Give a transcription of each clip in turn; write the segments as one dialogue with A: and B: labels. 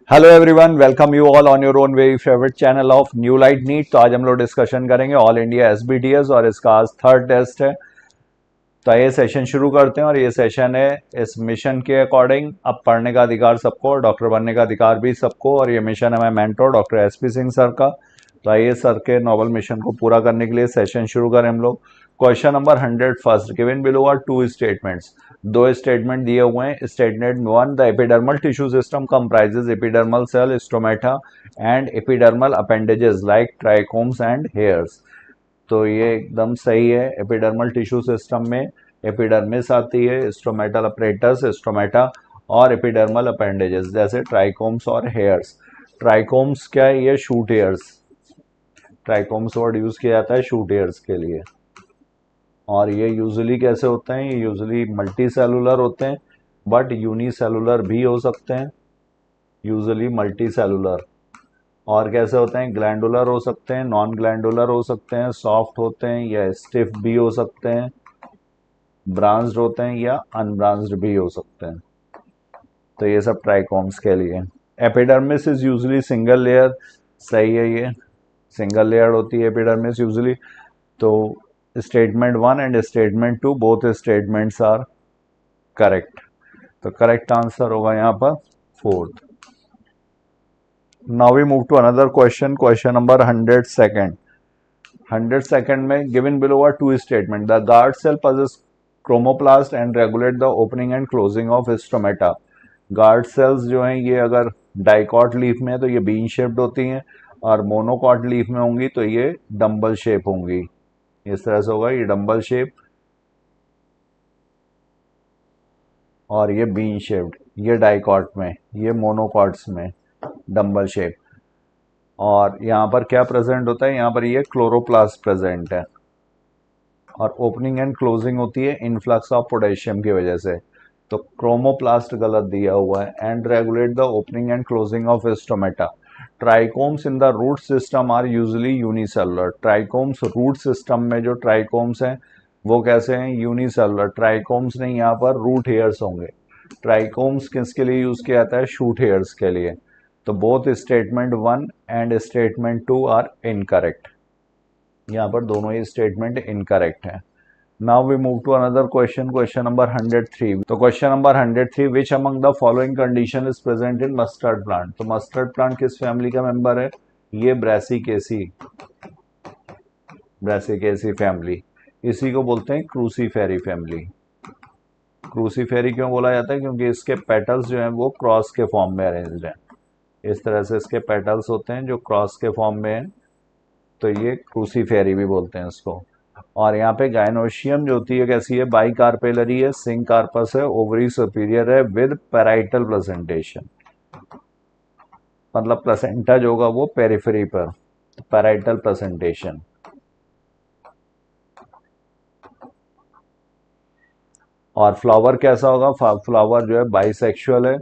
A: Hello everyone, welcome you all on your own very favourite channel of new light NEET. तो आज हम लोग discussion करेंगे all India एसबीटीएस और इसका आज थर्ड टेस्ट है। तो ये सेशन शुरू करते हैं और ये सेशन है इस मिशन के अकॉर्डिंग। अब पढ़ने का अधिकार सबको और डॉक्टर बनने का अधिकार भी सबको, और ये मिशन है हमारे mentor doctor SP Singh sir का। तो आइए सर के नोबल मिशन को पूरा करने के लिए सेशन शुरू करें हम लोग। Question number 101 given below are two statements. दो स्टेटमेंट दिए हुए हैं। Statement one, the epidermal tissue system comprises epidermal cell, stomata and epidermal appendages like trichomes and hairs. तो ये एकदम सही है। एपिडर्मल टिश्यू सिस्टम में एपिडर्मिस आती है, स्ट्रोमेटल अपरेटस, स्ट्रोमेटा और एपिडर्मल अपेंडेजेस जैसे ट्राइकोम्स और हेयर्स। ट्राइकोम्स क्या है? ये shoot hairs. Trichomes word use किया जाता है शूट हेयर्स के लिए। और ये यूजुअली कैसे होते हैं? ये यूजुअली मल्टी सेलुलर होते हैं, बट यूनिसेलुलर भी हो सकते हैं। Usually multi cellular. और कैसे होते हैं? ग्लैंडुलर हो सकते हैं, नॉन ग्लैंडुलर हो सकते हैं, सॉफ्ट होते हैं या स्टिफ भी हो सकते हैं, ब्रांच्ड होते हैं या अनब्रांच्ड भी हो सकते हैं। तो ये सब ट्राइकोम्स के लिए। Epidermis is usually single layer. सही है, ये सिंगल लेयर होती है एपिडर्मिस यूजुअली। तो statement one and statement two both statements are correct. तो करेक्ट आंसर होगा यहाँ पर fourth. Now we move to another question, question number 102। 102 में given below are two statement. The guard cell possess chromoplast and regulate the opening and closing of stomata। Guard cells जो हैं ये अगर dicot leaf में है तो ये bean shaped होती हैं, और मोनोकॉट लीफ में होंगी तो ये डम्बल शेप होंगी। इस तरह से होगा ये डम्बल शेप और ये बीन शेप्ड। ये डाइकॉट में, ये मोनोकॉट्स में डम्बल शेप। और यहाँ पर क्या प्रेजेंट होता है? यहाँ पर ये क्लोरोप्लास्ट प्रेजेंट है, और ओपनिंग एंड क्लोजिंग होती है इनफ्लक्स ऑफ पोटेशियम की वजह से। तो क्रोमोप्लास्ट गलत दिया हुआ है। And regulate the opening and closing of stomata. Trichomes in the root system are usually unicellular. Trichomes root system में जो ट्राइकोम्स हैं वो कैसे हैं? यूनिसेलुलर। ट्राइकोम्स नहीं, यहाँ पर रूट हेयर्स होंगे। ट्राइकोम्स किसके लिए यूज किया जाता है? शूट हेयर्स के लिए। तो both statement one and statement two are incorrect. यहाँ पर दोनों ही स्टेटमेंट इनकरेक्ट है। Now we move to another question, question number 103। तो question number 103, which among the following condition is present in mustard plant. तो मस्टर्ड प्लांट किस family का member है? ये ब्रासिकेसी। Brassicaceae family. इसी को बोलते हैं क्रूसीफेरी फैमिली। क्रूसीफेरी क्यों बोला जाता है? क्योंकि इसके पेटल्स जो हैं वो क्रॉस के फॉर्म में अरेंज्ड हैं। इस तरह से इसके पेटल्स होते हैं जो क्रॉस के फॉर्म में हैं, तो ये क्रूसीफेरी भी बोलते हैं इसको। और यहाँ पे गायनोशियम जो होती है कैसी है? बाई कार्पेलरी है, सिंक कार्पस है, ओवरी सुपीरियर है विद पैराइटल प्रेजेंटेशन। मतलब प्लेसेंटा जो होगा वो पेरिफेरी पर, पैराइटल प्रेजेंटेशन। और फ्लावर कैसा होगा? फ्लावर जो है बाइसेक्सुअल है,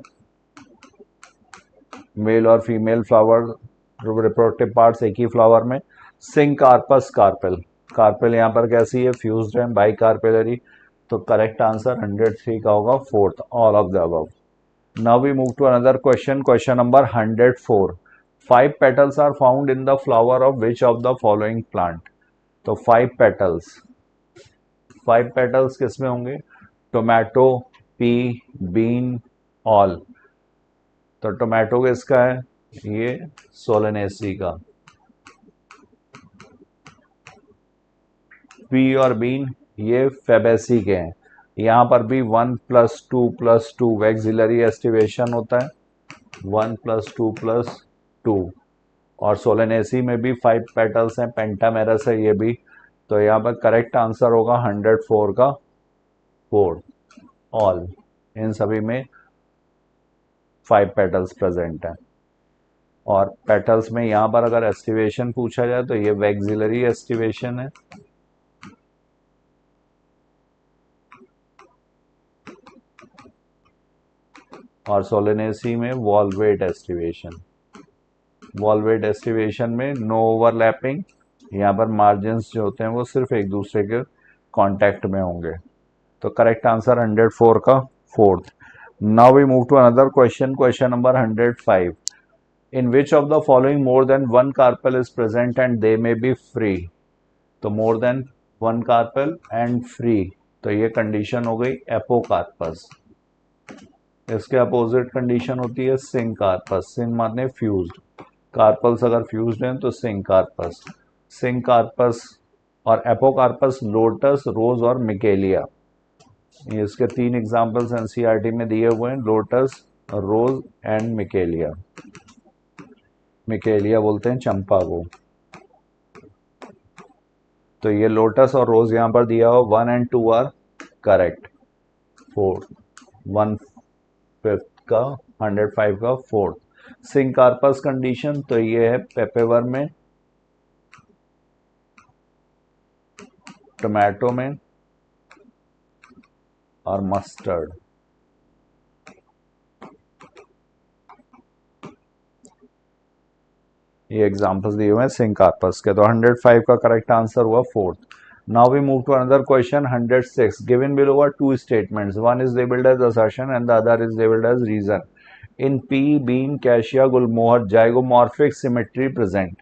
A: मेल और फीमेल फ्लावर, रिप्रोडक्टिव पार्ट्स एक ही फ्लावर में। Syncarpous carpel. कार्पेल यहाँ पर कैसी है? फ्यूज्ड है, बाई कार्पेलरी। तो करेक्ट आंसर 103 का होगा fourth, all of the above. Now we move to another question, question number 104। 5 petals are found in the flower of which of the following plant. तो 5 petals. 5 petals किसमें होंगे? Tomato, pea, bean, all. तो tomato किसका है? ये Solanaceae का। P और been ये फेबेसी के हैं। यहाँ पर भी 1+2+2 वैक्सिलरी एस्टिवेशन होता है, 1+2+2। और सोलेनेसी में भी 5 पेटल्स हैं, पेंटामेरस है ये भी। तो यहाँ पर करेक्ट आंसर होगा 104 का फोर्थ, ऑल। इन सभी में 5 पेटल्स प्रेजेंट हैं। और पेटल्स में यहाँ पर अगर एस्टिवेशन पूछा जाए तो ये वैक्सिलरी एस्टिवेशन है, और सोलेनेसी में वॉल्वेट एस्टिवेशन। वॉल्वेट एस्टिवेशन में नो ओवरलैपिंग। यहाँ पर मार्जिन्स जो होते हैं वो सिर्फ एक दूसरे के कांटेक्ट में होंगे। तो करेक्ट आंसर 104 का fourth. Now we move to another question, question number 105। In which of the following more than one carpel is present and they may be free. तो more than one carpel and free, तो ये condition हो गई apocarpous. इसके opposite condition होती है सिंकार्पस। Sink माने fused, carpals अगर फ्यूज्ड हैं तो सिंकार्पस। सिंकार्पस और एपोकार्पस लोटस, रोज और मिकेलिया, ये इसके तीन एग्जांपल्स एनसीईआरटी में दिए हुए हैं, लोटस, रोज एंड मिकेलिया। मिकेलिया बोलते हैं चंपा को। तो ये लोटस और रोज यहां पर दिया हुआ 1 and 2 आर करेक्ट। 1/5 का 105 का 4th। सिंकार्पस कंडीशन तो ये है पेपेवर में, टोमेटो में और मस्टर्ड। ये एग्जांपल्स दिए हुए हैं सिंकार्पस के। तो 105 का करेक्ट आंसर हुआ 4th। Now we move to another question 106। Given below are two statements, one is labelled as assertion and the other is labelled as reason. In pea, bean, cassia, gulmohar, zygomorphic symmetry present.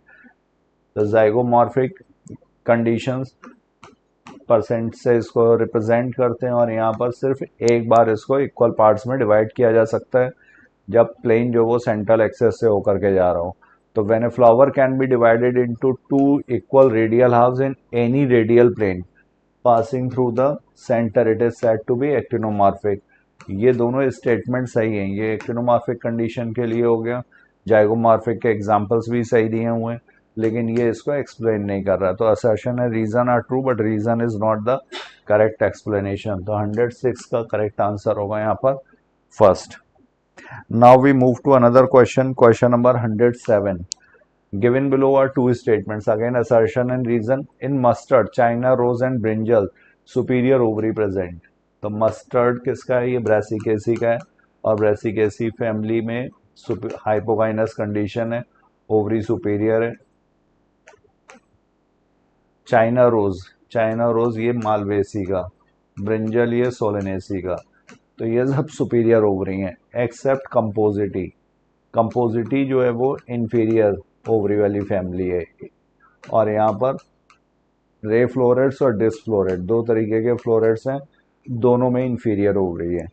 A: तो zygomorphic conditions percent से इसको represent करते हैं और यहाँ पर सिर्फ एक बार इसको इक्वल पार्ट्स में डिवाइड किया जा सकता है जब प्लेन जो वो सेंट्रल एक्सेस से होकर के जा रहा हो। तो when a flower can be divided into two equal radial halves in any radial plane passing through the centre, it is said to be actinomorphic. ये दोनों स्टेटमेंट सही हैं। ये एक्टिनोमॉर्फिक कंडीशन के लिए हो गया, जाइगोमॉर्फिक के एग्जांपल्स भी सही दिए हुए हैं, लेकिन ये इसको एक्सप्लेन नहीं कर रहा। तो असर्शन है reason are true but reason is not the correct explanation. तो 106 का करेक्ट आंसर होगा यहाँ पर first. Now we move to another question, question number 107. Given below are two statements, again assertion and reason. In mustard, China, rose and brinjal, superior ovary present. तो mustard किसका है? ये Brassicaceae का है और ब्रासिकेसी फैमिली में hypogynous condition है, ovary superior है। चाइना रोज ये मालवेसी का, ब्रिंजल ये सोलेनेसी का। तो ये सब सुपीरियर ओवरी हैं एक्सेप्ट कंपोजिटी। कंपोजिटी जो है वो इंफीरियर ओवरी वाली फैमिली है। और यहाँ पर रे फ्लोरेट्स और डिस्क फ्लोरेट, दो तरीके के फ्लोरेट्स हैं, दोनों में इंफीरियर ओवरी है।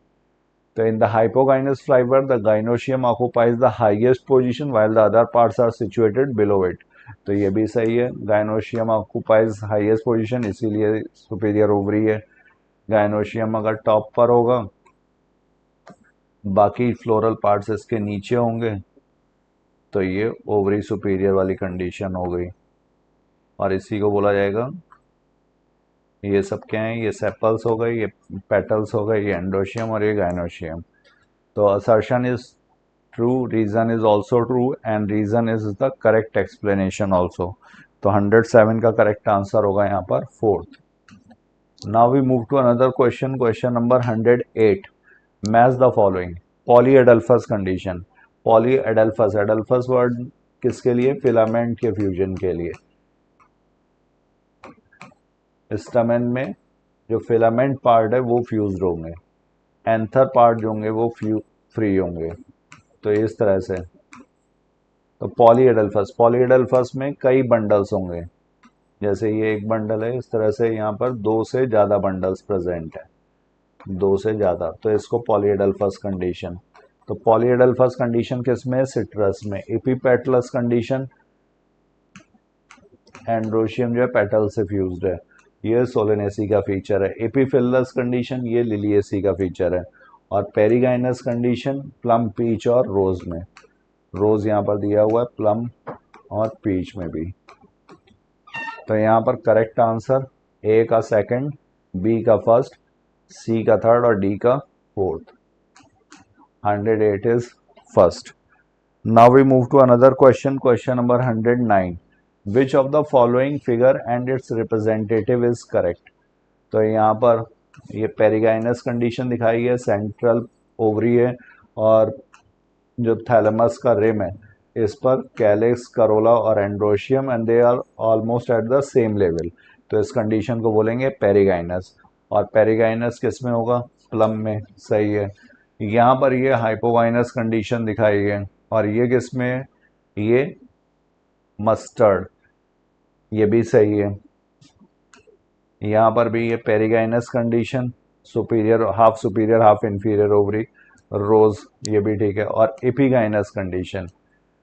A: तो in the hypogynous fibre the gynoecium occupies the highest position while the other parts are situated below it. तो ये भी सही है, गाइनोशियम ऑक्युपाइज हाईएस्ट पोजीशन, इसीलिए सुपीरियर ओवरी है। गाइनोशियम अगर टॉप पर होगा, बाकी फ्लोरल पार्ट्स इसके नीचे होंगे, तो ये ओवरी सुपीरियर वाली कंडीशन हो गई। और इसी को बोला जाएगा, ये सब क्या है? ये सेपल्स हो गए, ये पेटल्स हो गए, ये एंडोशियम और ये गाइनोशियम। तो assertion is true, reason is also true and reason is the correct explanation also. तो 107 का करेक्ट आंसर होगा यहाँ पर 4th। Now we move to another question, question number 108। Match the following. Polyadelphous condition. Polyadelphous, adelphous word किसके लिए? Filament के fusion के लिए। स्टमन में जो फिलामेंट पार्ट है वो फ्यूज्ड होंगे, एंथर पार्ट जो होंगे वो फ्री होंगे। तो इस तरह से, तो पॉलीएडल्फस में कई बंडल्स होंगे, जैसे ये एक बंडल है, इस तरह से यहाँ पर दो से ज़्यादा बंडल्स प्रेजेंट है, दो से ज़्यादा, तो इसको पॉलीएडल्फस कंडीशन। तो पॉलीएडल्फस कंडीशन किसमें? सिट्रस में। एपीपेटलस कंडीशन, एंड्रोशियम जो है पेटल से फ्यूज्ड है, ये सोलेनेसी का फीचर है। एपीफिलस कंडीशन ये लिलिएसी का फीचर है। और पेरिगाइनस कंडीशन प्लम, पीच और रोज में। रोज यहाँ पर दिया हुआ है, प्लम और पीच में भी। तो यहाँ पर करेक्ट आंसर ए का सेकंड, बी का फर्स्ट, सी का थर्ड और डी का fourth. 108 is first. Now we move to another question, question number 109। Which of the following figure and its representative is correct. तो यहाँ पर ये पेरिगाइनस कंडीशन दिखाई है, सेंट्रल ओवरी है और जो थैलेमस का रिम है इस पर कैलिक्स, करोला और androecium and they are almost at the same level. तो इस कंडीशन को बोलेंगे पेरिगाइनस। और पेरिगाइनस किस में होगा? प्लम में, सही है। यहाँ पर ये हाइपोगाइनस कंडीशन दिखाई है और ये किस में? ये मस्टर्ड, ये भी सही है। यहाँ पर भी ये perigynous condition, superior half inferior ovary, rose, ये भी ठीक है। और एपिगाइनस कंडीशन,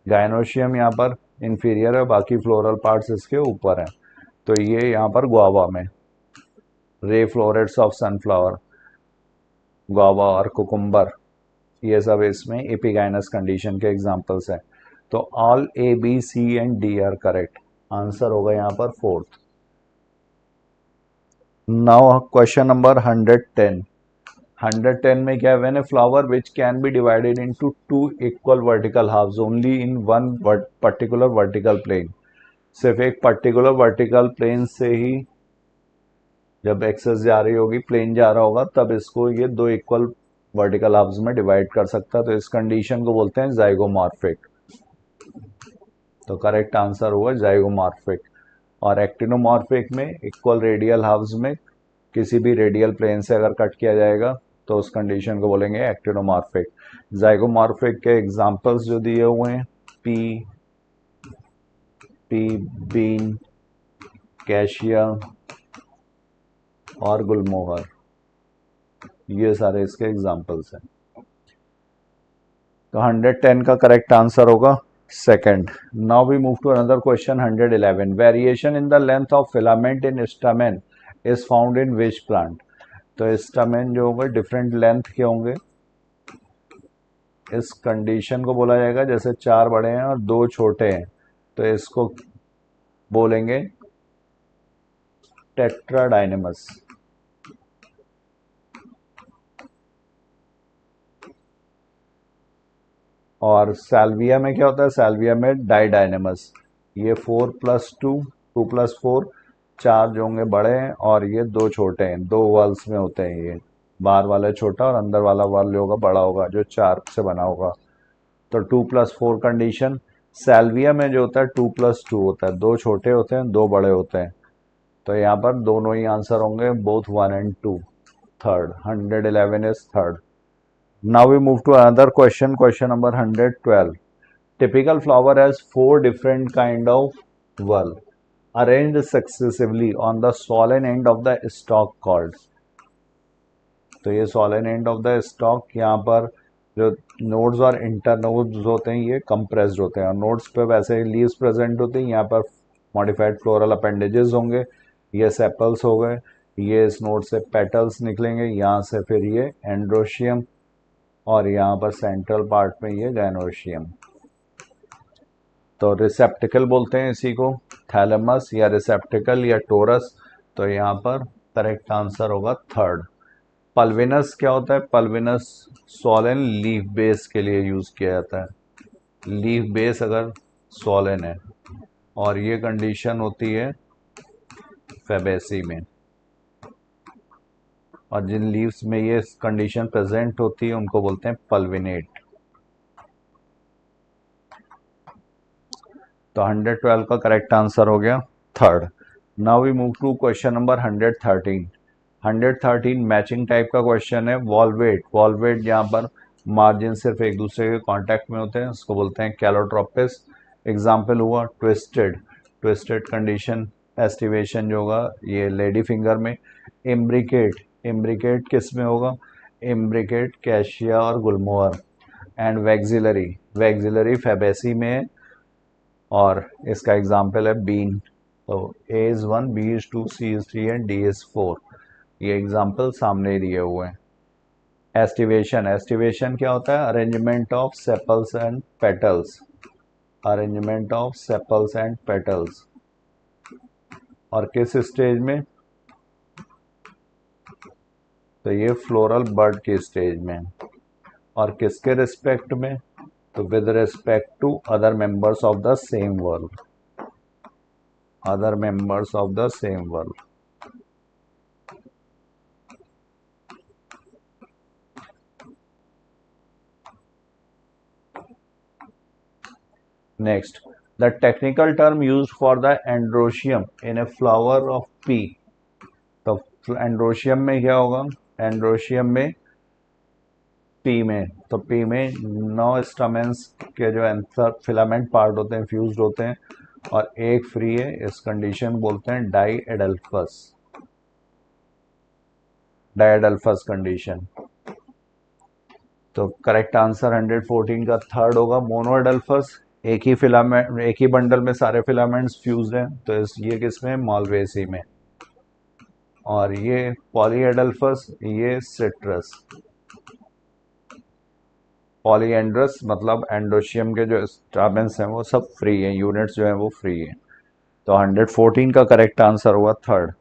A: गायनोशियम यहाँ पर इंफीरियर है, बाकी फ्लोरल पार्ट्स इसके ऊपर हैं, तो ये यहाँ पर गुआवा में। Ray florets of sunflower, guava और कुकुम्बर, ये सब इसमें एपिगाइनस कंडीशन के एग्जांपल्स हैं। तो all A B C and D are correct, answer होगा यहाँ पर फोर्थ। Now question number 110। 110 में क्या है, when a flower which can be divided into two equal vertical halves only in one particular vertical plane, सिर्फ एक particular vertical plane से ही जब एक्सेस जा रही होगी, प्लेन जा रहा होगा, तब इसको ये दो इक्वल वर्टिकल हाफ्स में डिवाइड कर सकता है, तो इस कंडीशन को बोलते हैं जाइगोमॉर्फिक। तो करेक्ट आंसर हुआ जाइगोमॉर्फिक। और एक्टिनोमॉर्फिक में इक्वल रेडियल हाफ्स में किसी भी रेडियल प्लेन से अगर कट किया जाएगा तो उस कंडीशन को बोलेंगे एक्टिनोमॉर्फिक। जाइगोमॉर्फिक के एग्जांपल्स जो दिए हुए हैं, पी बीन, कैशिया और गुलमोहर, ये सारे इसके एग्जांपल्स हैं। तो 110 का करेक्ट आंसर होगा second. Now we move to another question 111। Variation in the length of filament in stamen is found in which plant. तो स्टामेन जो होंगे डिफरेंट लेंथ के होंगे, इस कंडीशन को बोला जाएगा, जैसे 4 बड़े हैं और 2 छोटे हैं, तो इसको बोलेंगे टेट्राडाइनेमस। और सैल्विया में क्या होता है, सैल्विया में डाइडाइनेमस। ये 4+2, 2+4, 4 जो होंगे बड़े हैं और ये 2 छोटे हैं, 2 वॉल्स में होते हैं, ये बाहर वाला छोटा और अंदर वाला वॉल होगा बड़ा होगा, जो 4 से बना होगा। तो 2+4 कंडीशन। सैल्विया में जो होता है 2+2 होता है, 2 छोटे होते हैं 2 बड़े होते हैं, तो यहाँ पर दोनों ही आंसर होंगे, both 1 and 2, third. 111 is third. Now we move to another question, question number 112. Typical flower has 4 different kind of whorl arranged successively on the swollen end of the stalk called. तो ये swollen end of the stalk, यहाँ पर जो nodes और internodes होते हैं ये compressed होते हैं, और नोड्स पे वैसे ही लीव्स प्रेजेंट होती हैं, यहाँ पर मॉडिफाइड फ्लोरल अपेंडेजेस होंगे, ये सेपल्स हो गए, ये इस नोड से पेटल्स निकलेंगे, यहाँ से फिर ये एंड्रोशियम, और यहाँ पर सेंट्रल पार्ट में ये गायनोशियम। तो रिसेप्टिकल बोलते हैं इसी को, थैलेमस या रिसेप्टिकल या टोरस, तो यहाँ पर करेक्ट आंसर होगा थर्ड। पल्विनस क्या होता है, पल्विनस स्वॉलन लीफ बेस के लिए यूज किया जाता है, लीफ बेस अगर स्वॉलन है, और ये कंडीशन होती है फेबेसी में, और जिन लीव्स में ये कंडीशन प्रेजेंट होती है उनको बोलते हैं पल्विनेट। तो 112 का करेक्ट आंसर हो गया third. Now we move to question number 113। 113 matching type का क्वेश्चन है। वॉल्वेट, वॉल्वेट यहाँ पर मार्जिन सिर्फ एक दूसरे के कांटेक्ट में होते हैं, उसको बोलते हैं कैलोट्रोपिस। एग्जाम्पल हुआ ट्विस्टेड, ट्विस्टेड कंडीशन एस्टिवेशन जो होगा ये लेडी फिंगर में। इम्ब्रिकेट, इम्ब्रिकेट किस में होगा, इम्ब्रिकेट कैशिया और gulmohar. And vexillary, vexillary Fabaceae में, और इसका एग्जाम्पल है बीन। तो A is 1, B is 2, C is 3 and D is 4। ये एग्जाम्पल सामने दिए हुए हैं। एस्टिवेशन, एस्टिवेशन क्या होता है, arrangement of sepals and petals, arrangement of sepals and petals, और किस स्टेज में, तो ये फ्लोरल बर्ड के स्टेज में, और किसके रिस्पेक्ट में, तो with respect to other members of the same whorl, other members of the same whorl. Next, the technical term used for the androecium in a flower of pea. तो androecium में क्या होगा, androecium में P में, तो P में 9 स्टमेंस के जो एंथर फिलामेंट पार्ट होते हैं फ्यूज्ड होते हैं और एक फ्री है। इस कंडीशन बोलते हैं डाइएडल्फस कंडीशन। तो करेक्ट आंसर 114 का थर्ड होगा मोनोएडल्फस। एक ही फिलामेंट, एक ही बंडल में सारे फिलामेंट्स फ्यूज्ड हैं, तो ये किसमें, मालवेसी में। और ये पॉलीएडल्फस, ये सिट्रस। पॉलीएंड्रस मतलब एंडोशियम के जो स्टामेंस हैं वो सब फ्री हैं, यूनिट्स जो हैं वो फ्री हैं। तो 114 का करेक्ट आंसर हुआ third.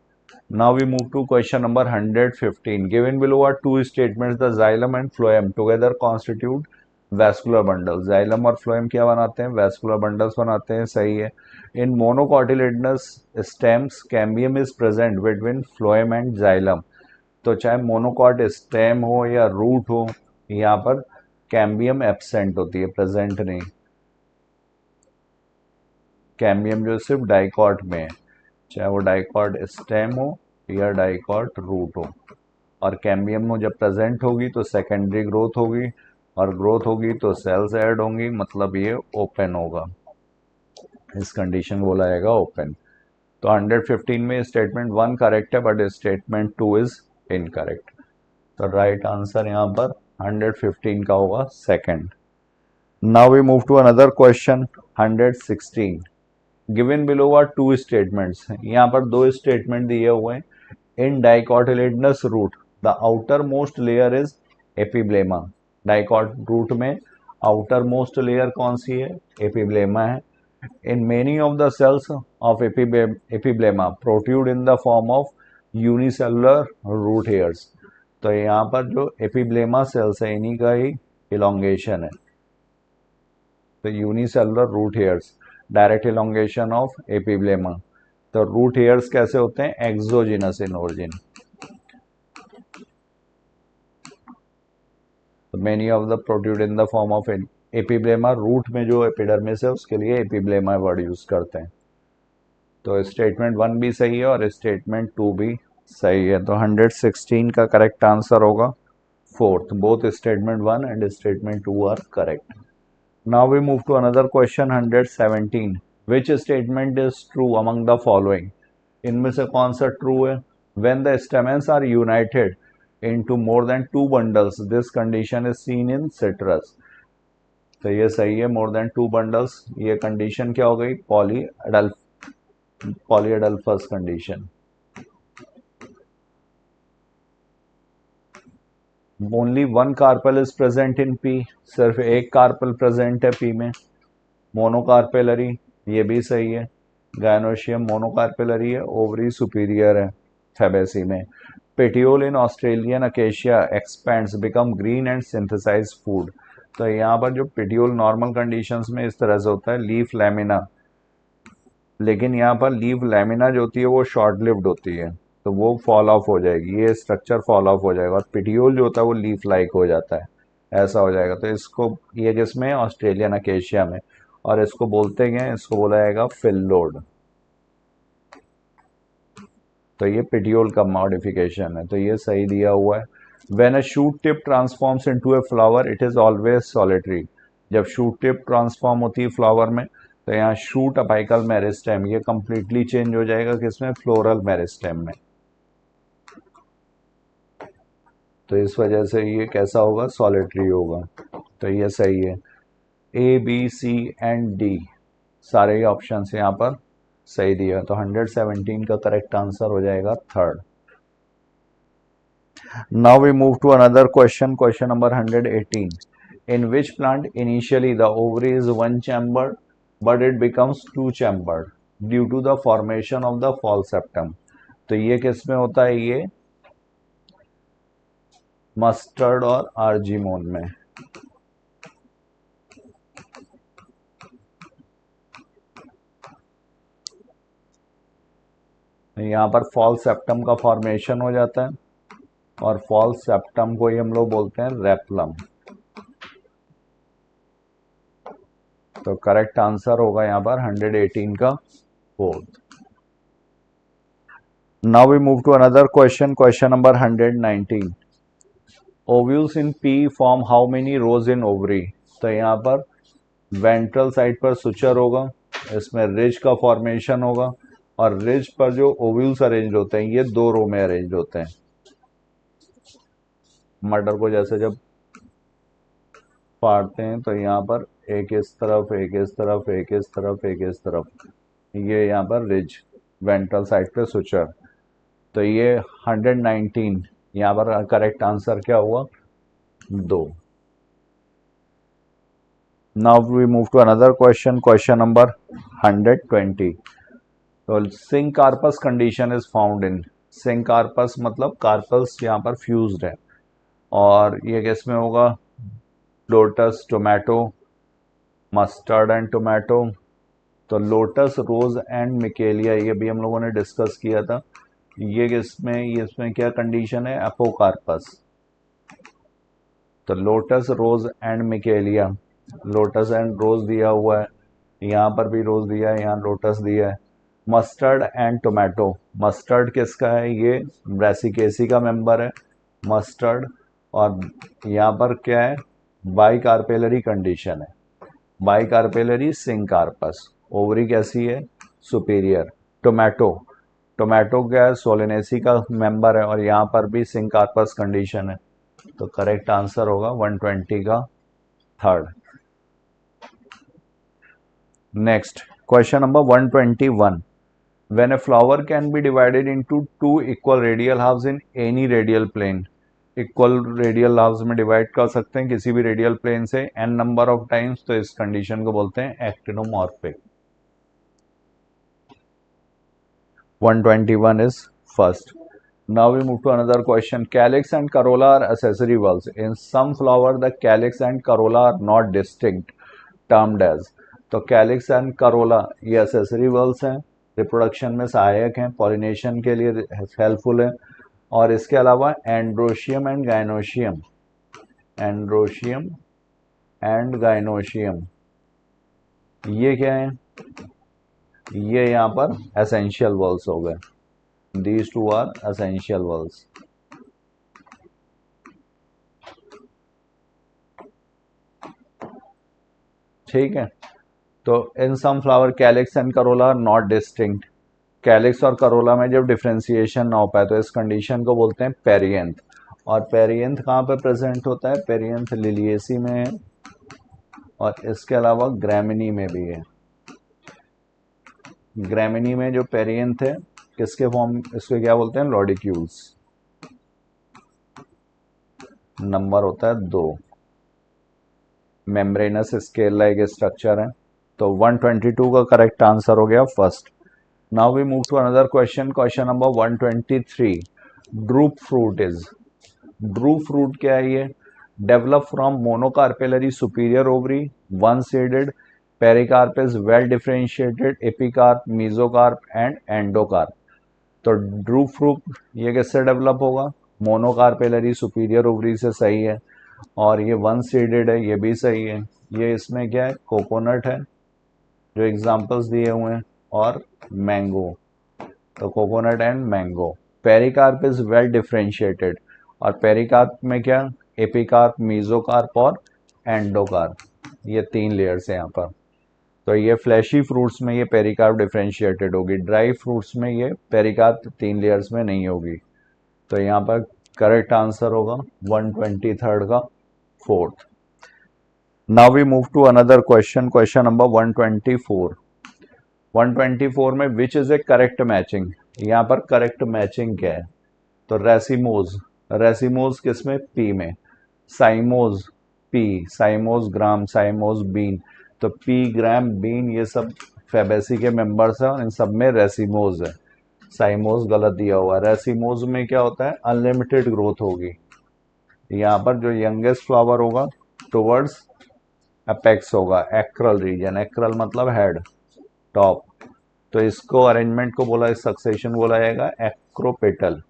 A: Now we move to question number 115। Given below are two statements, the xylem and phloem together constitute vascular bundle. Xylem और फ्लोएम क्या बनाते हैं, वैस्कुलर बंडल्स बनाते हैं, सही है। In monocotyledonous stems cambium is present between phloem and xylem. तो चाहे मोनोकॉट स्टेम हो या रूट हो, यहाँ पर कैम्बियम एब्सेंट होती है, प्रेजेंट नहीं। कैम्बियम जो सिर्फ डाइकॉट में है, चाहे वो डाइकॉट स्टेम हो या डाइकॉट रूट हो। और कैम्बियम में जब प्रेजेंट होगी तो सेकेंडरी ग्रोथ होगी, और ग्रोथ होगी तो सेल्स ऐड होंगी, मतलब ये ओपन होगा। इस कंडीशन को बोला जाएगा ओपन। तो 115 में स्टेटमेंट 1 करेक्ट है, बट स्टेटमेंट 2 इज इनकरेक्ट। तो राइट आंसर यहाँ पर 115 का होगा second. Now we move to another question 116। Given below are two statements. यहाँ पर दो स्टेटमेंट दिए हुए हैं। In dicotyledonous root the outermost layer is epiblema. Dicot root में आउटर मोस्ट लेयर कौन सी है, एपिब्लेमा है। In many of the cells of epiblema protrude in the form of unicellular root hairs. तो यहाँ पर जो एपिब्लेमा सेल्स है इन्हीं का ही इलोंगेशन है। तो unicellular root hairs, direct elongation of epiblema. तो रूट हेयर्स कैसे होते हैं, एक्सोजिनस इन ओरिजिन। तो many of the protrude in the form of epiblema, root में जो एपिडर्मिस है उसके लिए एपिब्लेमा वर्ड यूज करते हैं। तो स्टेटमेंट 1 भी सही है और स्टेटमेंट 2 भी सही है। तो 116 का करेक्ट आंसर होगा fourth. Both statement 1 and statement 2 are correct. Now we move to another question 117. Which statement is true among the following? इनमें से कौन सा true है? When the stamens are united into more than two bundles, this condition is seen in citrus. तो ये सही है, more than two bundles। ये condition क्या हो गई, polyadelphous condition. Only one carpel is present in pea, सिर्फ एक कार्पेल प्रेजेंट है पी में, मोनोकार्पेलरी, ये भी सही है। गायनोशियम मोनोकार्पेलरी है, ओवरी सुपीरियर है फैबेसी में। Petiole in Australian acacia expands become green and synthesise food. तो यहाँ पर जो पेटियोल नॉर्मल कंडीशंस में इस तरह से होता है, लीफ लैमिना, लेकिन यहाँ पर लीफ लैमिना जो होती है वो शॉर्ट लिव्ड होती है, तो वो फॉल ऑफ हो जाएगी, ये स्ट्रक्चर फॉल ऑफ हो जाएगा। और पिटियोल जो होता है वो लीफ लाइक हो जाता है, ऐसा हो जाएगा। तो इसको, ये किसमें, ऑस्ट्रेलियन अकेशिया में, और इसको बोलते हैं, इसको बोला जाएगा फिल्लोड। तो ये पिटियोल का मॉडिफिकेशन है, तो ये सही दिया हुआ है। When a shoot tip transforms into a flower it is always solitary. जब शूट टिप ट्रांसफॉर्म होती है फ्लावर में, तो यहाँ शूट अपाइकल मेरिस्टेम, ये कंप्लीटली चेंज हो जाएगा किसमें, फ्लोरल मेरिस्टेम में। तो इस वजह से ये कैसा होगा, सॉलिटरी होगा। तो ये सही है। A B C and D सारे ही ऑप्शन यहाँ पर सही दिया, तो 117 का करेक्ट आंसर हो जाएगा third. Now we move to another question, question number 118। In which plant initially the ovary is one chambered but it becomes two chambered due to the formation of the false septum. तो ये किस में होता है, ये mustard और Argemone में। यहाँ पर फॉल सेप्टम का फॉर्मेशन हो जाता है, और फॉल सेप्टम को ही हम लोग बोलते हैं रेपलम। तो करेक्ट आंसर होगा यहाँ पर 118 का fourth. Now we move to another question, question number 119। Ovules in pea form how many rows in ovary, तो यहाँ पर वेंट्रल साइड पर सुचर होगा, इसमें रिज का फॉर्मेशन होगा, और रिज पर जो ओव्यूल्स अरेंज होते हैं ये 2 रो में अरेंज होते हैं। मटर को जैसे जब फाड़ते हैं तो यहाँ पर एक इस तरफ, एक इस तरफ, एक इस तरफ, एक इस तरफ, ये यहाँ पर रिज वेंट्रल साइड पे सुचर। तो ये 119, यहाँ पर करेक्ट आंसर क्या हुआ? 2। Now we move to another question, question number 120। तो syncarpous condition is found in, syncarpous मतलब कार्पस यहाँ पर फ्यूज्ड है, और ये किस में होगा? Lotus, tomato, mustard and tomato. तो लोटस, रोज एंड मिकेलिया ये भी हम लोगों ने डिस्कस किया था। ये किसमें, ये इसमें क्या कंडीशन है? अपोकार्पस। तो lotus, rose and Michelia, lotus and rose दिया हुआ है, यहाँ पर भी रोज दिया है, यहाँ लोटस दिया है। मस्टर्ड एंड टोमेटो, मस्टर्ड किसका है? ये ब्रैसिकेसी का मेंबर है मस्टर्ड, और यहाँ पर क्या है? बाइकार्पेलरी कंडीशन है, बाइकार्पेलरी सिंकार्पस। ओवरी कैसी है? सुपीरियर। टोमेटो, टोमेटो क्या है? सोलेनेसी का मेंबर है, और यहाँ पर भी सिंकार्पस कंडीशन है। तो करेक्ट आंसर होगा 120 का third. Next question number 121। When a flower can be divided into 2 equal radial halves in any radial plane, equal radial halves में डिवाइड कर सकते हैं किसी भी रेडियल प्लेन से n नंबर ऑफ टाइम्स, तो इस कंडीशन को बोलते हैं actinomorphic. 121 is first. Now we move to another question. Calyx and corolla are accessory valves. In some flower the calyx and corolla are not distinct, termed as. तो calyx and Corolla ये accessory whorls हैं, reproduction में सहायक हैं, pollination के लिए helpful है, और इसके अलावा androecium and gynoecium, androecium and gynoecium ये क्या है? ये यहाँ पर एसेंशियल वर्ल्स हो गए। These two are essential whorls. ठीक है, तो in some flower calyx and corolla are not distinct. Calyx और करोला में जब डिफ्रेंसिएशन ना हो पाए तो इस कंडीशन को बोलते हैं पेरियंथ। और पेरियंथ कहाँ पे प्रेजेंट होता है? पेरियंथ लिलिएसी में है, और इसके अलावा ग्रैमिनी में भी है। ग्रैमिनी में जो पेरियंथ है किसके फॉर्म, इसको क्या बोलते हैं? लॉडिक्यूल्स। नंबर होता है 2, मेम्ब्रेनस स्केल लाइक स्ट्रक्चर है। तो 122 का करेक्ट आंसर हो गया first. Now we move to another question, question number 123। Drupe fruit is, drupe fruit क्या है? ये develop from monocarpellary superior ovary, one seeded, pericarp is well differentiated, epicarp, mesocarp and endocarp. तो drupe fruit ये किससे develop होगा? Monocarpellary superior ovary से, सही है, और ये वन सीडेड है, ये भी सही है। ये इसमें क्या है? कोकोनट है जो एग्जांपल्स दिए हुए हैं, और मैंगो, तो coconut and mango. Pericarp is well differentiated, और पेरिकार्प में क्या? एपिकार्प, मीजोकार्प और एंडोकार्प, ये 3 लेयर्स है यहाँ पर। तो ये फ्लैशी फ्रूट्स में ये पेरिकार्प डिफरेंशिएटेड होगी, ड्राई फ्रूट्स में ये पेरिकार्प 3 लेयर्स में नहीं होगी। तो यहाँ पर करेक्ट आंसर होगा 123 का fourth. Now we move to another question, question number 124। 124 में which is a correct matching, यहाँ पर करेक्ट मैचिंग क्या है? तो रेसिमोज, रेसिमोज किसमें? पी में। Cymose pea, cymose gram, cymose bean. तो पी, ग्राम, बीन ये सब फेबेसी के मेंबर्स हैं, और इन सब में रेसिमोज है। साइमोज गलत दिया हुआ है। रेसिमोज में क्या होता है? अनलिमिटेड ग्रोथ होगी। यहाँ पर जो यंगेस्ट फ्लावर होगा टुवर्ड्स अपेक्स होगा, एक्रल रीजन, एक्रल मतलब हेड, टॉप। तो इसको अरेंजमेंट को बोला, इस सक्सेशन बोला जाएगा एक्रोपेटल।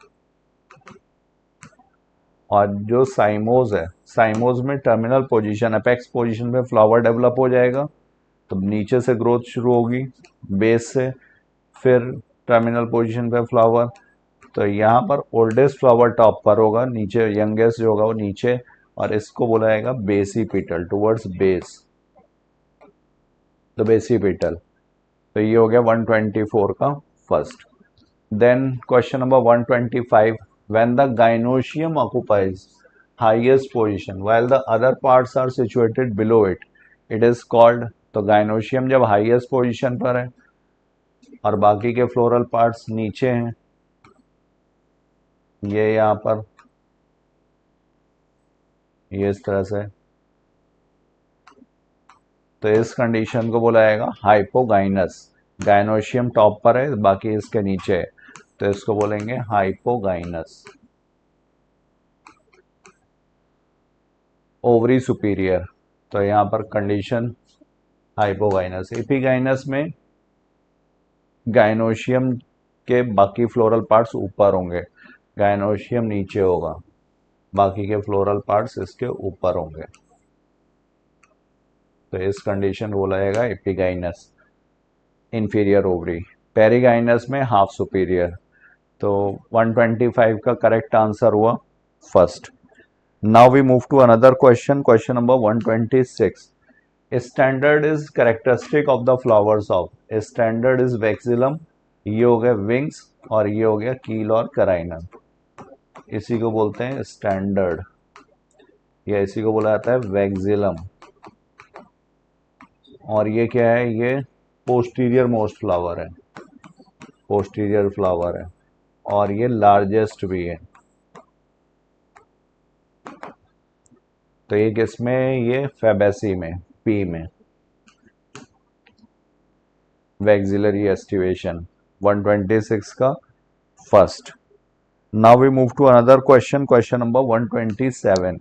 A: और जो साइमोज है, साइमोज में टर्मिनल पोजीशन, अपेक्स पोजीशन पे फ्लावर डेवलप हो जाएगा, तो नीचे से ग्रोथ शुरू होगी बेस से, फिर टर्मिनल पोजीशन पे फ्लावर, तो यहाँ पर ओल्डेस्ट फ्लावर टॉप पर होगा, नीचे यंगेस्ट जो होगा वो नीचे, और इसको बोला जाएगा बेसिपिटल, टुवर्ड्स बेस, तो बेसिपिटल। तो ये हो गया 124 का first. Then question number 125, when the gynoecium occupies highest position while the other parts are situated below it, it is called. तो गाइनोशियम जब हाईएस्ट पोजीशन पर है और बाकी के फ्लोरल पार्ट्स नीचे हैं, ये यहाँ पर ये इस तरह से, तो इस कंडीशन को बोला जाएगा हाइपोगाइनस। गाइनोशियम टॉप पर है, बाकी इसके नीचे है, तो इसको बोलेंगे हाइपोगाइनस। ओवरी सुपीरियर, तो यहाँ पर कंडीशन हाइपोगाइनस। एपिगाइनस में गाइनोशियम के बाकी फ्लोरल पार्ट्स ऊपर होंगे, गाइनोशियम नीचे होगा, बाकी के फ्लोरल पार्ट्स इसके ऊपर होंगे, तो इस कंडीशन बोला जाएगा एपिगाइनस, इंफीरियर ओवरी। पेरिगाइनस में हाफ सुपीरियर। तो 125 का करेक्ट आंसर हुआ first. Now we move to another question, question number 126। Standard is characteristic of the flowers of, standard is vexillum, ये हो गया विंग्स, और ये हो गया कील और कराइनम, इसी को बोलते हैं स्टैंडर्ड, या इसी को बोला जाता है वैक्सिलम। और ये क्या है, ये पोस्टीरियर मोस्ट फ्लावर है, पोस्टीरियर फ्लावर है, और ये लार्जेस्ट भी है। तो ये किसमें, ये फेबेसी में, पी में, वैक्सिलरी एस्टिवेशन। 126 का first. Now we move to another question, question number 127।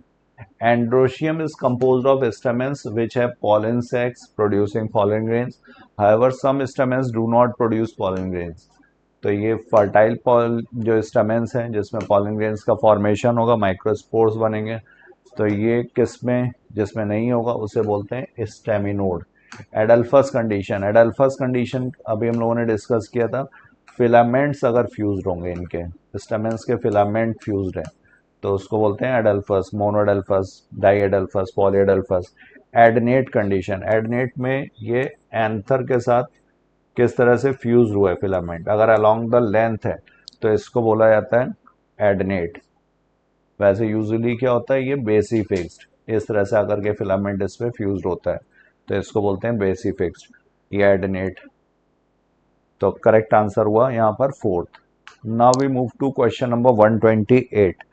A: Androecium is composed of stamens which have pollen sacs producing pollen grains. However, some stamens do not produce pollen grains. तो ये fertile जो stamens हैं जिसमें pollen grains का formation होगा, microspores बनेंगे, तो ये किसमें, जिसमें नहीं होगा उसे बोलते हैं staminode. Adelphous condition, adelphous condition अभी हम लोगों ने डिस्कस किया था, फिलामेंट्स अगर फ्यूज्ड होंगे, इनके स्टेमेंस के फिलामेंट फ्यूज्ड हैं, तो उसको बोलते हैं adelphous, मोनोएडल्फस, डाईएडल्फस, polyadelphous. Adnate condition, adnate में ये एंथर के साथ किस तरह से फ्यूज हुआ है फिलामेंट, अगर अलोंग द लेंथ है तो इसको बोला जाता है एडनेट। वैसे यूजुअली क्या होता है, ये बेसी फिक्स्ड, इस तरह से आकर के फिलामेंट इस पे फ्यूज होता है, तो इसको बोलते हैं बेसी फिक्स्ड, ये एडनेट। तो करेक्ट आंसर हुआ यहाँ पर fourth. Now we move to question number 128।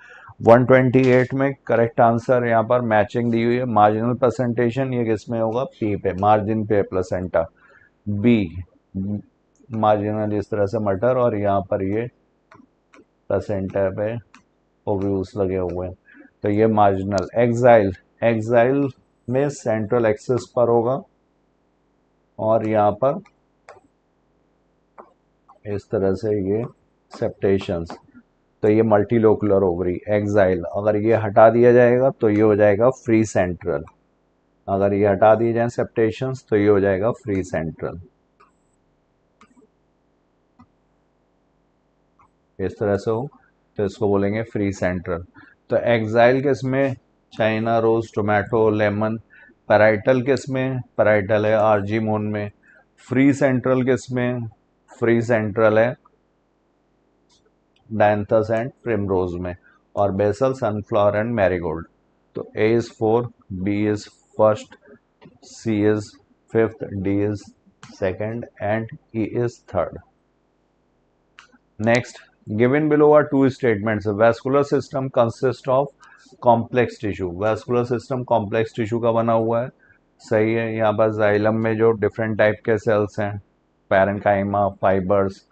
A: 128 में करेक्ट आंसर यहाँ पर मैचिंग दी हुई है, मार्जिनल प्रेजेंटेशन ये किस में होगा, पी पे, मार्जिन पे प्लेसेंटा, बी मार्जिनल इस तरह से मटर, और यहाँ पर ये प्लेसेंटा पे ओव्यूल्स लगे हुए हैं, तो ये मार्जिनल। एक्साइल, एक्साइल में सेंट्रल एक्सिस पर होगा, और यहाँ पर इस तरह से ये सेप्टेशंस, तो ये मल्टीलोकुलर ओवरी। एक्साइल, अगर ये हटा दिया जाएगा तो ये हो जाएगा फ्री सेंट्रल, अगर ये हटा दिए जाए सेप्टेशंस तो ये हो जाएगा फ्री सेंट्रल, इस तरह से हो तो इसको बोलेंगे फ्री सेंट्रल। तो एक्साइल किसमें, China rose, tomato, lemon. Parietal किसमें, पैराइटल है आर्जीमोन में। फ्री सेंट्रल किसमें, फ्री सेंट्रल है डायंथस एंड प्रिमरोज में। और बेसल, सनफ्लावर एंड मैरीगोल्ड। तो A is 4, B is first, C is fifth, D is second and E is third. Next, given below are two statements. Vascular system consist of complex tissue, vascular system complex tissue का बना हुआ है, सही है। यहाँ पर xylem में जो डिफरेंट टाइप के सेल्स हैं, parenchyma, fibres.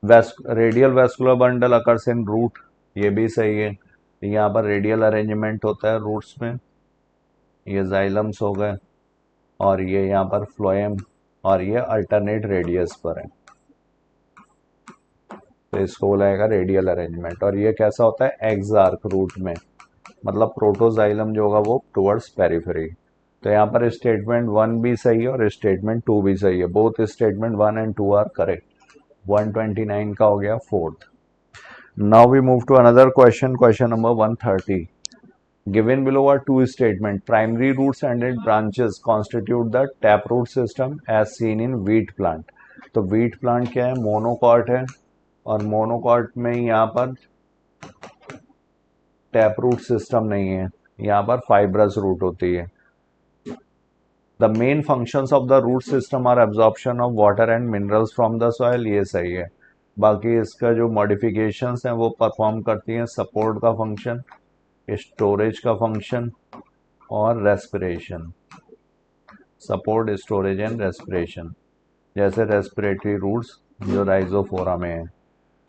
A: Radial vascular bundle occurs in root, ये भी सही है, यहाँ पर रेडियल अरेंजमेंट होता है रूट्स में, ये जाइलम्स हो गए, और ये यहाँ पर फ्लोएम, और ये अल्टरनेट रेडियस पर है, तो इसको बोला जाएगा रेडियल अरेंजमेंट। और ये कैसा होता है, एक्सार्क रूट में, मतलब प्रोटोजाइलम जो होगा वो टुवर्ड्स पेरिफेरी। तो यहाँ पर स्टेटमेंट 1 भी सही है और स्टेटमेंट 2 भी सही है, both statement 1 and 2 are correct. 129 का हो गया fourth. Now we move to another question, question number 130. Given below are two statements. Primary roots and its branches constitute the taproot system as seen in wheat plant. तो wheat plant क्या है, monocot है, और monocot में यहाँ पर taproot system नहीं है, यहाँ पर फाइब्रस रूट होती है. The main functions of the root system are absorption of water and minerals from the soil. ये सही है. बाकी इसका जो मॉडिफिकेशंस हैं वो परफॉर्म करती हैं सपोर्ट का फंक्शन, स्टोरेज का फंक्शन और respiration. Support, storage and respiration. जैसे रेस्पिरेटरी रूट्स जो राइजोफोरा में है.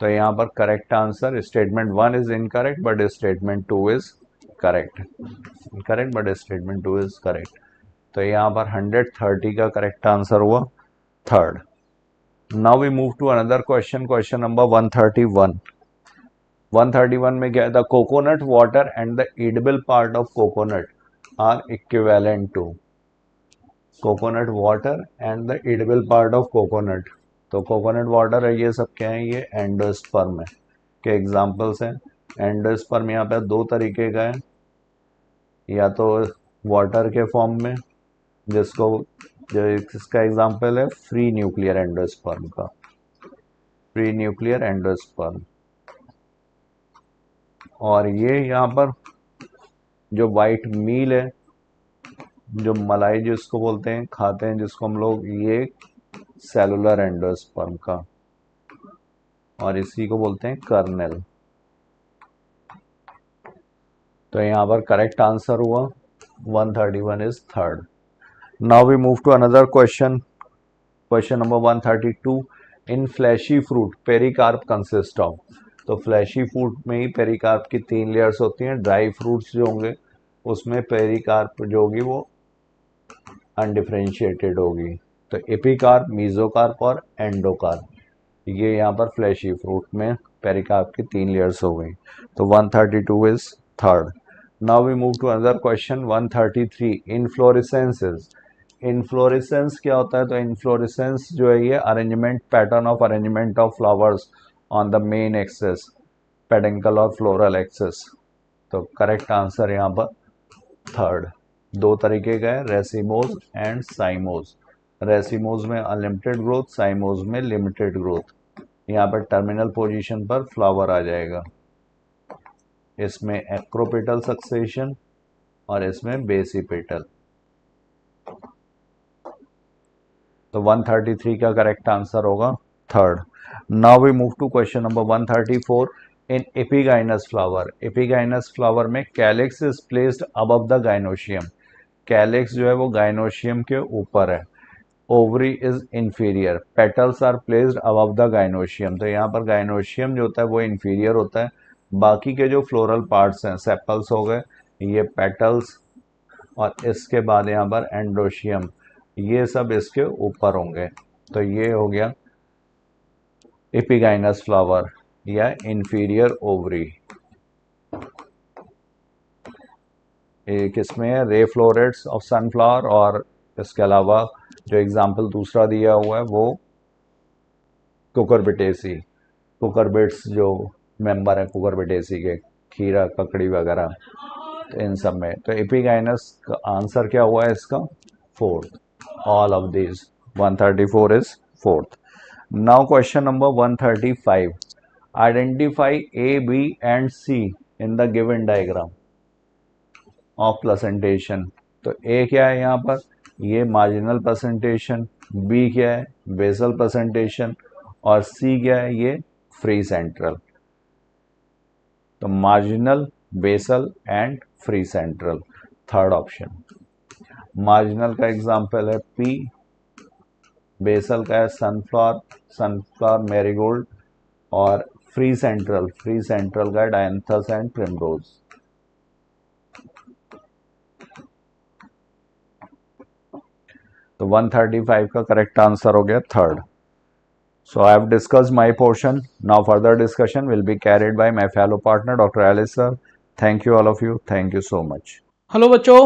A: तो यहाँ पर correct answer statement 1 is incorrect but statement 2 is correct. Incorrect but statement 2 is correct. तो यहाँ पर 130 का करेक्ट आंसर हुआ third. Now we move to another question, question number 131. 131 में क्या है, the coconut water and the edible part of coconut are equivalent to. Coconut water and the edible part of coconut. तो coconut water है, ये सब क्या है, ये एंडोस्पर्म है के एग्जाम्पल्स हैं. एंडोस्पर्म यहाँ पे दो तरीके का है, या तो वाटर के फॉर्म में, जिसको जो इसका एग्जाम्पल है फ्री न्यूक्लियर एंडोस्पर्म का, फ्री न्यूक्लियर एंडोस्पर्म. और ये यहाँ पर जो वाइट मील है, जो मलाई जिसको बोलते हैं, खाते हैं जिसको हम लोग, ये सेलुलर एंडोस्पर्म का, और इसी को बोलते हैं कर्नेल. तो यहाँ पर करेक्ट आंसर हुआ 131 is third. Now we move to another question, question number 132. In fleshy fruit pericarp consist of. तो फ्लैशी फ्रूट में ही पेरिकार्प की 3 लेयर्स होती हैं. ड्राई फ्रूट्स जो होंगे उसमें पेरिकार्प जो होगी वो अनडिफरेंशिएटेड होगी. तो एपिकार्प, मीजोकार्प और एंडोकार्प. ये यहाँ पर फ्लैशी फ्रूट में पेरिकार्प की 3 लेयर्स हो गई. तो 132 is third. Now we move to another question 133. Inflorescences. Inflorescence क्या होता है, तो इनफ्लोरेसेंस जो है ये arrangement, pattern of arrangement of flowers on the main axis, pedicel और फ्लोरल एक्सेस. तो करेक्ट आंसर यहाँ पर थर्ड. दो तरीके का है, रेसिमोज एंड साइमोज. रेसिमोज में अनलिमिटेड ग्रोथ, साइमोज में लिमिटेड ग्रोथ. यहाँ पर टर्मिनल पोजीशन पर फ्लावर आ जाएगा. इसमें एक्रोपेटल सक्सेशन और इसमें बेसिपेटल. तो 133 का करेक्ट आंसर होगा third. Now we move to question number 134. In epigynous flower. Epigynous flower में calyx is placed above the gynoecium. Calyx जो है वो गाइनोशियम के ऊपर है. Ovary is inferior. Petals are placed above the gynoecium. तो यहाँ पर गाइनोशियम जो होता है वो इंफीरियर होता है. बाकी के जो फ्लोरल पार्ट्स हैं, सेपल्स हो गए, ये पेटल्स, और इसके बाद यहाँ पर एंडोशियम, ये सब इसके ऊपर होंगे. तो ये हो गया एपिगाइनस फ्लावर या इंफीरियर ओवरी. एक इसमें है रे फ्लोरेट्स ऑफ सनफ्लावर, और इसके अलावा जो एग्जाम्पल दूसरा दिया हुआ है वो कुकुरबिटेसी, कुकुरबिट्स जो मेंबर है कुकुरबिटेसी के, खीरा, ककड़ी वगैरह, तो इन सब में. तो एपिगाइनस का आंसर क्या हुआ है इसका, fourth. All of this. 134 is fourth. Now question number 135. Identify A, B and C in the given diagram of placentation. तो ए क्या है यहाँ पर, ये मार्जिनल प्लेसेंटेशन. बी क्या है, बेसल प्लेसेंटेशन. और सी क्या है, ये फ्री सेंट्रल. तो marginal, basal and free central, third option. Marginal का एग्जांपल है पी, बेसल का है सनफ्लावर, सनफ्लावर मैरीगोल्ड, और फ्री सेंट्रल, फ्री सेंट्रल का है डायंथस एंड प्रिमरोज. तो 135 का करेक्ट आंसर हो गया third. So I have discussed my portion. Now further discussion will be carried by my fellow partner Dr. Alice sir. Thank you all of you. Thank you so much.
B: Hello बच्चों,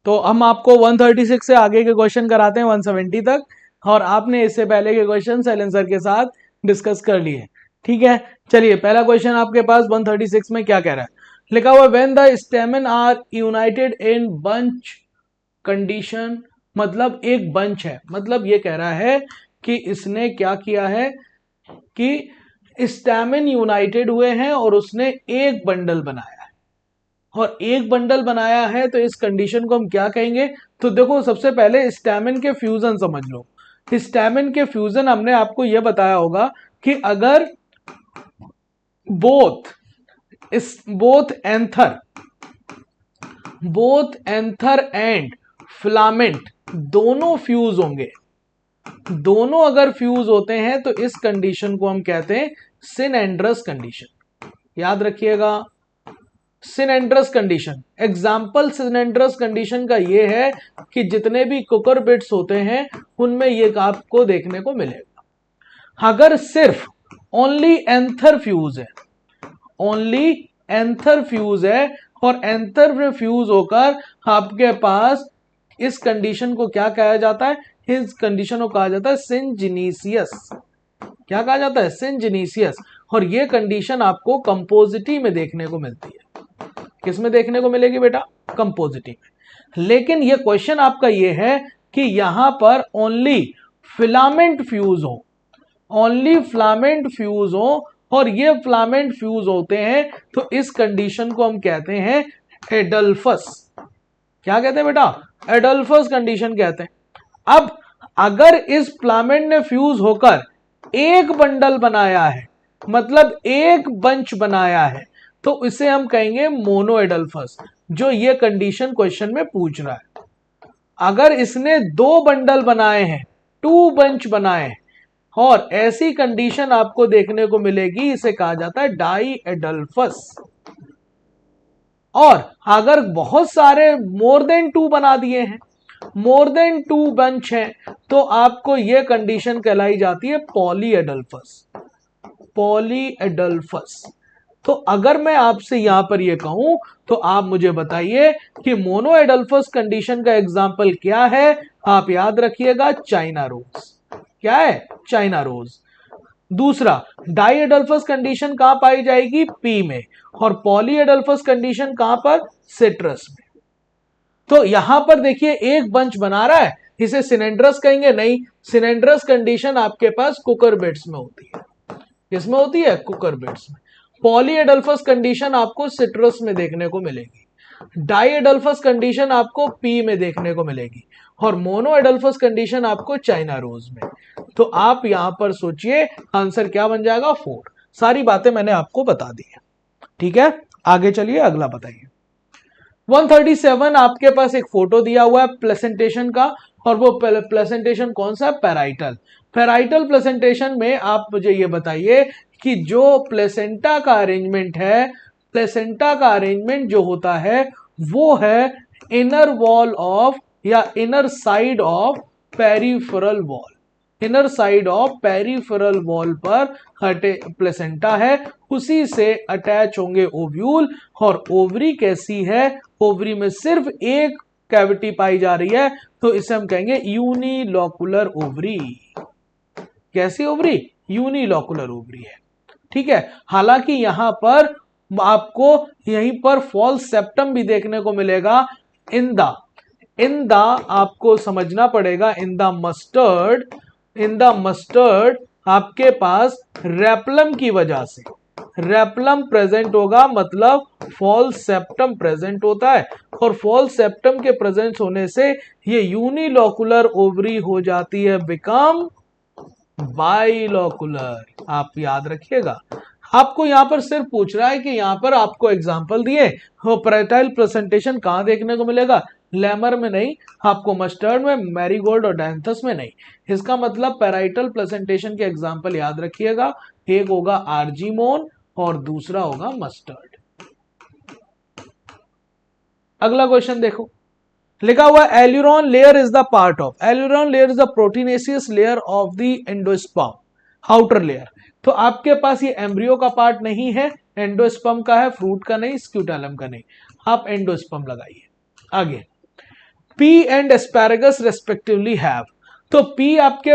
B: तो हम आपको 136 से आगे के question कराते हैं 170 तक, और आपने इससे पहले के क्वेश्चन शैलेंद्र सर के साथ डिस्कस कर लिए. ठीक है, चलिए पहला क्वेश्चन आपके पास 136 में क्या कह रहा है, लिखा हुआ when the stamen are united in bunch condition, मतलब एक बंच है, मतलब ये कह रहा है कि इसने क्या किया है कि स्टेमन यूनाइटेड हुए हैं और उसने एक बंडल बनाया है, और एक बंडल बनाया है तो इस कंडीशन को हम क्या कहेंगे। तो देखो सबसे पहले स्टेमन के फ्यूजन समझ लो। स्टेमन के फ्यूजन हमने आपको यह बताया होगा कि अगर both both anther and filament दोनों फ्यूज होंगे, दोनों अगर फ्यूज होते हैं तो इस कंडीशन को हम कहते हैं सिनेंड्रस कंडीशन। याद रखिएगा, सिनेंड्रस कंडीशन। एग्जाम्पल सिनेंड्रस कंडीशन का यह है कि जितने भी कुकर बिट्स होते हैं उनमें यह आपको देखने को मिलेगा। अगर सिर्फ ओनली एंथर फ्यूज है, ओनली एंथर फ्यूज है और एंथर में फ्यूज होकर आपके पास इस कंडीशन को क्या कहा जाता है, इस कंडीशन को कहा जाता है सिंजिनीसियस। क्या कहा जाता है, सिंजिनीसियस। और यह कंडीशन आपको कंपोजिटी में देखने को मिलती है। किस में देखने को मिलेगी बेटा, कंपोजिटी में। लेकिन यह क्वेश्चन आपका यह है कि यहां पर ओनली फिलामेंट फ्यूज हो, ओनली फिलामेंट फ्यूज हो, और ये फिलामेंट फ्यूज होते हैं तो इस कंडीशन को हम कहते हैं एडल्फस। क्या कहते हैं बेटा, एडल्फस कंडीशन कहते हैं। अब अगर इस फिलामेंट ने फ्यूज होकर एक बंडल बनाया है, मतलब एक बंच बनाया है, तो इसे हम कहेंगे मोनो एडल्फस, जो ये कंडीशन क्वेश्चन में पूछ रहा है। अगर इसने दो बंडल बनाए हैं, टू बंच बनाए हैं, और ऐसी कंडीशन आपको देखने को मिलेगी, इसे कहा जाता है डाई एडल्फस। और अगर बहुत सारे मोर देन टू बना दिए हैं, मोर देन टू बंच है, तो आपको यह कंडीशन कहलाई जाती है पॉली एडल्फस। Poly adelphous. तो अगर मैं आपसे यहां पर यह कहूं तो आप मुझे बताइए कि मोनो एडल्फस कंडीशन का एग्जाम्पल क्या है। आप याद रखिएगा चाइना रोज। क्या है, चाइना रोज। दूसरा, डाई एडल्फस कंडीशन कहां पाई जाएगी, पी में, और पॉली एडल्फस कंडीशन कहां पर, सिट्रस में। तो यहां पर देखिए एक बंच बना रहा है, इसे सिनेंड्रस कहेंगे, नहीं, सिनेंड्रस कंडीशन आपके पास कुकर बिट्स में होती है। किसमें होती है, कुकर बिट्स में। पॉली एडल्फस कंडीशन आपको सिट्रस में देखने को मिलेगी, डाई एडल्फस कंडीशन आपको पी में देखने को मिलेगी, और मोनो एडल्फस कंडीशन आपको चाइना रोज में। तो आप यहां पर सोचिए आंसर क्या बन जाएगा, 4। सारी बातें मैंने आपको बता दी है, ठीक है। आगे चलिए, अगला बताइए। 137 आपके पास एक फोटो दिया हुआ है प्लेसेंटेशन का, और वो प्लेसेंटेशन कौन सा, पैराइटल। पैराइटल प्लेसेंटेशन में आप मुझे ये बताइए कि जो प्लेसेंटा का अरेंजमेंट है, प्लेसेंटा का अरेंजमेंट जो होता है वो है इनर वॉल ऑफ या inner side of peripheral wall. Inner side of peripheral wall पर हटे प्लेसेंटा है, उसी से अटैच होंगे ओव्यूल। और ओवरी कैसी है, ओवरी में सिर्फ एक कैविटी पाई जा रही है, तो इसे हम कहेंगे यूनिलॉकुलर ओवरी। कैसी ओवरी, यूनिलॉकुलर ओवरी है, ठीक है। हालांकि यहां पर आपको यहीं पर फॉल्स सेप्टम भी देखने को मिलेगा। इन द आपको समझना पड़ेगा, इन द मस्टर्ड आपके पास रेपलम की वजह से रेपलम प्रेजेंट होगा, मतलब फॉल्स सेप्टम प्रेजेंट होता है, और फॉल्स सेप्टम के प्रेजेंस होने से ये यूनिलॉकुलर ओवरी हो जाती है बिकम बाइलॉकुलर। आप याद रखिएगा, आपको यहां पर सिर्फ पूछ रहा है कि यहां पर आपको एग्जांपल दिए, वो पैराइटल प्रेजेंटेशन कहां देखने को मिलेगा, लेमर में नहीं, आपको मस्टर्ड में, मैरीगोल्ड और डायंथस में नहीं। इसका मतलब पैराइटल प्रेजेंटेशन के एग्जांपल याद रखिएगा, एक होगा आर्जीमोन और दूसरा होगा मस्टर्ड। अगला क्वेश्चन देखो, लिखा हुआ aleurone layer is the part of, aleurone layer is the proteinaceous layer of the endosperm, outer layer. तो आपके पास ये एम्ब्रियो का पार्ट नहीं है, एंडोस्पर्म का है, फ्रूट का नहीं, स्क्यूटेलम का नहीं। आप एंडोस्पर्म लगाइए। आगे, P and asparagus respectively have, तो पी आपके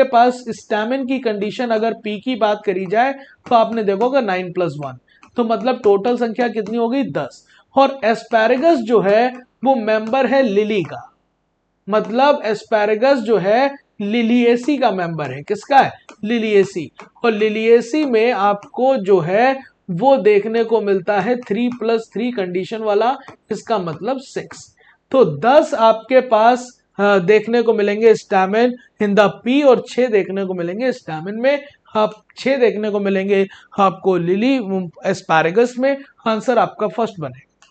B: पास स्टैमिन की कंडीशन अगर पी की बात करी जाए तो आपने देखोगे 9+1, तो मतलब टोटल संख्या कितनी होगी 10। और एस्पैरेगस जो है वो मेंबर है लिली का, मतलब एस्पैरेगस जो है लिलिएसी का मेंबर है। किसका है? लिलिएसी। और लिलिएसी में आपको जो है वो देखने को मिलता है 3+3 कंडीशन वाला, इसका मतलब 6। तो 10 आपके पास देखने को मिलेंगे स्टैमिन इन द पी, और 6 देखने को मिलेंगे स्टैमिन में। आप 6 देखने को मिलेंगे आपको लिली एस्पैरेगस में। आंसर आपका फर्स्ट बनेगा।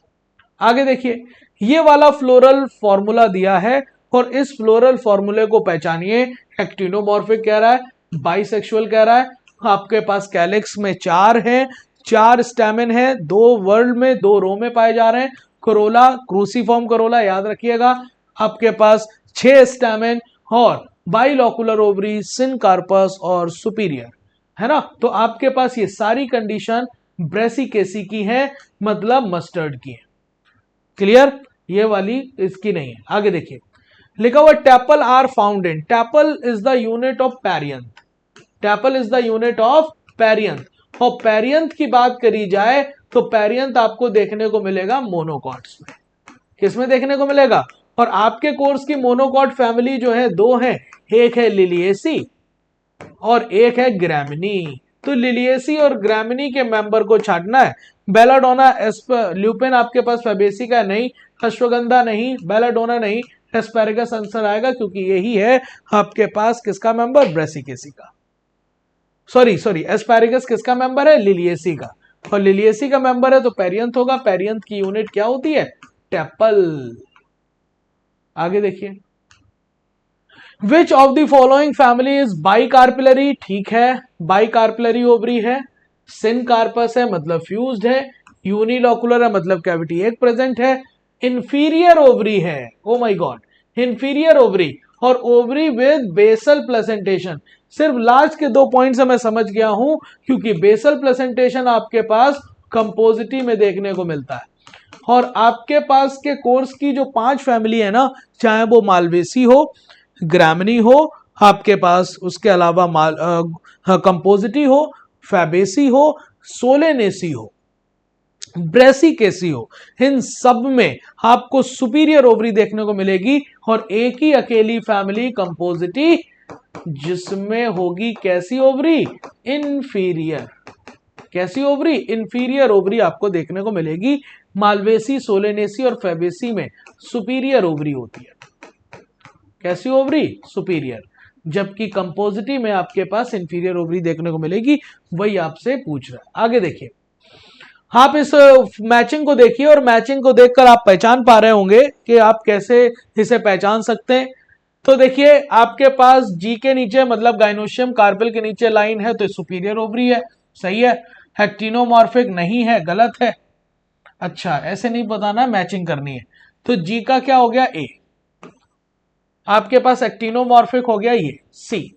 B: आगे देखिए, ये वाला फ्लोरल फॉर्मूला दिया है और इस फ्लोरल फॉर्मूले को पहचानिए। एक्टिनोमॉर्फिक कह रहा है, बाइसेक्सुअल कह रहा है, आपके पास कैलिक्स में 4 है, 4 स्टैमिन है, 2 वर्ल्ड में 2 रो में पाए जा रहे हैं। कोरोला क्रूसीफॉर्म कोरोला याद रखिएगा। आपके पास 6 स्टैमिन और बाइलोकुलर ओवरी, सिनकार्पस और सुपीरियर, है ना। तो आपके पास ये सारी कंडीशन ब्रेसिकेसी की है, मतलब मस्टर्ड की है। क्लियर? ये वाली इसकी नहीं है। आगे देखिए, लिखा हुआ tepal are found in, tepal is the unit of perianth, tepal is the unit of perianth. और पेरियंथ की बात करी जाए तो पेरियंथ आपको देखने को मिलेगा मोनोकॉट्स में। किसमें देखने को मिलेगा? और आपके कोर्स की मोनोकॉट फैमिली जो है 2 है, एक है लिलिएसी और एक है ग्रैमिनी। तो लिलिएसी और ग्रैमिनी के मेंबर को छांटना है। बेलाडोना ल्यूपिन आपके पास फैबेसी का नहीं, अश्वगंधा नहीं, बेलाडोना नहीं, एस्पैरेगस आंसर आएगा, क्योंकि यही है आपके पास किसका मेंबर? ब्रेसिकेसी का। सॉरी एस्पैरेगस किसका मेंबर है? लिलिएसी का। और लिलिएसी का मेंबर है तो पेरियंथ होगा। पेरियंथ की यूनिट क्या होती है? टैपल। आगे देखिए, which of the following family is bicarpellary? ठीक है, बाइकार्पिलरी ओवरी है। सिनकार्पस है मतलब फ्यूज्ड है। यूनिलोकुलर है मतलब कैविटी एक प्रेजेंट है। इंफीरियर ओवरी है, oh my God, inferior ovary और ओवरी विद बेसल प्लेसेंटेशन। सिर्फ लास्ट के 2 पॉइंट से मैं समझ गया हूं, क्योंकि बेसल प्लेसेंटेशन आपके पास कंपोजिटी में देखने को मिलता है। और आपके पास के कोर्स की जो 5 फैमिली है ना, चाहे वो मालवेसी हो, ग्रामिनी हो, आपके पास उसके अलावा कंपोजिटी हो, फैबेसी हो, सोलेनेसी हो, ब्रेसिकेसी हो, इन सब में आपको सुपीरियर ओवरी देखने को मिलेगी। और एक ही अकेली फैमिली कंपोजिटी जिसमें होगी कैसी ओवरी? इंफीरियर। कैसी ओवरी? इंफीरियर ओवरी आपको देखने को मिलेगी। मालवेसी, सोलेनेसी और फैबेसी में सुपीरियर ओवरी होती है। कैसी ओवरी? सुपीरियर। जबकि कंपोजिटी में आपके पास इंफीरियर ओवरी देखने को मिलेगी। वही आपसे पूछ रहा है। आगे देखिए, आप इस मैचिंग को देखिए और मैचिंग को देखकर आप पहचान पा रहे होंगे कि आप कैसे इसे पहचान सकते हैं। तो देखिए, आपके पास जी के नीचे मतलब गाइनोशियम कार्पेल के नीचे लाइन है तो सुपीरियर ओवरी है, सही है। एक्टिनोमॉर्फिक नहीं है, गलत है। अच्छा, ऐसे नहीं बताना, मैचिंग करनी है। तो जी का क्या हो गया? ए। आपके पास एक्टिनोमॉर्फिक हो गया ये सी,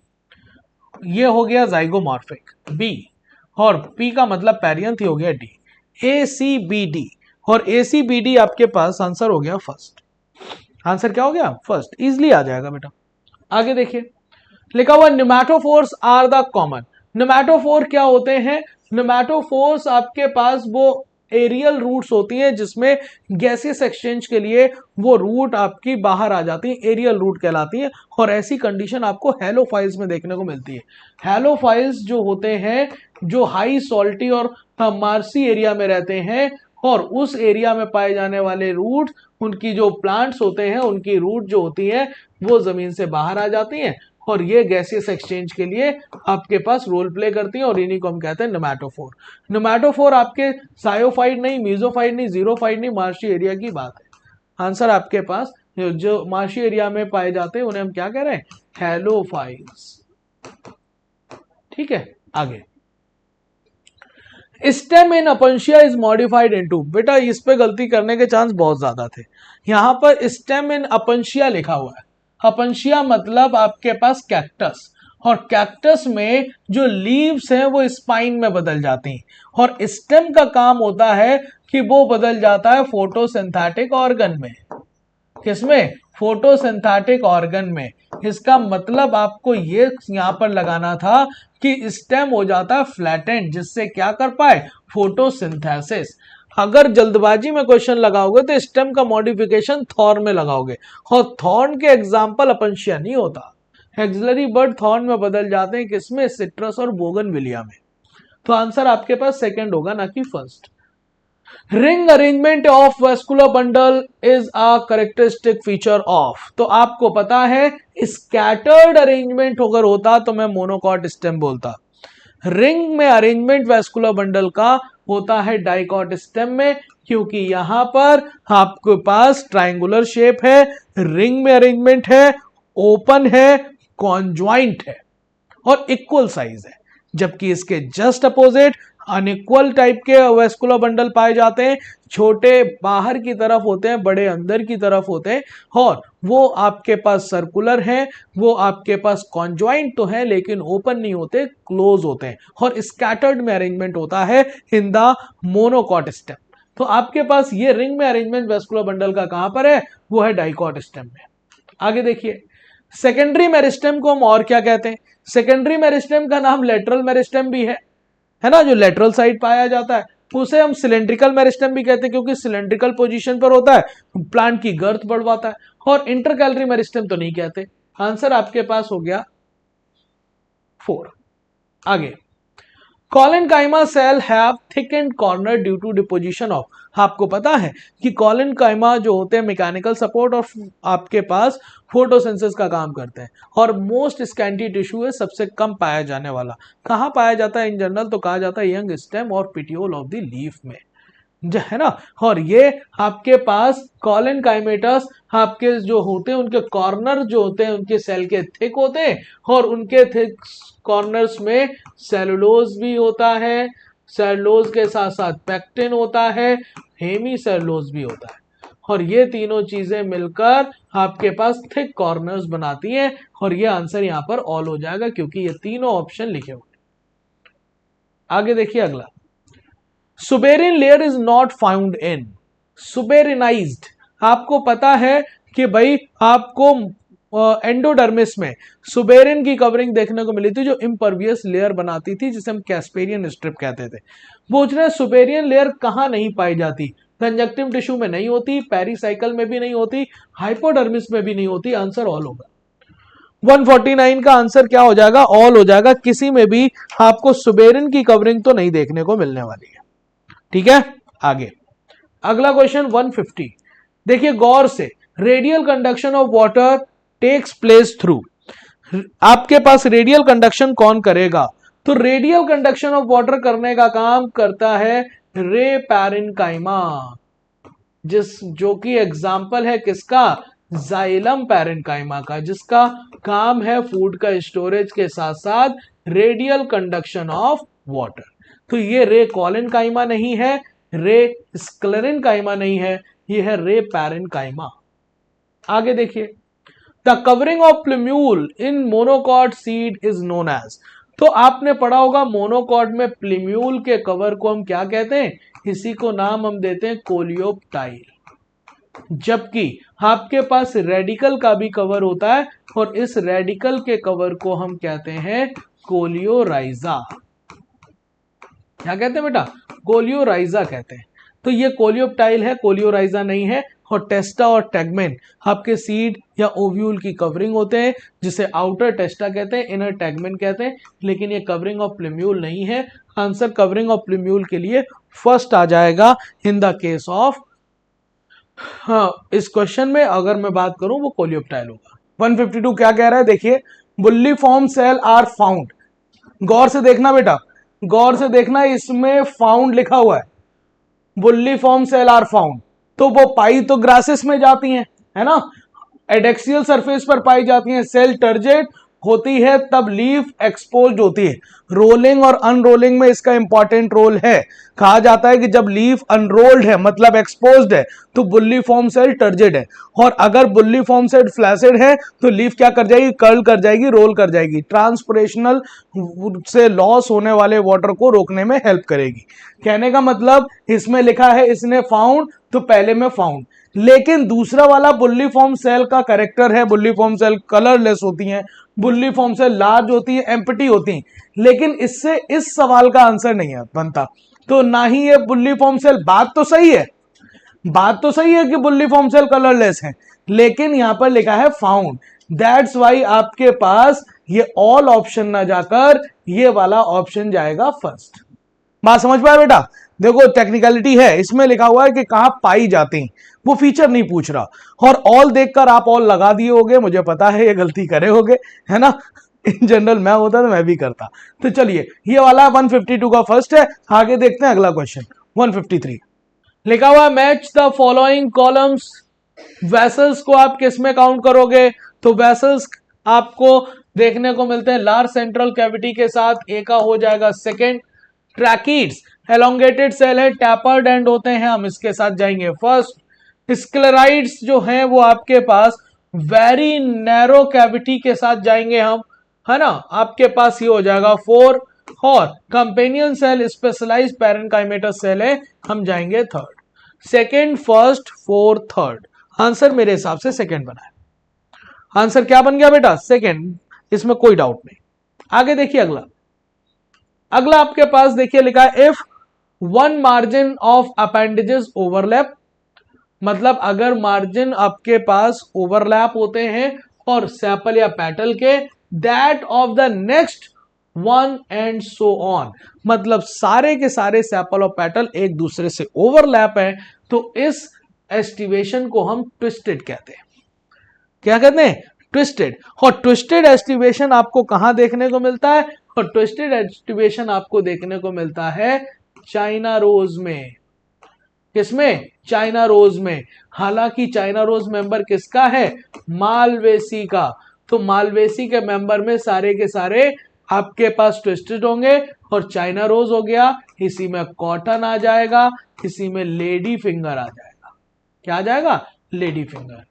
B: ये हो गया जाइगोमॉर्फिक बी, और पी का मतलब पेरियंथ ही हो गया डी। ए सी बी डी, और ए सी बी डी आपके पास आंसर हो गया फर्स्ट। आंसर क्या हो गया? फर्स्ट। इजिली आ जाएगा बेटा। आगे देखिए, लिखा हुआ न्यूमैटोफोर्स आर द कॉमन। न्यूमैटोफोर क्या होते हैं? न्यूमैटोफोर्स आपके पास वो एरियल रूट्स होती हैं जिसमें गैसियस एक्सचेंज के लिए वो रूट आपकी बाहर आ जाती है, एरियल रूट कहलाती है। और ऐसी कंडीशन आपको हैलोफाइल्स में देखने को मिलती है। हैलोफाइल्स जो होते हैं, जो हाई सॉल्टी और मार्सी एरिया में रहते हैं, और उस एरिया में पाए जाने वाले रूट, उनकी जो प्लांट्स होते हैं, उनकी रूट जो होती है वो जमीन से बाहर आ जाती हैं, और ये गैसियस एक्सचेंज के लिए आपके पास रोल प्ले करती हैं, और इन्हीं को हम कहते हैं न्यूमैटोफोर। न्यूमैटोफोर आपके सायोफाइट नहीं, मीजोफाइट नहीं, जीरोफाइट नहीं, मार्शी एरिया की बात है। आंसर आपके पास जो मार्शी एरिया में पाए जाते हैं उन्हें हम क्या कह रहे हैं? हैलोफाइट्स। ठीक है, आगे stem in Opuntia is modified into. बेटा इस पे गलती करने के चांस बहुत ज्यादा थे। यहां पर स्टेम इन अपंशिया लिखा हुआ है। अपंशिया मतलब आपके पास कैक्टस, और कैक्टस में जो लीव्स हैं वो स्पाइन में बदल जाती हैं, और स्टेम का काम होता है कि वो बदल जाता है फोटोसिंथेटिक ऑर्गन में। किसमें? फोटोसिंथेटिक ऑर्गन में। इसका मतलब आपको ये यहां पर लगाना था कि स्टेम हो जाता है फ्लैटेंड, जिससे क्या कर पाए, फोटोसिंथेसिस। अगर जल्दबाजी में क्वेश्चन लगाओगे तो स्टेम का मॉडिफिकेशन थॉर्न में लगाओगे, और थॉर्न के एग्जाम्पल अपनशिया नहीं होता। एक्सिलरी बर्ड थॉर्न में बदल जाते हैं, किसमें, सिट्रस और बोगनविलिया में। तो आंसर आपके पास सेकंड होगा, ना कि first. Ring arrangement of vascular bundle is a characteristic feature of, तो आपको पता है स्कैटर्ड अरेंजमेंट अगर होता तो मैं मोनोकॉट स्टेम बोलता। रिंग में अरेंजमेंट वेस्कुलर बंडल का होता है डाइकॉट स्टेम में, क्योंकि यहां पर आपके पास ट्रायंगुलर शेप है, रिंग में अरेंजमेंट है, ओपन है, कॉन्ज्वाइंट है और इक्वल साइज है। जबकि इसके जस्ट अपोजिट अनइक्वल टाइप के वेस्कुलर बंडल पाए जाते हैं, छोटे बाहर की तरफ होते हैं, बड़े अंदर की तरफ होते हैं, और वो आपके पास सर्कुलर हैं, वो आपके पास कॉन्ज्वाइंट तो है लेकिन ओपन नहीं होते, क्लोज होते हैं, और स्कैटर्ड में अरेंजमेंट होता है इन द मोनोकॉट स्टेम। तो आपके पास ये रिंग में अरेंजमेंट वेस्कुलर बंडल का कहां पर है, वो है डाइकॉट स्टेम में। आगे देखिए, सेकेंडरी मेरिस्टेम को हम और क्या कहते हैं, सेकेंडरी मेरिस्टेम का नाम लेटरल मेरिस्टेम भी है ना, जो लेटरल साइड पाया जाता है, उसे हम सिलेंड्रिकल मेरिस्टेम भी कहते हैं, क्योंकि सिलेंड्रिकल पोजीशन पर होता है, प्लांट की गर्थ बढ़वाता है। और इंटरकैलरी मेरिस्टेम तो नहीं कहते। आंसर आपके पास हो गया 4। आगे, collenchyma cell have thickened corner due to deposition of, आपको पता है कि कॉलेनकाइमा जो होते हैं मैकेनिकल सपोर्ट और आपके पास फोटोसिंथेसिस का काम करते हैं, और मोस्ट स्कैंटी टिश्यू है, सबसे कम पाया जाने वाला। कहां पाया जाता है इन जनरल, तो कहा जाता है यंग स्टेम और पिटियोल ऑफ द लीफ में, है ना। और ये आपके पास कॉलेनकाइमेटस आपके जो होते हैं उनके कॉर्नर जो होते हैं उनके सेल के थिक होते हैं, और उनके थिक कॉर्नर्स में सेलुलोज भी होता है, सेलुलोज के साथ साथ पेक्टिन होता है, हेमी सेलुलोज भी होता है, और ये तीनों चीजें मिलकर आपके पास थिक कॉर्नर्स बनाती हैं। और ये आंसर यहां पर ऑल हो जाएगा, क्योंकि ये तीनों ऑप्शन लिखे हुए। आगे देखिए अगला, suberin layer is not found in, suberinised, आपको पता है कि भाई आपको एंडोडर्मिस में सुबेरिन की कवरिंग देखने को मिली थी, जो इम्परवियस लेयर बनाती थी, जिसे हम कैस्पेरियन स्ट्रिप कहते थे। पूछ रहे सुबेरियन लेयर कहां नहीं पाई जाती, कंजक्टिव टिश्यू में नहीं होती, पेरिसाइकल में भी नहीं होती, हाइपोडर्मिस में भी नहीं होती। आंसर ऑल होगा। 149 का आंसर क्या हो जाएगा, ऑल हो जाएगा। किसी में भी आपको सुबेरिन की कवरिंग तो नहीं देखने को मिलने वाली है। ठीक है, आगे अगला क्वेश्चन 150, देखिए गौर से, radial conduction of water takes place through, आपके पास रेडियल कंडक्शन कौन करेगा, तो रेडियल कंडक्शन ऑफ वाटर करने का काम करता है रे पैरेन्काइमा, जो कि एग्जाम्पल है किसका, जाइलम पैरेन्काइमा का, जिसका काम है फूड का स्टोरेज के साथ साथ रेडियल कंडक्शन ऑफ वाटर। तो ये रे कॉलेनकाइमा नहीं है, रे स्क्लेरेनकाइमा नहीं है, ये है रे पैरेन्काइमा। आगे देखिए, the covering of plumule in monocot seed is known as, तो आपने पढ़ा होगा मोनोकॉट में प्लिम्यूल के कवर को हम क्या कहते हैं, इसी को नाम हम देते हैं कोलियोप्टाइल। जबकि आपके पास रेडिकल का भी कवर होता है, और इस रेडिकल के कवर को हम कहते हैं कोलियोराइजा। क्या कहते हैं बेटा, कोलियोराइजा कहते हैं। तो ये कोलियोप्टाइल है, कोलियोराइजा नहीं है। और टेस्टा और टैगमेन आपके सीड या ओव्यूल की कवरिंग होते हैं, जिसे आउटर टेस्टा कहते हैं, इनर टैगमेन कहते हैं, लेकिन ये कवरिंग ऑफ प्लिम्यूल नहीं है। आंसर कवरिंग ऑफ प्लिम्यूल के लिए फर्स्ट आ जाएगा इन द केस ऑफ, हाँ इस क्वेश्चन में अगर मैं बात करूं वो कोलियोप्टाइल होगा। 152 क्या कह रहा है, देखिए, बुल्ली फॉर्म सेल आर फाउंड, गौर से देखना बेटा, गौर से देखना, इसमें फाउंड लिखा हुआ है, बुल्ली फॉर्म सेल आर फाउंड, तो वो पाई तो ग्रासेस में जाती हैं, है ना, एडेक्सियल सरफेस पर पाई जाती हैं, सेल टर्जेट होती है तब लीफ एक्सपोज्ड होती है। रोलिंग और अनरोलिंग में इसका इंपॉर्टेंट रोल है। कहा जाता है कि जब लीफ अनरोल्ड है मतलब एक्सपोज्ड है तो बुल्लीफॉर्म सेल टर्जिड है, और अगर बुल्लीफॉर्म सेल फ्लैसिड है तो लीफ क्या कर जाएगी, कर्ल कर जाएगी, रोल कर जाएगी। ट्रांसपिरेशनल से लॉस होने वाले वाटर को रोकने में हेल्प करेगी। कहने का मतलब इसमें लिखा है इसने फाउंड, तो पहले में फाउंड, लेकिन दूसरा वाला बुल्लीफॉर्म सेल का कैरेक्टर है, बुल्लीफॉर्म सेल कलरलेस होती हैं, बुल्लीफॉर्म सेल लार्ज होती है, एम्प्टी होती हैं, लेकिन इससे इस सवाल का आंसर नहीं है बनता। तो ना ही ये बुल्लीफॉर्म सेल, बात तो सही है, बात तो सही है कि बुल्लीफॉर्म सेल कलरलेस है, लेकिन यहां पर लिखा है फाउंड। दैट्स वाई आपके पास ये ऑल ऑप्शन ना जाकर ये वाला ऑप्शन जाएगा फर्स्ट। बात समझ पाया बेटा? देखो टेक्निकलिटी है, इसमें लिखा हुआ है कि कहां पाई जाती हैं, वो फीचर नहीं पूछ रहा, और ऑल देखकर आप ऑल लगा दिए होगे, मुझे पता है ये गलती करे होगे, है ना। इन जनरल मैं होता तो मैं भी करता। तो चलिए ये वाला 152 का फर्स्ट है। आगे देखते हैं अगला क्वेश्चन 153। लिखा हुआ match the following columns. Vessels को आप किस में काउंट करोगे? तो वेसल्स आपको देखने को मिलते हैं लार्ज सेंट्रल कैविटी के साथ, ए का हो जाएगा सेकेंड। ट्रैकीड्स एलोंगेटेड सेल है, टैपर्ड एंड होते हैं, हम इसके साथ जाएंगे फर्स्ट। स्क्लेराइड्स जो हैं वो आपके पास वेरी नैरो कैविटी के साथ जाएंगे हम, है ना, आपके पास ये हो जाएगा 4। और companion cell specialised parenchymatous cell है, हम जाएंगे third. Second, first, fourth, third, answer मेरे हिसाब से सेकेंड बना है। आंसर क्या बन गया बेटा? सेकेंड, इसमें कोई डाउट नहीं। आगे देखिए अगला। अगला आपके पास देखिए लिखा है if one margin of appendages overlap, मतलब अगर मार्जिन आपके पास ओवरलैप होते हैं और सेपल या पेटल के, that of the next one and so on, मतलब सारे के सारे सेपल और पेटल एक दूसरे से ओवरलैप है, तो इस एस्टिवेशन को हम ट्विस्टेड कहते हैं। क्या कहते हैं? ट्विस्टेड। और ट्विस्टेड एस्टिवेशन आपको कहां देखने को मिलता है? और ट्विस्टेड एस्टिवेशन आपको देखने को मिलता है चाइना रोज में। किसमें? चाइना रोज में। हालांकि चाइना रोज मेंबर किसका है? मालवेसी का। तो मालवेसी के मेंबर में सारे के सारे आपके पास ट्विस्टेड होंगे, और चाइना रोज हो गया, इसी में कॉटन आ जाएगा, इसी में लेडी फिंगर आ जाएगा। क्या आ जाएगा? Lady finger.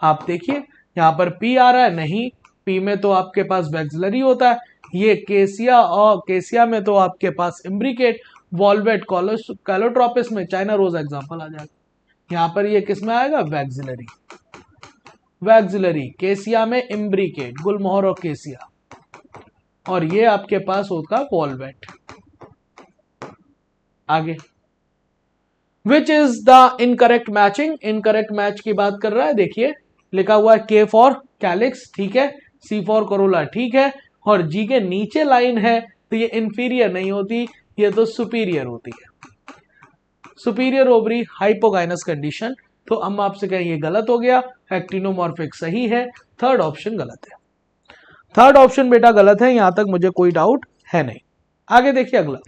B: आप देखिए यहां पर पी आ रहा है, नहीं, पी में तो आपके पास वैक्सिलरी होता है, ये केसिया, और केसिया में तो आपके पास इम्ब्रिकेट, वॉल्वेट, कैलोट्रोपिस में चाइना रोज एग्जांपल आ जाएगा। यहां पर ये किस में आएगा? वैक्सिलरी। वैक्सिलरी केसिया में इम्ब्रिकेट, गुलमोहर और केसिया, और ये आपके पास होगा वॉल्वेट। आगे which is the incorrect matching? Incorrect match की बात कर रहा है। देखिए लिखा हुआ है के फॉर कैलिक्स, ठीक है, सी फॉर कोरोला, ठीक है, और जी के नीचे लाइन है तो ये इंफीरियर नहीं होती, ये तो सुपीरियर होती है। Superior ovary hypogynous condition. तो हम आपसे कहें ये गलत हो गया, एक्टिनोमॉर्फिक सही है, थर्ड ऑप्शन गलत है। थर्ड ऑप्शन बेटा गलत है, यहां तक मुझे कोई डाउट है नहीं। आगे देखिए अगला।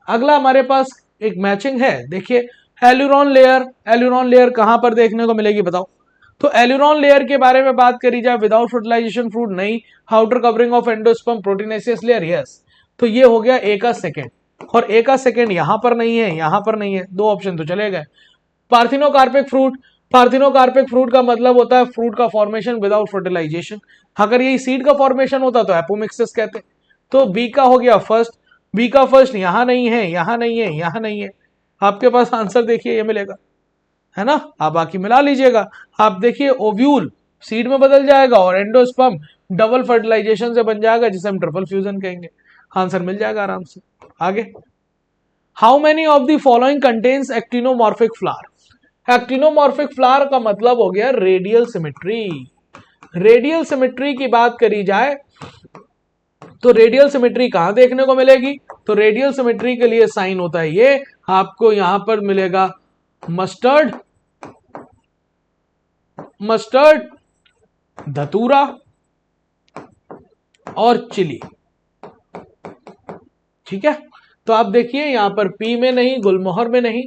B: अगला हमारे पास एक मैचिंग है। देखिए एल्यूरॉन लेयर, एल्यूरॉन लेयर कहां पर देखने को मिलेगी बताओ? तो एल्यूरॉन लेयर के बारे में बात करी जाए, विदाउट फर्टिलाइजेशन फ्रूट नहीं, outer covering of endosperm proteinaceous layer, yes. तो ये हो गया ए का सेकेंड, और ए का सेकेंड यहां पर नहीं है, यहां पर नहीं है, दो ऑप्शन तो चले गए। पार्थिनोकार्पिक फ्रूट, पार्थिनोकार्पिक फ्रूट का मतलब होता है फ्रूट का फॉर्मेशन विदाउट फर्टिलाइजेशन। अगर यही सीड का फॉर्मेशन होता तो एपोमिक्सिस कहते। तो बी का हो गया फर्स्ट, बी का फर्स्ट यहां नहीं है, यहां नहीं है, यहां नहीं है, आपके पास आंसर देखिए ये मिलेगा, है ना। आप बाकी मिला लीजिएगा। आप देखिए ओव्यूल सीड में बदल जाएगा, और एंडोस्पर्म डबल फर्टिलाइजेशन से बन जाएगा, जिसे हम ट्रिपल फ्यूजन कहेंगे। आंसर मिल जाएगा आराम से। आगे how many of the following contains actinomorphic flower? Actinomorphic flower का मतलब हो गया रेडियल सिमेट्री। रेडियल सिमेट्री की बात करी जाए तो रेडियल सिमेट्री कहां देखने को मिलेगी? तो रेडियल सिमेट्री के लिए साइन होता है ये, आपको यहां पर मिलेगा मस्टर्ड, मस्टर्ड, धतूरा और चिली, ठीक है। तो आप देखिए यहां पर पी में नहीं, गुलमोहर में नहीं,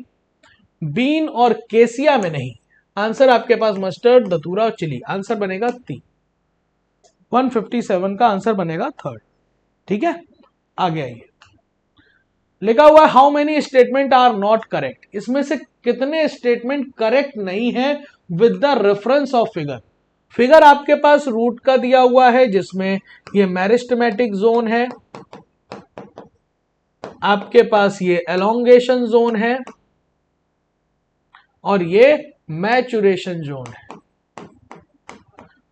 B: बीन और केसिया में नहीं, आंसर आपके पास मस्टर्ड, धतूरा और चिली, आंसर बनेगा 3। 157 का आंसर बनेगा थर्ड। ठीक है, आगे आइए। लिखा हुआ है how many statement are not correct, इसमें से कितने स्टेटमेंट करेक्ट नहीं है with the reference of figure. Figure आपके पास रूट का दिया हुआ है जिसमें ये मेरिस्टेमेटिक जोन है, आपके पास ये एलोंगेशन जोन है और ये मैचुरेशन जोन है।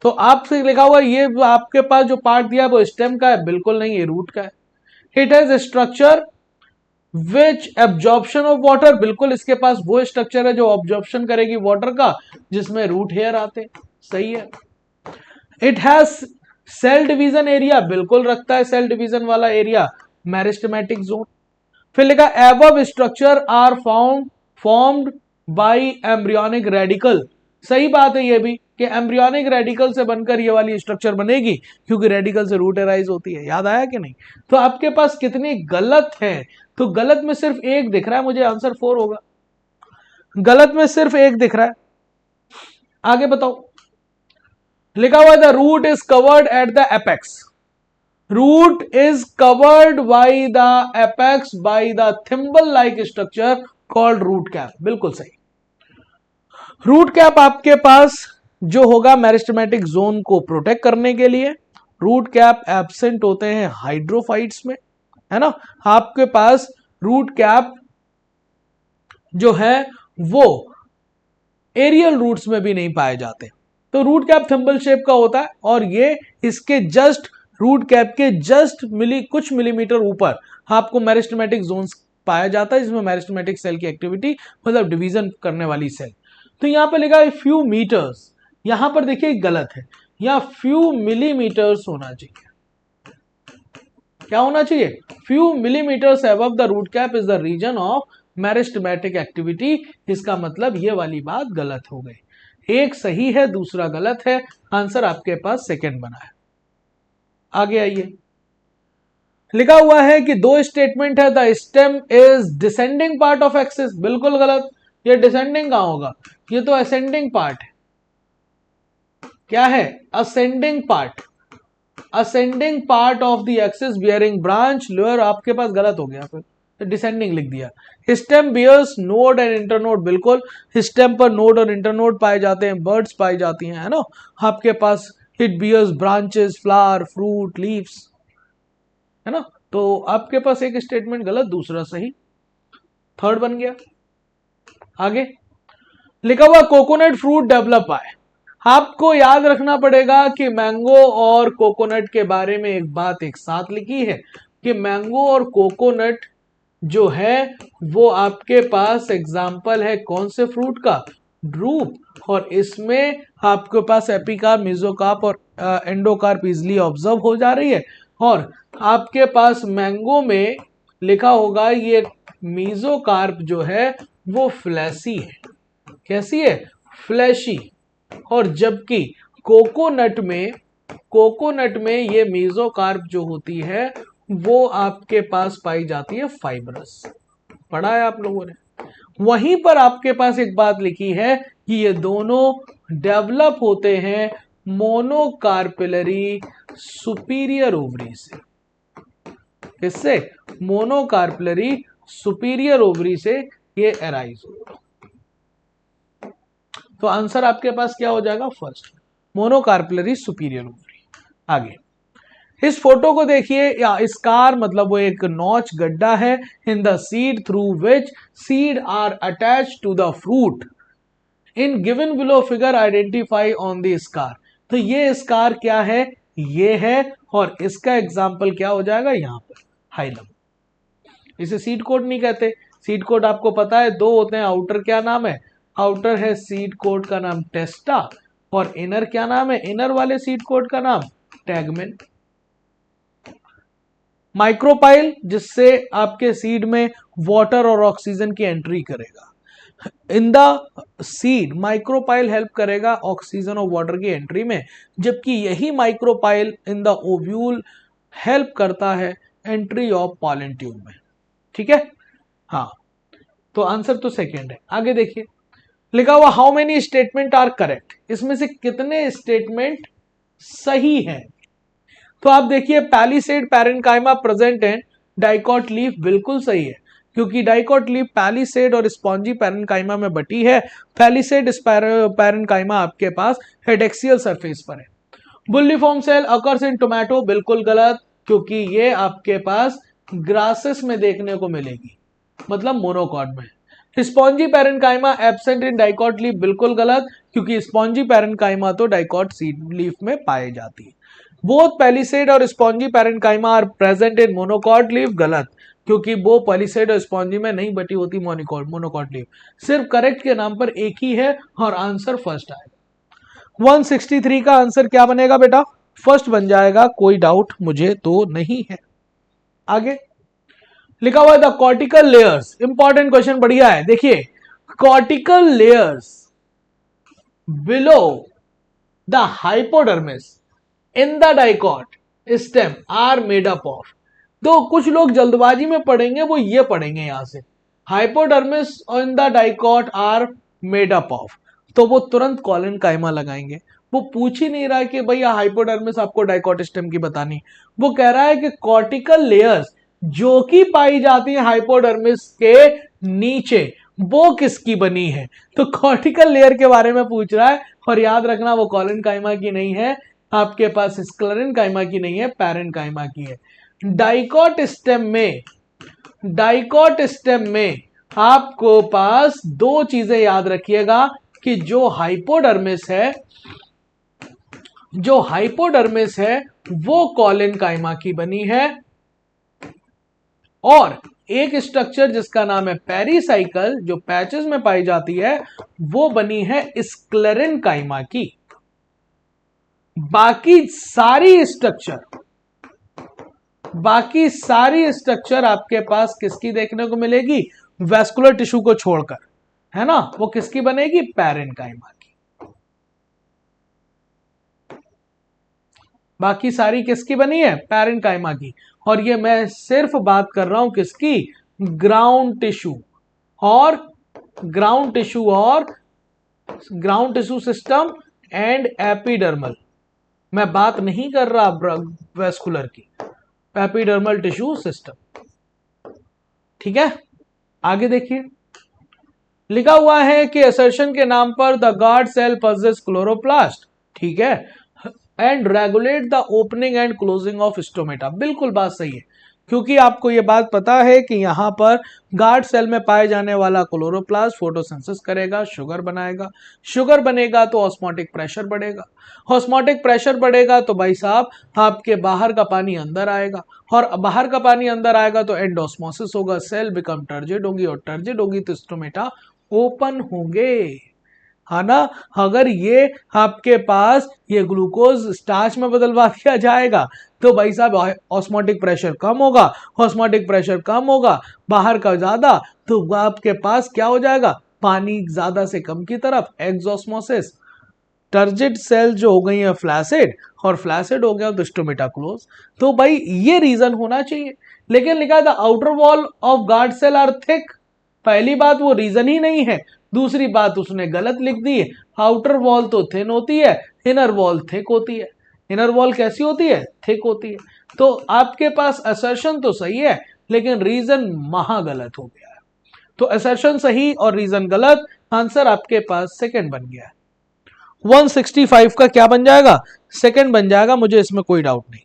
B: तो आपसे लिखा हुआ ये आपके पास जो पार्ट दिया है वो स्टेम का है, बिल्कुल नहीं, ये रूट का है। It has structure which absorption of water, बिल्कुल इसके पास वो स्ट्रक्चर है जो ऑब्जॉर्प्शन करेगी वाटर का, जिसमें रूट हेयर आते हैं, सही है। It has cell division area, बिल्कुल रखता है सेल डिवीजन वाला एरिया, मेरिस्टेमेटिक जोन। फिर लिखा above structure are formed by embryonic radicle, सही बात है ये भी कि एम्ब्रियोनिक रेडिकल से बनकर ये वाली स्ट्रक्चर बनेगी क्योंकि रेडिकल से रूट एराइज होती है, याद आया कि नहीं। तो आपके पास कितनी गलत है, तो गलत में सिर्फ एक दिख रहा है मुझे, आंसर 4 होगा, गलत में सिर्फ एक दिख रहा है। आगे बताओ, लिखा हुआ the root is covered at the apex, root is covered by the apex by the thimble like structure called root cap, बिल्कुल सही। रूट कैप आपके पास जो होगा मेरिस्टेमेटिक जोन को प्रोटेक्ट करने के लिए, रूट कैप एब्सेंट होते हैं हाइड्रोफाइट्स में, है ना। आपके पास रूट कैप जो है वो एरियल रूट्स में भी नहीं पाए जाते। तो रूट कैप थिम्बल शेप का होता है और ये इसके जस्ट रूट कैप के जस्ट कुछ मिलीमीटर ऊपर आपको मेरिस्टेमेटिक जोन पाया जाता है, जिसमें मेरिस्टेमेटिक सेल की एक्टिविटी मतलब डिवीजन करने वाली सेल। तो यहां पर लिखा है फ्यू मीटर्स, यहां पर देखिए गलत है, यहां फ्यू मिलीमीटर्स होना चाहिए। क्या होना चाहिए, few millimetres above the root cap is the region of meristematic activity, इसका मतलब ये वाली बात गलत हो गई। एक सही है दूसरा गलत है, आंसर आपके पास सेकंड बना है। आगे आइए, लिखा हुआ है कि दो स्टेटमेंट है, the stem is descending part of axis, बिल्कुल गलत, ये डिसेंडिंग कहां होगा, ये तो असेंडिंग पार्ट है। क्या है, ascending part, ascending part of the axis bearing branch lower, आपके पास गलत हो गया, फिर डिसेंडिंग लिख दिया। Stem bears node and internode, बिल्कुल स्टेम पर नोड और इंटरनोड पाए जाते हैं, बर्ड्स पाई जाती हैं, है ना। आपके पास it bears branches, flower, fruit, leaves, है ना। तो आपके पास एक स्टेटमेंट गलत दूसरा सही, थर्ड बन गया। आगे लिखा हुआ कोकोनट फ्रूट डेवलप है, आपको याद रखना पड़ेगा कि मैंगो और कोकोनट के बारे में एक बात एक साथ लिखी है कि मैंगो और कोकोनट जो है वो आपके पास एग्जाम्पल है कौन से फ्रूट का, ड्रूप, और इसमें आपके पास एपिकार्प, मेसोकार्प और एंडोकार्प इजिली ऑब्जर्व हो जा रही है। और आपके पास मैंगो में लिखा होगा ये मेसोकार्प जो है वो फ्लैसी है, कैसी है, फ्लैशी। और जबकि कोकोनट में ये मेसोकार्प जो होती है वो आपके पास पाई जाती है फाइब्रस, पढ़ा है आप लोगों ने। वहीं पर आपके पास एक बात लिखी है कि ये दोनों डेवलप होते हैं मोनोकार्पिलरी सुपीरियर ओवरी से, किससे, मोनोकार्पिलरी सुपीरियर ओवरी से ये एराइज होगा। तो आंसर आपके पास क्या हो जाएगा, फर्स्ट, मोनोकार्पिलरी सुपीरियर ओवरी। आगे इस फोटो को देखिए, या स्कार मतलब वो एक नॉच गड्ढा है, in the seed through which seed are attach to the fruit, in given below figure identify on the scar. तो ये स्कार क्या है, ये है, और इसका एग्जाम्पल क्या हो जाएगा यहाँ पर, हाइलम। इसे सीड कोट नहीं कहते, सीड कोट आपको पता है दो होते हैं, आउटर क्या नाम है, आउटर है सीड कोट का नाम टेस्टा, और इनर क्या नाम है, इनर वाले सीड कोट का नाम टैगमेन। माइक्रोपाइल जिससे आपके सीड में वाटर और ऑक्सीजन की एंट्री करेगा, इन द सीड माइक्रोपाइल हेल्प करेगा ऑक्सीजन और वाटर की एंट्री में, जबकि यही micropyle in the ovule help करता है एंट्री ऑफ पॉलन ट्यूब में। ठीक है, हाँ, तो आंसर तो सेकेंड है। आगे देखिए, लिखा हुआ how many statement are correct, इसमें से कितने स्टेटमेंट सही है। तो आप देखिए पैलिसेड पैरेन्काइमा प्रेजेंट है, डाइकॉट लीफ बिल्कुल सही है, क्योंकि डाइकॉट लीफ पैलिसेड और स्पॉन्जी पैरेन्काइमा में बटी है। पैलिसेड पैरेन्काइमा आपके पास हेडेक्सियल सरफेस पर है। बुल्लीफॉर्म सेल अकर्स इन टोमेटो, बिल्कुल गलत, क्योंकि ये आपके पास ग्रासेस में देखने को मिलेगी, मतलब मोनोकॉट में। Spongy parenchyma absent in dicot leaf, बिल्कुल गलत, क्योंकि स्पॉन्जी पैरेन्काइमा तो डाइकॉट सीड लीफ में पाई जाती है। बोथ पैलिसेड और spongy parenchyma are present in monocot leaf, गलत, क्योंकि वो पैलिसेड और स्पॉन्जी में नहीं बटी होती मोनोकॉट लीफ। सिर्फ करेक्ट के नाम पर एक ही है और आंसर फर्स्ट आएगा। 163 का आंसर क्या बनेगा बेटा? फर्स्ट बन जाएगा, कोई डाउट मुझे तो नहीं है। आगे लिखा हुआ है the cortical layers, important question बढ़िया है, देखिए cortical layers below the hypodermis in the dicot stem are made up of. तो कुछ लोग जल्दबाजी में पढ़ेंगे, वो ये पढ़ेंगे यहां से hypodermis in the dicot are made up of, तो वो तुरंत कॉलेनकाइमा लगाएंगे। वो पूछ ही नहीं रहा कि भैया हाइपोडर्मिस आपको डाइकॉट स्टेम की बतानी, वो कह रहा है कि कॉर्टिकल लेयर्स जो कि पाई जाती है हाइपोडर्मिस के नीचे, वो किसकी बनी है। तो कॉर्टिकल लेयर के बारे में पूछ रहा है, और याद रखना वो कॉलेनकाइमा की नहीं है, आपके पास स्क्लेरेनकाइमा की नहीं है, पैरेन्काइमा की है। डाइकॉट स्टेम में आपको पास दो चीजें याद रखिएगा कि जो हाइपोडर्मिस है वो कॉलेनकाइमा की बनी है, और एक स्ट्रक्चर जिसका नाम है पेरिसाइकल, जो पैचेस में पाई जाती है, वो बनी है स्क्लेरेनकाइमा की। बाकी सारी स्ट्रक्चर आपके पास किसकी देखने को मिलेगी? वैस्कुलर टिश्यू को छोड़कर, है ना, वो किसकी बनेगी? पैरेन्काइमा की। बाकी सारी किसकी बनी है? पैरेन्काइमा की। और ये मैं सिर्फ बात कर रहा हूं किसकी? Ground tissue system and epidermal. मैं बात नहीं कर रहा वैस्कुलर की, एपिडर्मल टिश्यू सिस्टम। ठीक है, आगे देखिए लिखा हुआ है कि असर्शन के नाम पर the guard cell possess chloroplast, ठीक है, and regulate the opening and closing of stomata, बिल्कुल बात सही है, क्योंकि आपको यह बात पता है कि यहां पर गार्ड सेल में पाए जाने वाला क्लोरोप्लास्ट फोटोसिंथेसिस करेगा, शुगर बनाएगा, शुगर बनेगा तो ऑस्मोटिक प्रेशर बढ़ेगा, ऑस्मोटिक प्रेशर बढ़ेगा तो भाई साहब आपके बाहर का पानी अंदर आएगा, और बाहर का पानी अंदर आएगा तो एंडोस्मोसिस होगा, सेल बिकम टर्जिड होगी, और टर्जिड होगी तो स्टोमेटा ओपन होंगे, है ना। अगर ये आपके पास ये ग्लूकोज स्टार्च में बदलवा दिया जाएगा तो भाई साहब ऑस्मोटिक प्रेशर कम होगा, ऑस्मोटिक प्रेशर कम होगा, बाहर का ज्यादा, तो आपके पास क्या हो जाएगा? पानी ज्यादा से कम की तरफ, एक्सोस्मोसिस, टर्जिड सेल जो हो गई है फ्लैसिड, और फ्लैसिड हो गया तो स्टोमेटा क्लोज। तो भाई ये रीजन होना चाहिए, लेकिन लिखा था outer wall of guard cell are thick. पहली बात वो रीजन ही नहीं है, दूसरी बात उसने गलत लिख दी है, आउटर वॉल तो थिन होती है, इनर वॉल थिक होती है। इनर वॉल कैसी होती है? थिक होती है। तो आपके पास असर्शन तो सही है, लेकिन रीजन महा गलत हो गया है। तो असर्शन सही और रीजन गलत, आंसर आपके पास सेकंड बन गया है। 165 का क्या बन जाएगा? सेकंड बन जाएगा, मुझे इसमें कोई डाउट नहीं।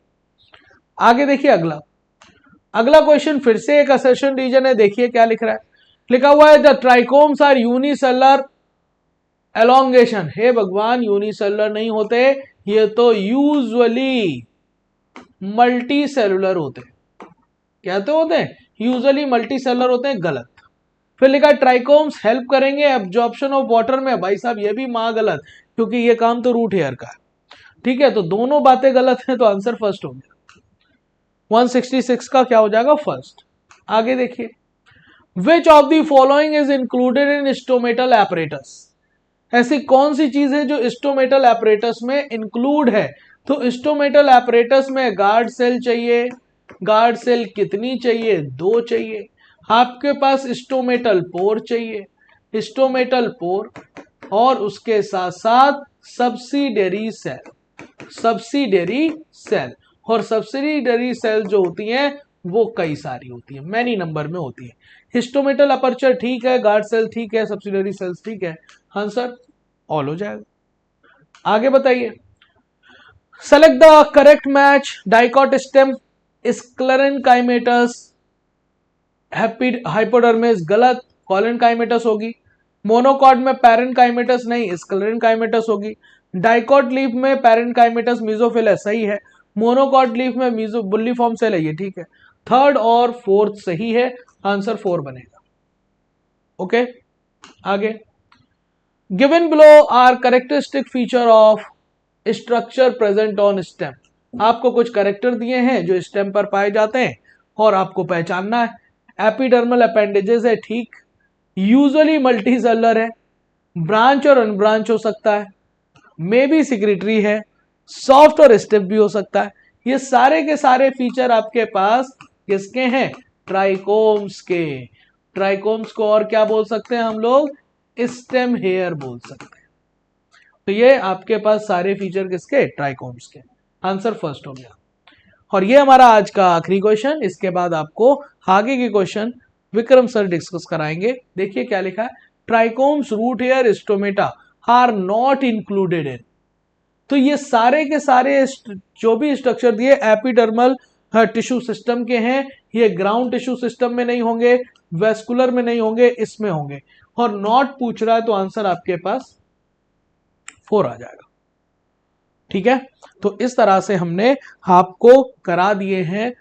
B: आगे देखिए अगला क्वेश्चन फिर से एक असर्शन रीजन है, देखिए क्या लिख रहा है। लिखा हुआ है the trichomes are unicellular elongation. हे भगवान, यूनिसेलुलर नहीं होते, ये तो यूजुअली मल्टी सेलुलर होते हैं। क्या तो होते हैं? यूजुअली मल्टी सेलुलर होते हैं, गलत। फिर लिखा ट्राइकोम्स हेल्प करेंगे एब्जॉर्प्शन ऑफ वाटर में, भाई साहब ये भी मां गलत, क्योंकि ये काम तो रूट हेयर का है। ठीक है, तो दोनों बातें गलत हैं, तो आंसर फर्स्ट हो गया। 166 का क्या हो जाएगा? फर्स्ट। आगे देखिए Which of the following is included in stomatal apparatus? ऐसी कौन सी चीज है जो स्टोमेटल एपरेटस में इंक्लूड है? तो स्टोमेटल एपरेटस में गार्ड सेल चाहिए। गार्ड सेल कितनी चाहिए? 2 चाहिए। आपके पास स्टोमेटल पोर चाहिए, स्टोमेटल पोर, और उसके साथ साथ सब्सिडियरी सेल। और सब्सिडियरी सेल जो होती हैं वो कई सारी होती है, मैनी नंबर में होती है। हिस्टोमेटल अपर्चर ठीक है, गार्ड सेल ठीक है, सब्सिडियरी सेल्स ठीक है, आंसर ऑल हो जाएगा। आगे बताइए, select the correct match, dicot stem, sclerenchymatous, hypodermis गलत, कॉलेनकाइमेटस होगी। मोनोकॉट में पैरेनकाइमेटस नहीं, स्क्लेरेनकाइमेटस होगी। डाइकॉट लीफ में पैरेनकाइमेटस मीजोफिल सही है, मोनोकॉट लीफ में मीजो बुल्लीफॉर्म सेल है, ये ठीक है। थर्ड और फोर्थ सही है, आंसर 4 बनेगा। ओके आगे, given below are characteristic feature of structure present on stem. आपको कुछ कैरेक्टर दिए हैं जो स्टेम पर पाए जाते हैं और आपको पहचानना है। एपिडर्मल अपेंडेजेस है ठीक, यूजुअली मल्टीसेलुलर है, ब्रांच और अनब्रांच हो सकता है, मे बी सिक्रेटरी है, सॉफ्ट और स्टिफ भी हो सकता है। ये सारे के सारे फीचर आपके पास किसके हैं, ट्राइकोम्स के। ट्राइकोम्स को और क्या बोल सकते हैं हम लोग, स्टेम हेयर बोल सकते हैं। तो ये आपके पास सारे फीचर किसके, ट्राइकोम्स के। आंसर फर्स्ट हो गया। और ये हमारा आज का आखिरी क्वेश्चन, इसके बाद आपको आगे के क्वेश्चन विक्रम सर डिस्कस कराएंगे। देखिए क्या लिखा है, trichomes root hair stomata are not included in. तो ये सारे के सारे जो भी स्ट्रक्चर दिए एपिडर्मल टिश्यू सिस्टम के हैं, ये ग्राउंड टिश्यू सिस्टम में नहीं होंगे, वेस्कुलर में नहीं होंगे, इसमें होंगे। और नॉट पूछ रहा है तो आंसर आपके पास 4 आ जाएगा। ठीक है, तो इस तरह से हमने आपको करा दिए हैं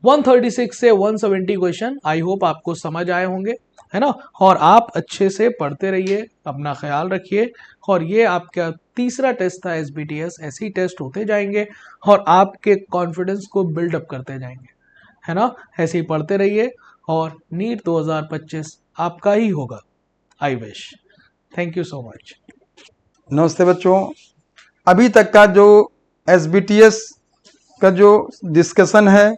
B: 136 से 170 क्वेश्चन। आई होप आपको समझ आए होंगे, है ना। और आप अच्छे से पढ़ते रहिए, अपना ख्याल रखिए। और ये आपका तीसरा टेस्ट था एसबीटीएस, ऐसे ही टेस्ट होते जाएंगे और आपके कॉन्फिडेंस को बिल्डअप करते जाएंगे, है ना। ऐसे ही पढ़ते रहिए और नीट 2025 आपका ही होगा, I wish. Thank you so much.
C: नमस्ते बच्चों, अभी तक का जो एसबीटीएस का जो डिस्कशन है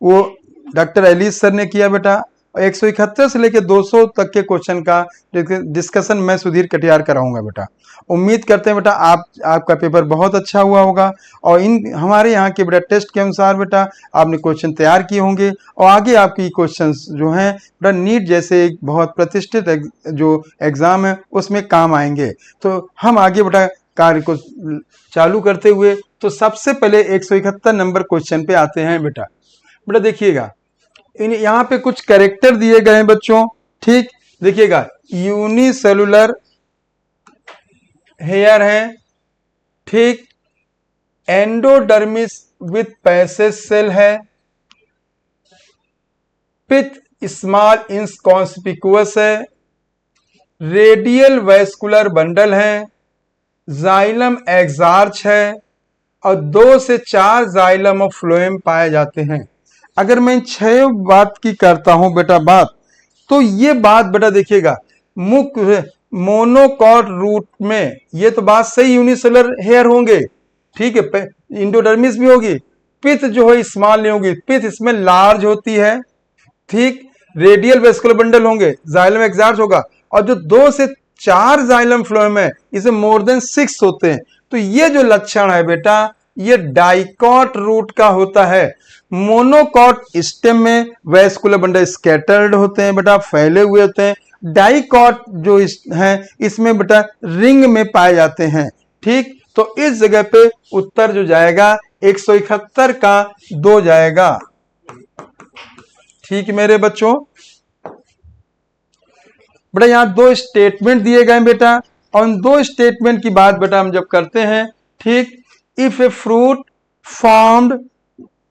C: वो डॉक्टर एलिस सर ने किया बेटा। 171 से लेकर 200 तक के क्वेश्चन का डिस्कशन मैं सुधीर कटियार कराऊंगा बेटा। उम्मीद करते हैं बेटा आपका पेपर बहुत अच्छा हुआ होगा और इन हमारे यहाँ के बेटा टेस्ट के अनुसार बेटा आपने क्वेश्चन तैयार किए होंगे और आगे आपकी क्वेश्चंस जो हैं बेटा नीट जैसे एक बहुत प्रतिष्ठित जो एग्ज़ाम है उसमें काम आएंगे। तो हम आगे बेटा कार्य को चालू करते हुए तो सबसे पहले 171 नंबर क्वेश्चन पे आते हैं बेटा। बेटा देखिएगा, यहाँ पे कुछ कैरेक्टर दिए गए हैं बच्चों, ठीक। देखिएगा, यूनिसेलुलर हेयर है, ठीक। एंडोडर्मिस विथ पैसेज सेल है, पिथ स्मॉल इनकॉन्स्पिकुअस है, रेडियल वैस्कुलर बंडल है, जाइलम एक्सार्च है और 2 से 4 जाइलम ऑफ फ्लोएम पाए जाते हैं। अगर मैं 6 बात की करता हूं बेटा बात, तो ये बात बेटा देखिएगा, मुख्य मोनोकॉट रूट में ये तो बात सही यूनिसेलुलर हेयर होंगे, ठीक है। इंडोडर्मिस भी होगी, पिथ जो है स्मॉल नहीं होगी, पिथ इसमें लार्ज होती है, ठीक। रेडियल वेस्कुलर बंडल होंगे, जाइलम एक्सार्च होगा और जो 2 से 4 जाइलम फ्लोएम है इसे मोर देन 6 होते हैं। तो ये जो लक्षण है बेटा ये डाइकॉट रूट का होता है। मोनोकॉट स्टेम में वेस्कुलर बंडल स्कैटर्ड होते हैं बेटा, फैले हुए होते हैं। डाइकॉट जो है इसमें बेटा रिंग में पाए जाते हैं, ठीक। तो इस जगह पे उत्तर जो जाएगा 171 का 2 जाएगा, ठीक मेरे बच्चों। बेटा यहाँ 2 स्टेटमेंट दिए गए बेटा और उन 2 स्टेटमेंट की बात बेटा हम जब करते हैं, ठीक। If a fruit formed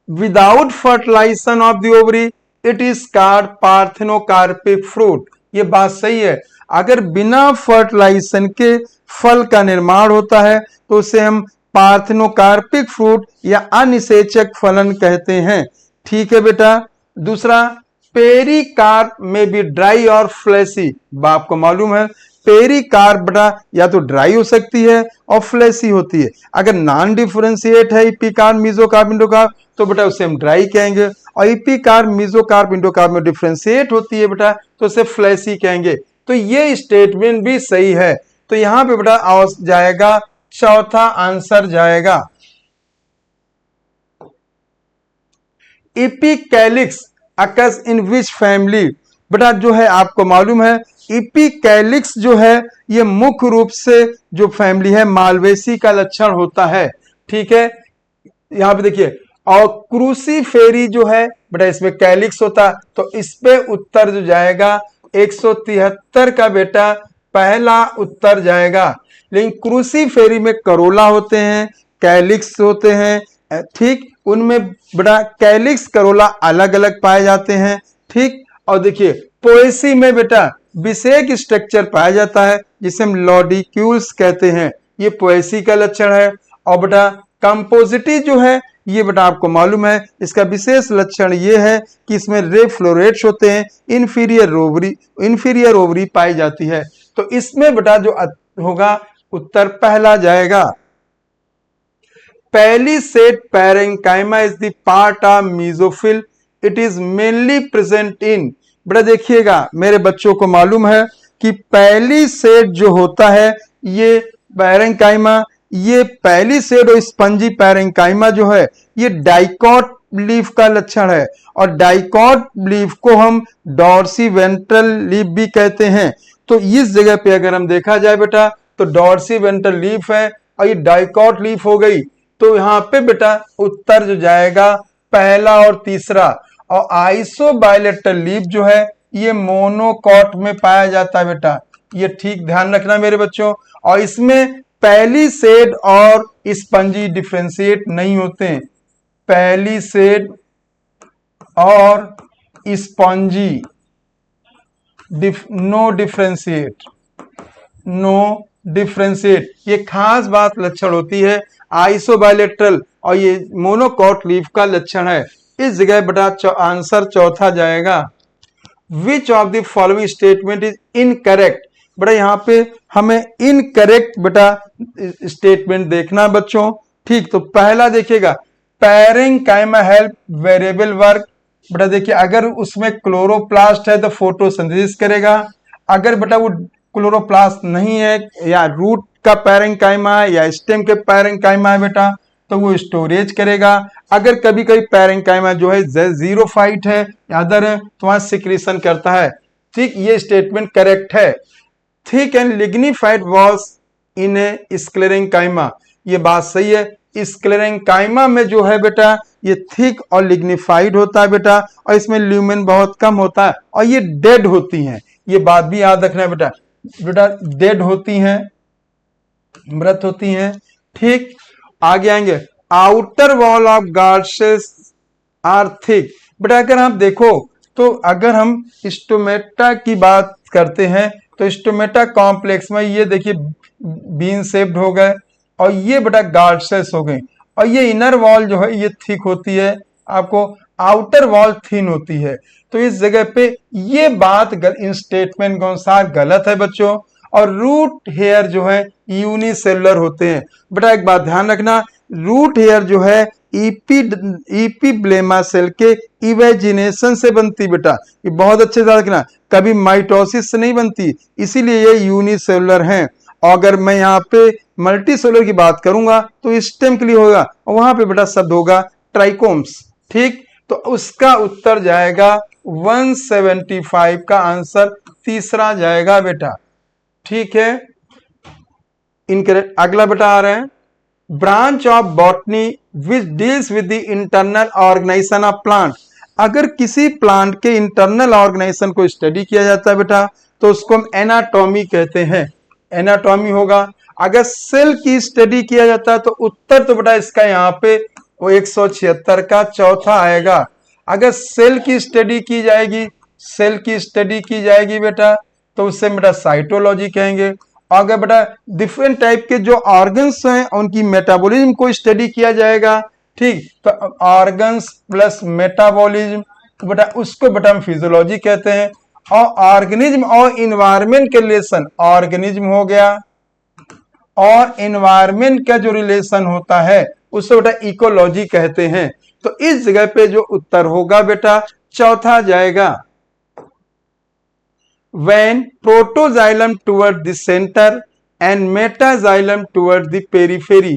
C: without fertilization of the ovary it is called parthenocarpic fruit. ये बात सही है, अगर बिना फर्टिलाइजेशन के फल का निर्माण होता है तो उसे हम पार्थेनोकार्पिक फ्रूट या अनिषेचक फलन कहते हैं, ठीक है बेटा। दूसरा, पेरिकार्प में भी ड्राई और फ्लैसी। आपको मालूम है पेरिकार्प बेटा या तो ड्राई हो सकती है और फ्लैसी होती है। अगर नॉन डिफरेंशिएट है इपिकार्प, मीजोकार्प, इंडोकार्प तो बेटा उसे हम ड्राई कहेंगे और इपिकार्प, मीजोकार्प, इंडोकार्प में डिफरेंशिएट होती है बेटा तो उसे फ्लैसी कहेंगे। तो ये स्टेटमेंट भी सही है। तो यहां पे बेटा जाएगा चौथा आंसर जाएगा। इपिकैलिक्स अकर्स इन विच फैमिली? बेटा जो है आपको मालूम है इपिकैलिक्स जो है ये मुख्य रूप से जो फैमिली है मालवेसी का लक्षण होता है। ठीक है, यहां पे देखिए। और क्रूसीफेरी जो है बेटा इसमें कैलिक्स होता, तो इस पे उत्तर जो जाएगा 173 का बेटा पहला उत्तर जाएगा। लेकिन क्रूसीफेरी में करोला होते हैं, कैलिक्स होते हैं। ठीक, उनमें बेटा कैलिक्स करोला अलग अलग पाए जाते हैं। ठीक, और देखिए पोएसी में बेटा विषेक स्ट्रक्चर पाया जाता है जिसे हम लॉडिक्यूल्स कहते हैं, ये पोएसी का लक्षण है। और बेटा कंपोजिटी जो है ये बेटा आपको मालूम है इसका विशेष लक्षण ये है कि इसमें रे फ्लोरेट्स होते हैं, इंफीरियर ओवरी पाई जाती है। तो इसमें बेटा जो होगा उत्तर पहला जाएगा। पहली set parenchyma is the part of mesophyll, it is mainly present in. बेटा देखिएगा मेरे बच्चों को मालूम है कि पहली सेट जो होता है ये पैरेंकाइमा, ये पहली सेट और स्पंजी पैरेंकाइमा जो है ये डाइकॉट लीफ का लक्षण है। और डाइकॉट लीफ को हम डॉर्सी वेंट्रल लीफ भी कहते हैं। तो इस जगह पे अगर हम देखा जाए बेटा तो डॉर्सी वेंट्रल लीफ है और ये डाइकॉट लीफ हो गई। तो यहाँ पे बेटा उत्तर जो जाएगा पहला और तीसरा। और आइसोबायलेटरल लीफ जो है ये मोनोकॉट में पाया जाता है बेटा, ये ठीक ध्यान रखना मेरे बच्चों। और इसमें पहली सेड और स्पंजी डिफ्रेंशिएट नहीं होते हैं, पहली सेड और स्पंजी नो डिफ्रेंशिएट, ये खास बात लक्षण होती है आइसोबायलेटरल और ये मोनोकॉट लीफ का लक्षण है। इस जगह बेटा आंसर चौथा जाएगा। Which of the following statement is incorrect? बेटा यहाँ पे हमें इनकरेक्ट बेटा स्टेटमेंट देखना बच्चों। ठीक, तो पहला देखिएगा पैरेंकाइमा हेल्प वेरिएबल वर्क। बेटा देखिए अगर उसमें क्लोरोप्लास्ट है तो फोटोसिंथेसिस करेगा, अगर बेटा वो क्लोरोप्लास्ट नहीं है या रूट का पैरेंकाइमा है या स्टेम के पैरेंकाइमा है बेटा तो वो स्टोरेज करेगा। अगर कभी कभी पैरेंकाइमा जो है जीरोफाइट है या अदर है तो वहां सिक्रीशन करता है। ठीक, ये स्टेटमेंट करेक्ट है। Thick and lignified walls in A sclerenchyma, ये बात सही है। स्क्लेरेंकाइमा में जो है बेटा ये थिक और लिग्निफाइड होता है बेटा, और इसमें ल्यूमेन बहुत कम होता है और ये डेड होती हैं, ये बात भी याद रखना है बेटा। बेटा डेड होती हैं, मृत होती हैं। ठीक, आगे आएंगे outer wall of guard cells are thick. बेटा अगर आप देखो तो अगर हम स्टोमेटा की बात करते हैं तो स्टोमेटा कॉम्प्लेक्स में ये देखिए बीन शेप्ड हो गए और ये बेटा गार्ड सेल्स हो गए, और ये इनर वॉल जो है ये थिक होती है, आपको आउटर वॉल थिन होती है। तो इस जगह पे ये बात इन स्टेटमेंट के अनुसार गलत है बच्चों। और रूट हेयर जो है यूनिसेलुलर होते हैं। बेटा एक बात ध्यान रखना, रूट हेयर जो है इपीब्लेमा सेल के इवेजिनेशन से बनती बेटा, ये बहुत अच्छे से रखना, कभी माइटोसिस से नहीं बनती, इसीलिए ये यूनिसेलुलर हैं। अगर मैं यहाँ पे मल्टी सेलुलर की बात करूंगा तो स्टेम के लिए होगा और वहां पे बेटा शब्द होगा ट्राइकोम्स। ठीक, तो उसका उत्तर जाएगा 175 का आंसर तीसरा जाएगा बेटा। ठीक है, इनकरेक्ट। अगला बेटा आ रहे हैं branch of botany which deals with the internal organization of plant. अगर किसी प्लांट के इंटरनल ऑर्गेनाइजेशन को स्टडी किया जाता है बेटा तो उसको हम एनाटॉमी कहते हैं, एनाटॉमी होगा। अगर सेल की स्टडी किया जाता है तो उत्तर तो बेटा इसका यहाँ पे वो 176 का चौथा आएगा। अगर सेल की स्टडी की जाएगी, सेल की स्टडी की जाएगी बेटा तो उससे बेटा साइटोलॉजी कहेंगे। अगर बेटा डिफरेंट टाइप के जो ऑर्गन्स हैं उनकी मेटाबॉलिज्म को स्टडी किया जाएगा, ठीक, तो ऑर्गन्स प्लस मेटाबॉलिज्म बेटा उसको बेटा हम फिजियोलॉजी कहते हैं। और ऑर्गेनिज्म और इन्वायरमेंट के रिलेशन, ऑर्गेनिज्म हो गया और इन्वायरमेंट का जो रिलेशन होता है उसको बेटा इकोलॉजी कहते हैं। तो इस जगह पे जो उत्तर होगा बेटा चौथा जाएगा। When protoxylem toward the center and metaxylem toward the periphery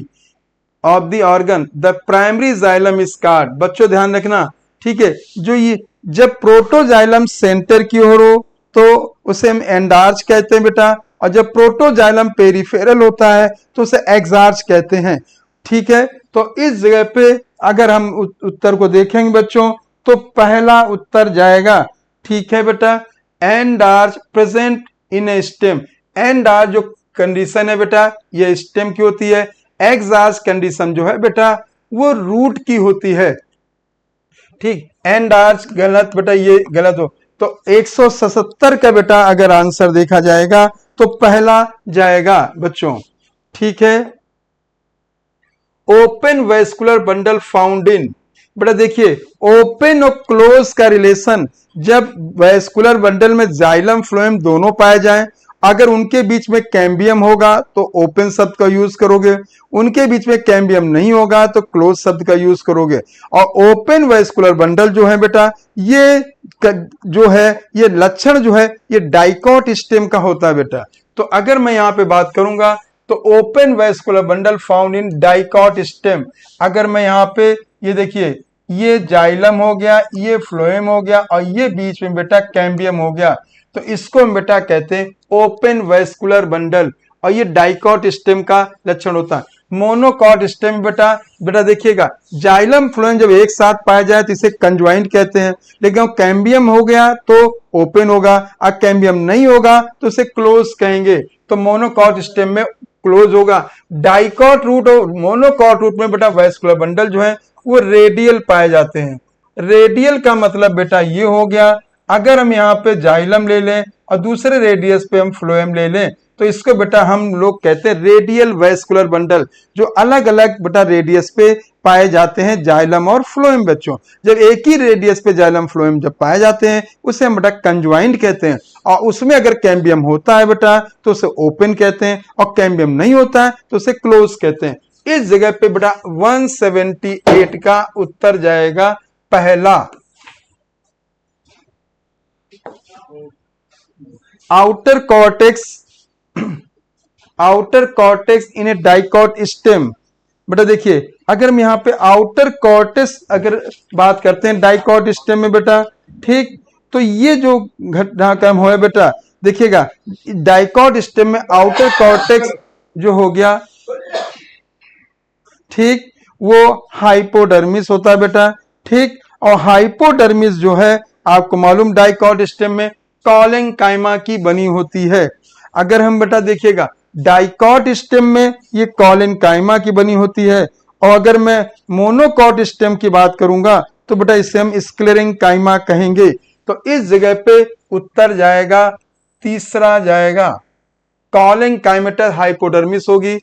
C: of the organ, the primary xylem is caught। बच्चों ध्यान रखना, ठीक है। जो ये जब प्रोटोजाइलम सेंटर की ओर हो तो उसे हम एंडार्च कहते हैं बेटा, और जब प्रोटोजाइलम पेरिफेरल होता है तो उसे एक्सार्च कहते हैं, ठीक है। तो इस जगह पे अगर हम उत्तर को देखेंगे बच्चों तो पहला उत्तर जाएगा, ठीक है बेटा, endarch present in A stem. Endarch जो कंडीशन है बेटा ये स्टेम की होती है, एक्सार्च कंडीशन जो है बेटा वो रूट की होती है, ठीक। एंडार्च गलत बेटा, ये गलत हो तो 177 का बेटा अगर आंसर देखा जाएगा तो पहला जाएगा बच्चों, ठीक है। Open vascular bundle found in, बेटा देखिए ओपन और क्लोज का रिलेशन, जब वेस्कुलर बंडल में जाइलम फ्लोएम दोनों पाए जाएं, अगर उनके बीच में कैम्बियम होगा तो ओपन शब्द का यूज करोगे, उनके बीच में कैम्बियम नहीं होगा तो क्लोज शब्द का यूज करोगे। और ओपन वेस्कुलर बंडल जो है बेटा ये जो है ये लक्षण जो है ये डाइकॉट स्टेम का होता है बेटा। तो अगर मैं यहां पे बात करूंगा तो open vascular bundle found in dicot stem, अगर मैं यहां पे ये देखिए ये जाइलम हो गया, ये फ्लोएम हो गया और ये बीच में बेटा कैम्बियम हो गया, तो इसको हम बेटा कहते हैं ओपन वेस्कुलर बंडल, और ये डाइकॉट स्टेम का लक्षण होता है। मोनोकॉट स्टेम बेटा बेटा देखिएगा जाइलम फ्लोएम जब एक साथ पाया जाए तो इसे कंजॉइंट कहते हैं, लेकिन कैम्बियम हो गया तो ओपन होगा, और कैम्बियम नहीं होगा तो उसे क्लोज कहेंगे, तो मोनोकॉट स्टेम में क्लोज होगा। डाइकॉट रूट और मोनोकॉट रूट में बेटा वेस्कुलर बंडल जो है वो रेडियल पाए जाते हैं। रेडियल का मतलब बेटा ये हो गया, अगर हम यहाँ पे जाइलम ले लें और दूसरे रेडियस पे हम फ्लोएम ले लें तो इसको बेटा हम लोग कहते हैं रेडियल वेस्कुलर बंडल, जो अलग अलग बेटा रेडियस पे पाए जाते हैं जाइलम और फ्लोएम बच्चों। जब एक ही रेडियस पे जाइलम फ्लोएम जब पाए जाते हैं उसे हम बेटा कंजॉइंट कहते हैं, और उसमें अगर कैम्बियम होता है बेटा तो उसे ओपन कहते हैं, और कैम्बियम नहीं होता है तो उसे क्लोज कहते हैं। इस जगह पे बेटा 178 का उत्तर जाएगा पहला। आउटर कॉर्टेक्स इन ए डाइकॉट स्टेम, बेटा देखिए अगर हम यहाँ पे आउटर कॉर्टेक्स अगर बात करते हैं डाइकॉट स्टेम में बेटा, ठीक, तो ये जो घटनाक्रम हो है बेटा देखिएगा डाइकॉट स्टेम में आउटर कॉर्टेक्स जो हो गया, ठीक, वो हाइपोडर्मिस होता है बेटा, ठीक, और हाइपोडर्मिस जो है आपको मालूम डाइकॉट स्टेम में कॉलेंकाइमा की बनी होती है। अगर हम बेटा देखिएगा डाइकॉट स्टेम में ये कॉलेंकाइमा की बनी होती है, और अगर मैं मोनोकॉट स्टेम की बात करूंगा तो बेटा इसे हम स्क्लेरेंकाइमा कहेंगे। तो इस जगह पे उत्तर जाएगा तीसरा जाएगा, कॉलेंकाइमेटस हाइपोडर्मिस होगी,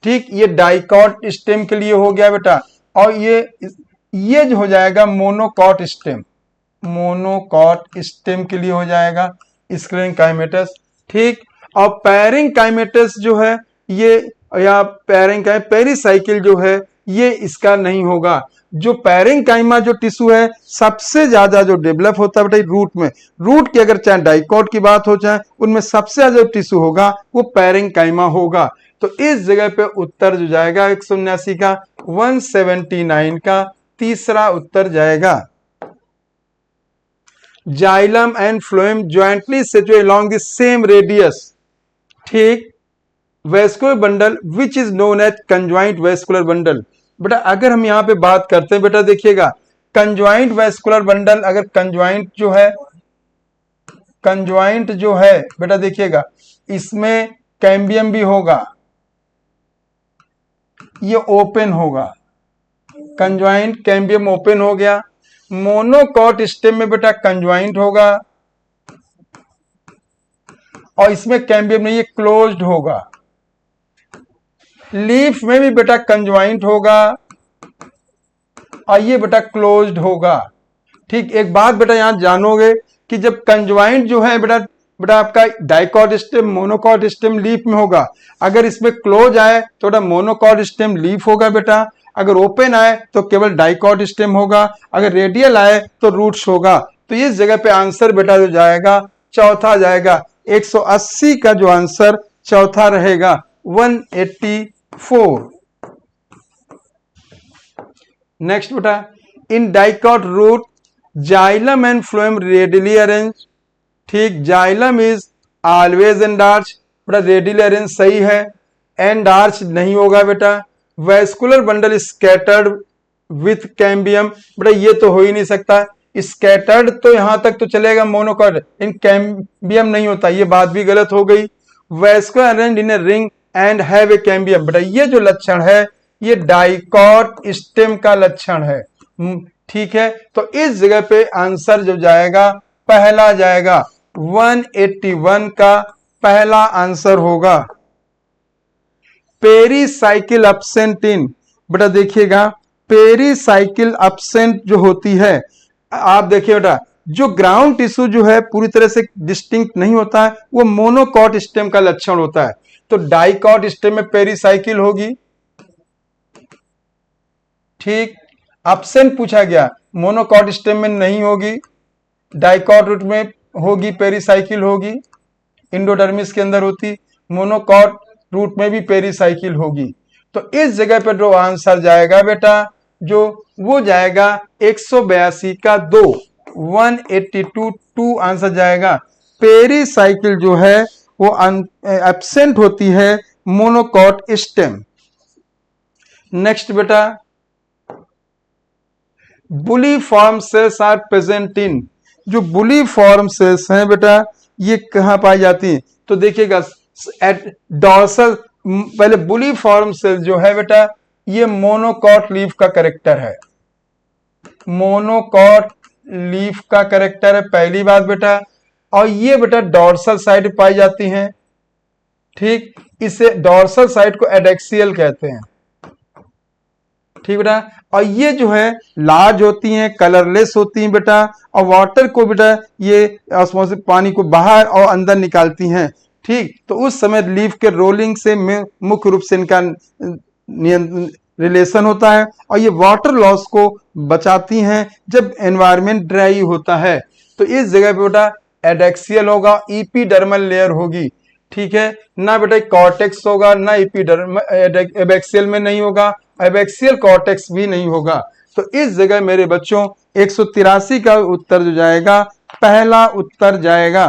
C: ठीक, ये डाइकॉट स्टेम के लिए हो गया बेटा, और ये जो हो जाएगा मोनोकॉट स्टेम के लिए हो जाएगा स्क्लेरेंकाइमेटस, ठीक। और पैरेंकाइमेटस जो है ये या पेरिसाइकिल जो है ये इसका नहीं होगा। जो पैरेंकाइमा जो टिश्यू है सबसे ज्यादा जो डेवलप होता है बेटा रूट में, रूट की अगर चाहे डाइकॉट की बात हो चाहे उनमें सबसे ज्यादा जो टिश्यू होगा वो पैरेंकाइमा होगा। तो इस जगह पे उत्तर जो जाएगा 179 का 179 का तीसरा उत्तर जाएगा। Xylem and phloem jointly situated along the same radius, ठीक, vascular bundle which is known as conjoint vascular bundle. बेटा अगर हम यहां पे बात करते हैं बेटा देखिएगा कंजॉइंट वेस्कुलर बंडल, अगर कंजॉइंट जो है बेटा देखिएगा इसमें कैम्बियम भी होगा, ये ओपन होगा, कंजॉइंट कैम्बियम ओपन हो गया। मोनोकॉट स्टेम में बेटा कंजॉइंट होगा और इसमें कैम्बियम नहीं, ये क्लोज्ड होगा। लीफ में भी बेटा कंजॉइंट होगा और ये बेटा क्लोज्ड होगा, ठीक। एक बात बेटा यहां जानोगे कि जब कंजॉइंट जो है बेटा आपका dicot stem monocot stem leaf में होगा, अगर इसमें क्लोज आए तो बेटा मोनोकॉट स्टेम लीफ होगा बेटा, अगर ओपन आए तो केवल डाइकॉट स्टेम होगा, अगर रेडियल आए तो रूट्स होगा। तो इस जगह पे आंसर बेटा जो जाएगा चौथा जाएगा, 180 का जो आंसर चौथा रहेगा 184। नेक्स्ट बेटा in dicot root xylem and phloem radially arrange, ठीक, xylem is always endarch, बेटा रेडियली अरेंज सही है, एंड आर्च नहीं होगा बेटा। Vascular bundle scattered with cambium, बेटा ये तो हो ही नहीं सकता, स्कैटर्ड तो यहां तक तो चलेगा मोनोकॉट, इन कैम्बियम नहीं होता, ये बात भी गलत हो गई। Vascular arrange in a ring and have a cambium, बेटा ये जो लक्षण है ये डाइकॉट स्टेम का लक्षण है, ठीक है। तो इस जगह पे आंसर जो जाएगा पहला जाएगा, 181 का पहला आंसर होगा। पेरीसाइकिल एब्सेंट इन, बेटा देखिएगा पेरीसाइकिल एब्सेंट जो होती है, आप देखिए बेटा जो ग्राउंड टिश्यू जो है पूरी तरह से डिस्टिंक्ट नहीं होता है, वो मोनोकॉट स्टेम का लक्षण होता है। तो डाइकॉट स्टेम में पेरीसाइकिल होगी, ठीक, एब्सेंट पूछा गया, मोनोकॉट स्टेम में नहीं होगी, डाइकॉट रूट में होगी, पेरीसाइकिल होगी, इंडोडर्मिस के अंदर होती, मोनोकॉट रूट में भी पेरीसाइकिल होगी। तो इस जगह पर जो आंसर जाएगा बेटा जो वो जाएगा 182 का 2, 182 आंसर जाएगा। पेरीसाइकिल जो है वो एब्सेंट होती है मोनोकॉट स्टेम। नेक्स्ट बेटा, bulliform cells are present in, जो बुली फॉर्म सेल्स हैं बेटा ये कहां पाई जाती हैं, तो देखिएगा एट डॉर्सल, पहले बुली फॉर्म सेल जो है बेटा ये मोनोकॉट लीफ का कैरेक्टर है, मोनोकॉट लीफ का कैरेक्टर है पहली बात बेटा, और ये बेटा डॉर्सल साइड पाई जाती हैं, ठीक, इसे डॉर्सल साइड को एडेक्सियल कहते हैं, ठीक बेटा। और ये जो है लार्ज होती हैं, कलरलेस होती हैं बेटा, और वाटर को बेटा ये ऑस्मोसिस पानी को बाहर और अंदर निकालती हैं, ठीक। तो उस समय लीफ के रोलिंग से मुख्य रूप से इनका रिलेशन होता है, और ये वाटर लॉस को बचाती हैं जब एनवायरनमेंट ड्राई होता है। तो इस जगह पे बेटा एडेक्सियल होगा, इपीडर्मल लेयर होगी, ठीक है ना बेटा, कॉर्टेक्स होगा ना, एबैक्सियल में नहीं होगा, एबैक्सियल कॉर्टेक्स भी नहीं होगा। तो इस जगह मेरे बच्चों 183 का उत्तर जो जाएगा पहला उत्तर जाएगा।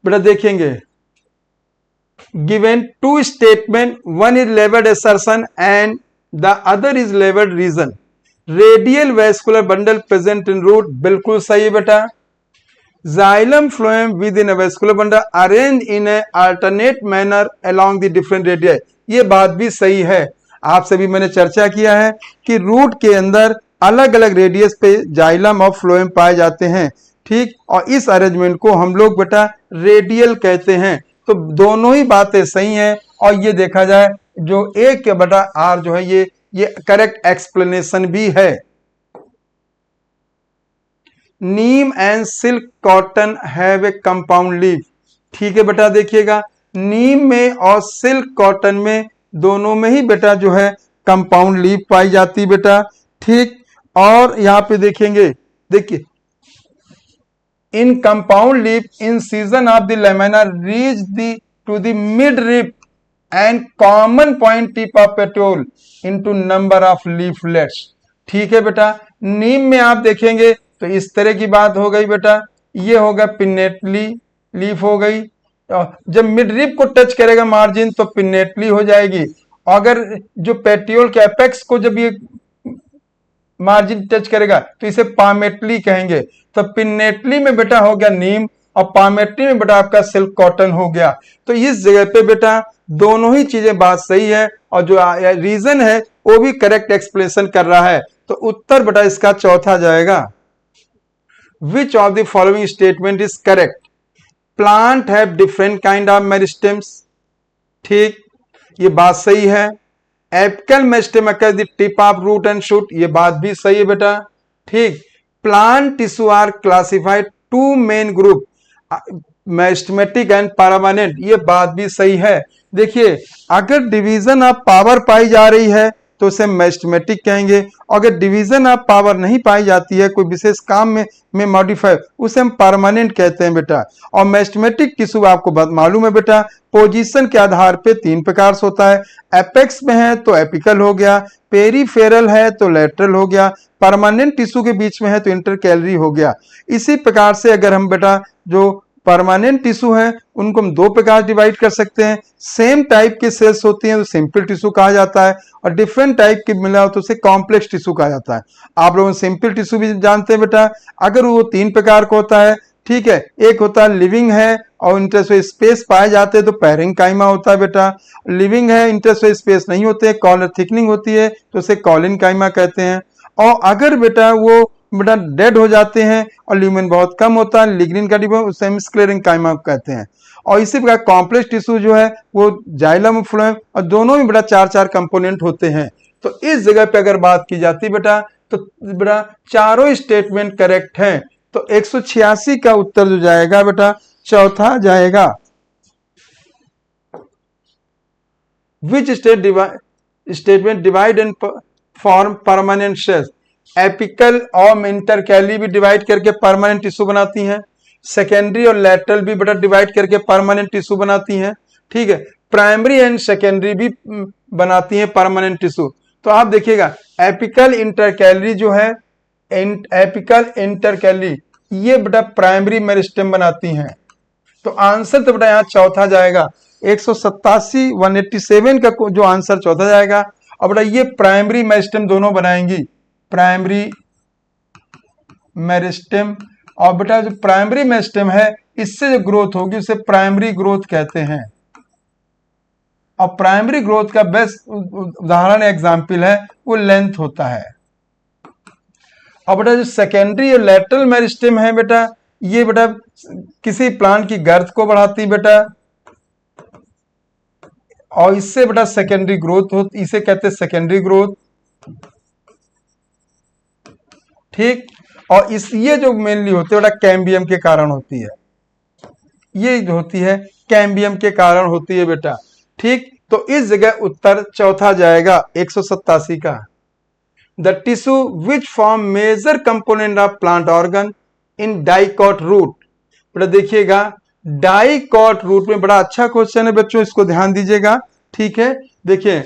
C: बेटा देखेंगे, given two statement, one is labelled assertion and the other is labelled reason, radial vascular bundle present in root, बिल्कुल सही है बेटा। Xylem phloem with in vascular bundle arrange in a alternate manner along the different radii, ये बात भी सही है। आपसे भी मैंने चर्चा किया है कि रूट के अंदर अलग अलग रेडियस पे जाइलम और फ्लोएम पाए जाते हैं, ठीक, और इस अरेंजमेंट को हम लोग बेटा रेडियल कहते हैं। तो दोनों ही बातें सही हैं, और ये देखा जाए जो ए के बटा आर जो है ये करेक्ट एक्सप्लेनेशन भी है। Neem and silk cotton have a compound leaf, ठीक है बेटा देखिएगा नीम में और सिल्क कॉटन में दोनों में ही बेटा जो है कंपाउंड लीफ पाई जाती बेटा, ठीक। और यहां पे देखेंगे, देखिए in compound leaf incision of the lamina reach the to the midrib and common point tip of petiole into number of leaflets, ठीक है बेटा। नीम में आप देखेंगे तो इस तरह की बात हो गई बेटा, ये होगा पिन्नेटली लीफ हो गई, जब मिड रिप को टच करेगा मार्जिन तो पिन्नेटली हो जाएगी, अगर जो पेट्रियोल के एपेक्स को जब ये मार्जिन टच करेगा तो इसे पामेटली कहेंगे। तो पिन्नेटली में बेटा हो गया नीम, और पामेटली में बेटा आपका सिल्क कॉटन हो गया। तो इस जगह पे बेटा दोनों ही चीजें बात सही है, और जो रीजन है वो भी करेक्ट एक्सप्लेनेशन कर रहा है। तो उत्तर बेटा इसका चौथा जाएगा। Which of the following statement is correct, plant have different kind of meristems, ठीक, ये बात सही है। Apical meristem occurs the tip of root and shoot, ये बात भी सही है बेटा, ठीक। Plant tissue are classified two main group, meristematic and permanent, ये बात भी सही है। देखिए अगर डिवीजन ऑफ पावर पाई जा रही है तो उसे मेरिस्टेमेटिक कहेंगे। अगर डिवीजन ऑफ पावर नहीं पाई जाती है कोई विशेष काम में मॉडिफाई, उसे हम परमानेंट कहते हैं बेटा। और मेरिस्टेमेटिक टिश्यू आपको मालूम है बेटा, पोजीशन के आधार पे 3 प्रकार से होता है। एपेक्स में है तो एपिकल हो गया, पेरीफेरल है तो लेटरल हो गया, परमानेंट टिश्यू के बीच में है तो इंटरकैलरी हो गया। इसी प्रकार से अगर हम बेटा जो परमानेंट टिश्यू है उनको हम 2 प्रकार डिवाइड कर सकते हैं। सेम टाइप के सेल्स होती हैं तो सिंपल टिश्यू कहा जाता है, और डिफरेंट टाइप के मिला हो तो उसे कॉम्प्लेक्स टिश्यू कहा जाता है। आप लोग सिंपल टिश्यू भी जानते हैं बेटा, अगर वो 3 प्रकार का होता है, ठीक है। एक होता है लिविंग है और इंटरस्पेस स्पेस पाए जाते हैं तो पैरेंकाइमा होता है बेटा। लिविंग है, इंटरस्पेस स्पेस नहीं होते, कॉलर थिकनिंग होती है तो उसे कॉलिनकाइमा कहते हैं। और अगर बेटा वो बेटा डेड हो जाते हैं और ल्यूमेन बहुत कम होता है, लिग्निन का डिब्बा, उसे हम स्क्लेरेंकाइमा कहते हैं। और इसी प्रकार कॉम्प्लेक्स टिश्यू जो है वो जाइलम फ्लोएम, और दोनों में बेटा 4-4 कंपोनेंट होते हैं। तो इस जगह पे अगर बात की जाती है बेटा तो बेटा चारों स्टेटमेंट करेक्ट हैं। तो 186 का उत्तर जो जाएगा बेटा चौथा जाएगा। Which statement divide and form permanent cells? Apical और इंटरकैली भी डिवाइड करके परमानेंट टिश्यू बनाती हैं, सेकेंडरी और लैटरल भी बेटा डिवाइड करके परमानेंट टिश्यू बनाती हैं, ठीक है। प्राइमरी एंड सेकेंडरी भी बनाती हैं परमानेंट टिश्यू। तो आप देखिएगा एपिकल इंटरकैली जो है, एपिकल इंटरकैली ये बेटा प्राइमरी मेरिस्टेम बनाती हैं। तो आंसर तो बेटा यहाँ चौथा जाएगा। 187 187 का जो आंसर चौथा जाएगा। और बेटा ये प्राइमरी मेरिस्टेम दोनों बनाएंगी, प्राइमरी मेरिस्टेम। और बेटा जो प्राइमरी मेरिस्टेम है इससे जो ग्रोथ होगी उसे प्राइमरी ग्रोथ कहते हैं। और प्राइमरी ग्रोथ का बेस्ट उदाहरण एग्जाम्पल है वो लेंथ होता है। और बेटा जो सेकेंडरी और लेटरल मेरिस्टेम है बेटा, ये बेटा किसी प्लांट की गर्थ को बढ़ाती बेटा, और इससे बेटा सेकेंडरी ग्रोथ होती, इसे कहते हैं सेकेंडरी ग्रोथ, ठीक। और इस ये जो मेनली होती है बेटा कैम्बियम के कारण होती है, ये जो होती है कैम्बियम के कारण होती है बेटा, ठीक। तो इस जगह उत्तर चौथा जाएगा 187 का। The tissue which form major component of plant organ in dicot root. बेटा देखिएगा डाइकॉट रूट में बड़ा अच्छा क्वेश्चन है बच्चों, इसको ध्यान दीजिएगा, ठीक है। देखिए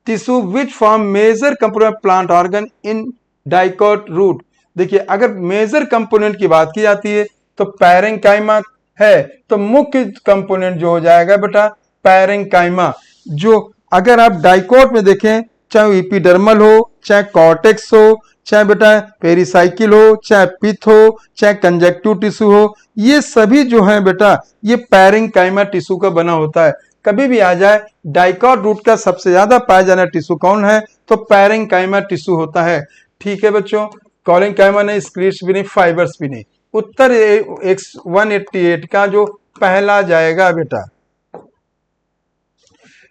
C: tissue which form major component of plant organ in dicot root. देखिए अगर मेजर कंपोनेंट की बात की जाती है तो पैरेंकाइमा है, तो मुख्य कंपोनेंट जो हो जाएगा बेटा पैरेंकाइमा। जो अगर आप डाइकॉट में देखें, चाहे एपिडर्मल हो, चाहे कॉर्टेक्स हो, चाहे बेटा पेरिसाइकिल हो, चाहे पिथ हो, चाहे कंजक्टिव टिश्यू हो, ये सभी जो है बेटा ये पैरेंकाइमा टिश्यू का बना होता है। कभी भी आ जाए डाइकॉट रूट का सबसे ज्यादा पाया जाना टिश्यू कौन है, तो पैरेंकाइमा टिश्यू होता है, ठीक है बच्चों। कॉलिनकाइमा नहीं, स्क्लीट्स भी नहीं, फाइबर्स भी नहीं। उत्तर 188 का जो पहला जाएगा बेटा।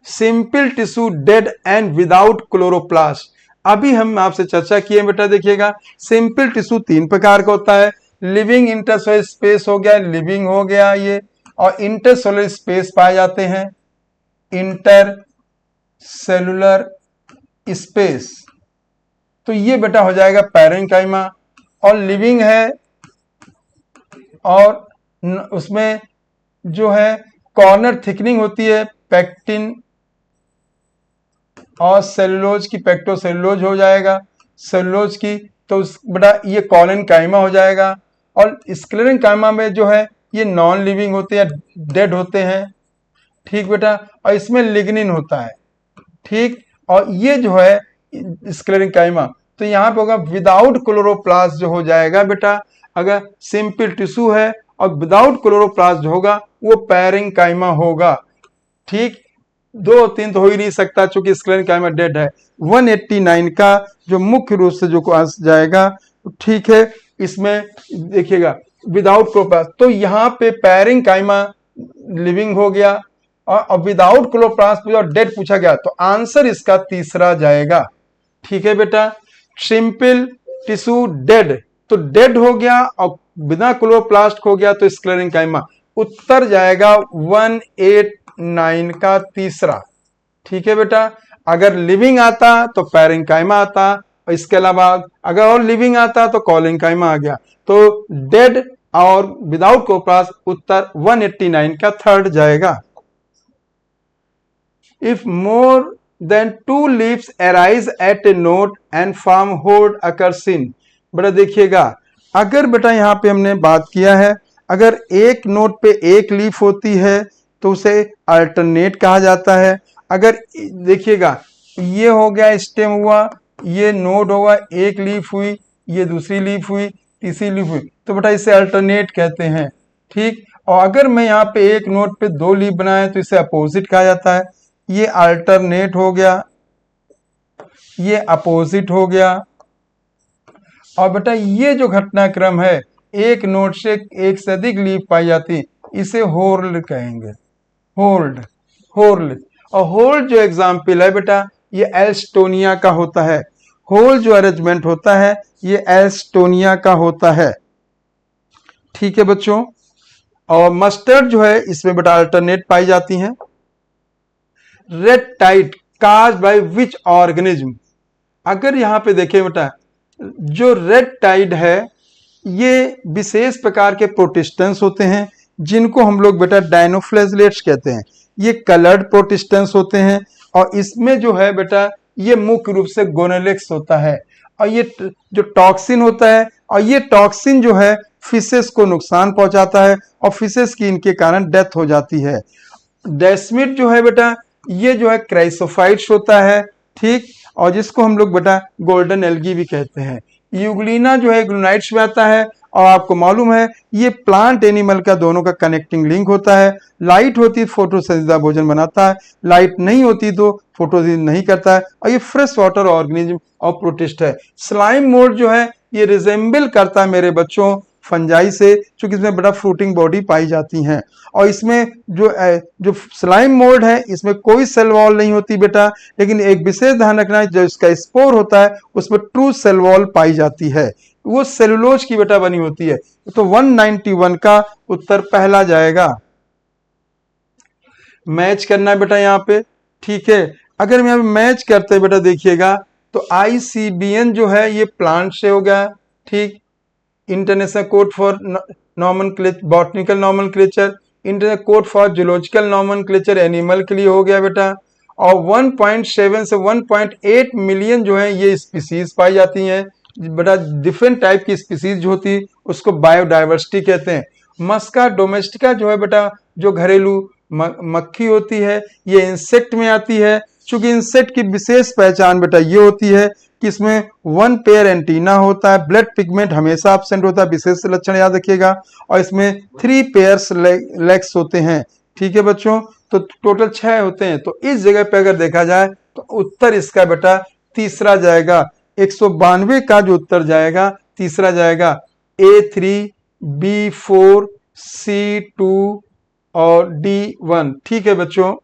C: Simple tissue dead and without chloroplast. अभी हम आपसे चर्चा किए बेटा, देखिएगा सिंपल टिश्यू 3 प्रकार का होता है। लिविंग इंटरसेलुलर स्पेस हो गया, लिविंग हो गया ये, और इंटरसेलुलर स्पेस पाए जाते हैं, इंटर सेलुलर स्पेस, तो ये बेटा हो जाएगा पैरेंकाइमा। और लिविंग है और उसमें जो है कॉर्नर थिकनिंग होती है, पेक्टिन और सेलुलोज की पेक्टोसेलुलोज हो जाएगा, सेलुलोज की, तो बेटा ये कॉलिनकाइमा हो जाएगा। और स्क्लेरेंकाइमा में जो है ये नॉन लिविंग होते हैं, डेड होते हैं, ठीक बेटा। और इसमें लिग्निन होता है, ठीक। और ये जो है स्क्लेरेंकाइमा, तो यहाँ पे होगा विदाउट क्लोरोप्लास्ट जो हो जाएगा बेटा। अगर सिंपल टिश्यू है और विदाउट क्लोरोप्लास्ट जो होगा वो पैरेंकाइमा होगा, ठीक। 2 और 3 तो हो ही नहीं सकता चूंकि स्क्लेरेंकाइमा डेड है। 189 का जो मुख्य रूप से जो आंसर जाएगा, ठीक है। इसमें देखिएगा विदाउट क्लोरोप्लास्ट, तो यहाँ पे पैरेंकाइमा लिविंग हो गया, और विदाउट क्लोरोप्लास्ट और डेड पूछा गया, तो आंसर इसका तीसरा जाएगा, ठीक है बेटा। सिंपल टिश्यू डेड, तो डेड हो गया और बिना क्लोरोप्लास्ट हो गया तो स्क्लेरेंकाइमा। उत्तर जाएगा 189 का तीसरा, ठीक है बेटा। अगर लिविंग आता तो पैरेंकाइमा आता, और इसके अलावा अगर और लिविंग आता तो कॉलेंकाइमा आ गया। तो डेड और विदाउट कोप्रास उत्तर 189 का थर्ड जाएगा। If more than 2 leaves arise at A note and form hold occurs in, बेटा देखिएगा, अगर बेटा यहाँ पे हमने बात किया है, अगर एक नोट पे एक लीफ होती है तो उसे अल्टरनेट कहा जाता है। अगर देखिएगा ये हो गया स्टेम हुआ, ये नोड होगा, एक लीफ हुई, ये दूसरी लीफ हुई, तीसरी लीफ हुई, तो बेटा इसे अल्टरनेट कहते हैं। ठीक, और अगर मैं यहाँ पे एक नोट पे 2 लीफ बनाए तो इसे अपोजिट कहा जाता है। ये अल्टरनेट हो गया, ये अपोजिट हो गया। और बेटा ये जो घटनाक्रम है, एक नोट से एक से अधिक लीफ पाई जाती, इसे होल्ड कहेंगे। Hold, hold. और होल्ड जो एग्जाम्पल है बेटा, ये एल्स्टोनिया का होता है। होल्ड जो अरेंजमेंट होता है ये एल्स्टोनिया का होता है। ठीक है बच्चों, और मस्टर्ड जो है इसमें बेटा अल्टरनेट पाई जाती हैं। Red tide cause by which organism, अगर यहां पे देखें बेटा, जो रेड टाइड है ये विशेष प्रकार के प्रोटिस्टेंस होते हैं जिनको हम लोग बेटा डायनोफ्लेजलेट्स कहते हैं। ये कलर्ड प्रोटिस्टेंस होते हैं, और इसमें जो है बेटा ये मुख्य रूप से गोनेलेक्स होता है, और ये जो टॉक्सिन होता है, और ये टॉक्सिन जो है फिशेस को नुकसान पहुंचाता है और फिशेस की इनके कारण डेथ हो जाती है। डेस्मिड जो है बेटा ये जो है क्राइसोफाइट्स होता है। ठीक, और जिसको हम लोग बेटा गोल्डन एल्गी भी कहते हैं। यूग्लिना जो है ग्लूनाइट्स में आता है, और आपको मालूम है ये प्लांट एनिमल का दोनों का कनेक्टिंग लिंक होता है। लाइट होती तो फोटोसिंथेसिस भोजन बनाता है, लाइट नहीं होती तो फोटोसिंथेसिस नहीं करता है, और ये फ्रेश वाटर ऑर्गेनिज्म और प्रोटिस्ट है। स्लाइम मोड जो है ये रिजेंबल करता है मेरे बच्चों फंजाई से, क्योंकि इसमें बड़ा फ्रूटिंग बॉडी पाई जाती हैं। और इसमें जो स्लाइम मोड है इसमें कोई सेल वॉल नहीं होती बेटा, लेकिन एक विशेष ध्यान रखना है, जो इसका स्पोर होता है उसमें ट्रू सेल वॉल पाई जाती है, वो सेलुलोज की बेटा बनी होती है। तो 191 का उत्तर पहला जाएगा। मैच करना बेटा यहाँ पे। ठीक है, अगर हम यहाँ पे मैच करते हैं बेटा देखिएगा, तो ICBN जो है ये प्लांट से हो गया। ठीक, international code for botanical nomenclature, international code for zoological nomenclature animal के लिए हो गया बेटा। और 1.7 से 1.8 मिलियन जो है ये स्पीसीज पाई जाती हैं बेटा। डिफरेंट टाइप की स्पीसीज जो होती है उसको बायोडाइवर्सिटी कहते हैं। मस्का डोमेस्टिका जो है बेटा, जो घरेलू मक्खी होती है, ये इंसेक्ट में आती है। चूंकि इंसेक्ट की विशेष पहचान बेटा ये होती है कि इसमें 1 पेयर एंटीना होता है, ब्लड पिगमेंट हमेशा एब्सेंट होता है, विशेष लक्षण याद रखिएगा, और इसमें 3 पेयर्स लेग्स होते हैं। ठीक है बच्चों, तो टोटल 6 होते हैं। तो इस जगह पे अगर देखा जाए तो उत्तर इसका बेटा तीसरा जाएगा। 192 का जो उत्तर जाएगा तीसरा जाएगा, A3, B4, C2 और D1। ठीक है बच्चों,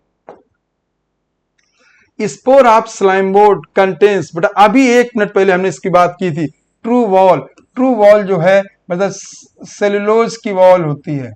C: spore of slime board contains, बेटा अभी 1 मिनट पहले हमने इसकी बात की थी, ट्रू वॉल। ट्रू वॉल जो है मतलब सेलुलोज की वॉल होती है,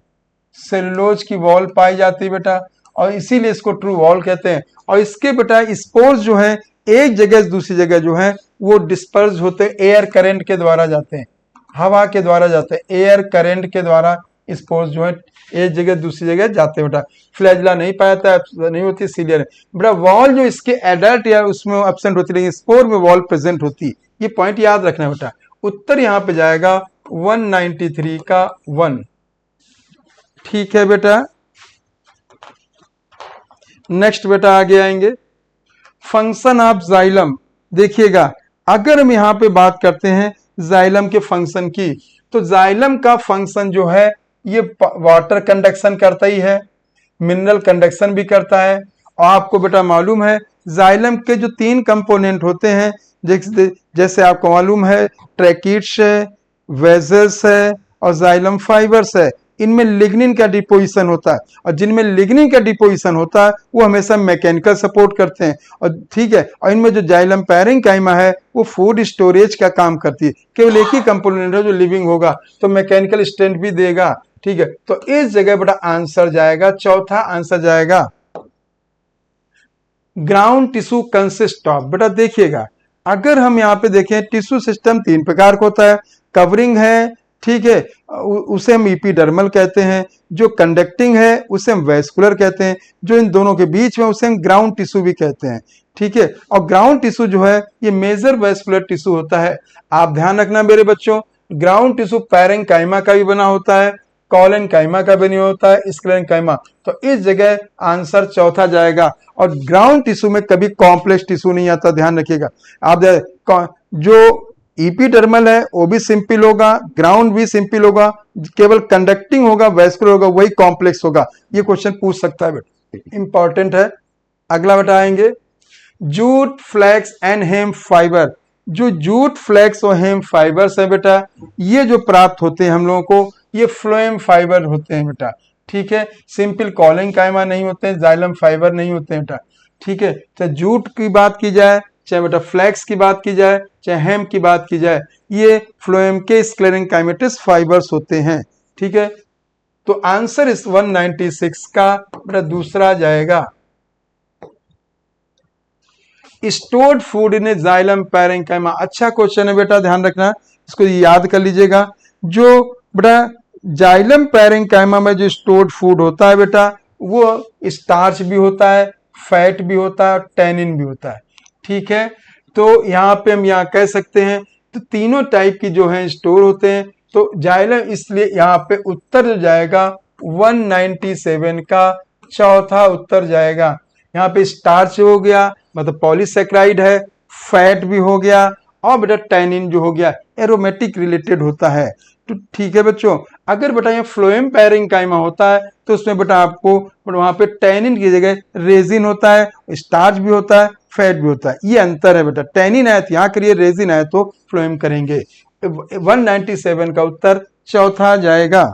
C: सेलुलोज की वॉल पाई जाती है बेटा, और इसीलिए इसको ट्रू वॉल कहते हैं। और इसके बेटा स्पोर्स जो है एक जगह से दूसरी जगह जो है वो डिस्पर्स होते हैं, एयर करंट के द्वारा जाते हैं, हवा के द्वारा जाते हैं, एयर करंट के द्वारा स्पोर्स जो है एक जगह दूसरी जगह जाते हैं बेटा। फ्लैजला नहीं पाया नहीं होती, सीलियर बेटा। वॉल जो इसके एडल्ट या उसमें एब्सेंट होती है, लेकिन स्पोर में वॉल प्रेजेंट होती है। ये पॉइंट याद रखना बेटा। उत्तर यहां पे जाएगा 193 का 1। ठीक है बेटा, नेक्स्ट बेटा आगे आएंगे। फंक्शन ऑफ जाइलम, देखिएगा अगर हम यहां पे बात करते हैं जाइलम के फंक्शन की, तो जाइलम का फंक्शन जो है ये वाटर कंडक्शन करता ही है, मिनरल कंडक्शन भी करता है। और आपको बेटा मालूम है जाइलम के जो 3 कंपोनेंट होते हैं, जैसे आपको मालूम है ट्रैकिट्स है, वेजल्स है और जाइलम फाइबर्स है। इनमें लिग्निन का डिपोजिशन होता है, और जिनमें लिग्निन का डिपोजिशन होता है वो हमेशा मैकेनिकल सपोर्ट करते हैं। और ठीक है, और इनमें जो जाइलम पैरेंकाइमा है वो फूड स्टोरेज का काम करती है। केवल एक ही कंपोनेंट है जो लिविंग होगा, तो मैकेनिकल स्ट्रेंथ भी देगा। ठीक है, तो इस जगह बेटा आंसर जाएगा, चौथा आंसर जाएगा। ग्राउंड टिश्यू कंसिस्ट ऑफ, बेटा देखिएगा अगर हम यहाँ पे देखें टिश्यू सिस्टम तीन प्रकार का होता है, कवरिंग है, ठीक है, उसे हम इपीडर्मल कहते हैं, जो कंडक्टिंग है उसे हम वेस्कुलर कहते हैं, जो इन दोनों के बीच में उसे हम ग्राउंड टिश्यू भी कहते हैं, ठीक है। और ग्राउंड टिश्यू जो है ये मेजर वेस्कुलर टिश्यू होता है। आप ध्यान रखना मेरे बच्चों, ग्राउंड टिश्यू पैरेंकाइमा का भी बना होता है, कॉलेनकाइमा का भी नहीं होता है, स्क्लेरेंकाइमा। तो इस जगह आंसर चौथा जाएगा। और ग्राउंड टिश्यू में कभी कॉम्प्लेक्स टिश्यू नहीं आता, ध्यान रखिएगा आप। जो इपीडर्मल है वो भी सिंपल होगा, ग्राउंड भी सिंपल होगा, केवल कंडक्टिंग होगा, वेस्कुलर होगा, वही कॉम्प्लेक्स होगा। ये क्वेश्चन पूछ सकता है बेटा, इंपॉर्टेंट है। अगला बेटा आएंगे jute, flax and hemp fibre. जो जूट, फ्लैक्स और हेम फाइबर्स है बेटा, ये जो प्राप्त होते हैं हम लोगों को, ये फ्लोएम फाइबर होते हैं बेटा, ठीक है। सिंपल कॉलेनकाइमा नहीं होते हैं, जाइलम फाइबर नहीं होते हैं बेटा, ठीक है। चाहे जूट की बात की जाए, चाहे बेटा फ्लैक्स की बात की जाए, चाहे हेम की बात की जाए, ये फ्लोएम के स्क्लेरेंकाइमेटस फाइबर्स होते हैं, ठीक है। तो आंसर इस 196 का बेटा दूसरा जाएगा। Stored food in xylem parenchyma, अच्छा क्वेश्चन है बेटा, ध्यान रखना, इसको याद कर लीजिएगा। जो बेटा जाइलम पैरेंकाइमा में जो स्टोर्ड फूड होता है बेटा, वो स्टार्च भी होता है, फैट भी होता है, टैनिन भी होता है, ठीक है। तो यहाँ पे हम यहाँ कह सकते हैं तो तीनों टाइप की जो है स्टोर होते हैं। तो जाइलम, इसलिए यहाँ पे उत्तर जो जाएगा 197 का चौथा उत्तर जाएगा। यहाँ पे स्टार्च हो गया, मतलब पॉलीसेक्राइड है, फैट भी हो गया, और बेटा टैनिन जो हो गया एरोमेटिक रिलेटेड होता है। तो ठीक है बच्चों, अगर बेटा ये फ्लोएम पैरेंकाइमा होता है तो उसमें बेटा आपको वहां पे टैनिन की जगह रेजिन होता है, स्टार्च भी होता है, फैट भी होता है, ये अंतर है बेटा। टैनिन आए तो यहाँ करिए, रेजिन आए तो फ्लोएम करेंगे। 197 का उत्तर चौथा जाएगा।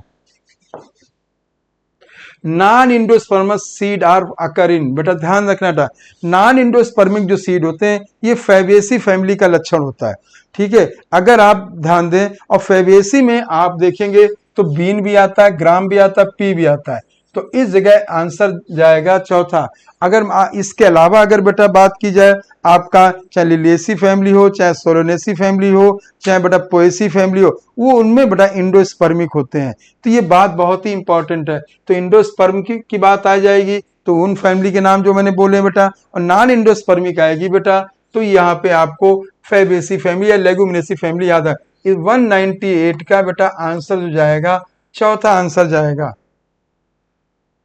C: नॉन इंडोस्पर्मस सीड आर अकर इन, बेटा ध्यान रखना बेटा, नॉन इंडोस्पर्मिक जो सीड होते हैं ये फैबेसी फैमिली का लक्षण होता है, ठीक है। अगर आप ध्यान दें, और फैबेसी में आप देखेंगे तो बीन भी आता है, ग्राम भी आता है, पी भी आता है। तो इस जगह आंसर जाएगा चौथा। अगर इसके अलावा अगर बेटा बात की जाए, आपका चाहे लिलिएसी फैमिली हो, चाहे सोलोनेसी फैमिली हो, चाहे बेटा पोएसी फैमिली हो, वो उनमें बेटा इंडोस्पर्मिक होते हैं। तो ये बात बहुत ही इंपॉर्टेंट है। तो इंडोस्पर्म की बात आ जाएगी तो उन फैमिली के नाम जो मैंने बोले बेटा, और नॉन इंडोस्पर्मिक आएगी बेटा तो यहाँ पे आपको फैबेसी फैमिली या लेगुमिनेसी फैमिली याद है। 198 का बेटा आंसर जो जाएगा चौथा आंसर जाएगा।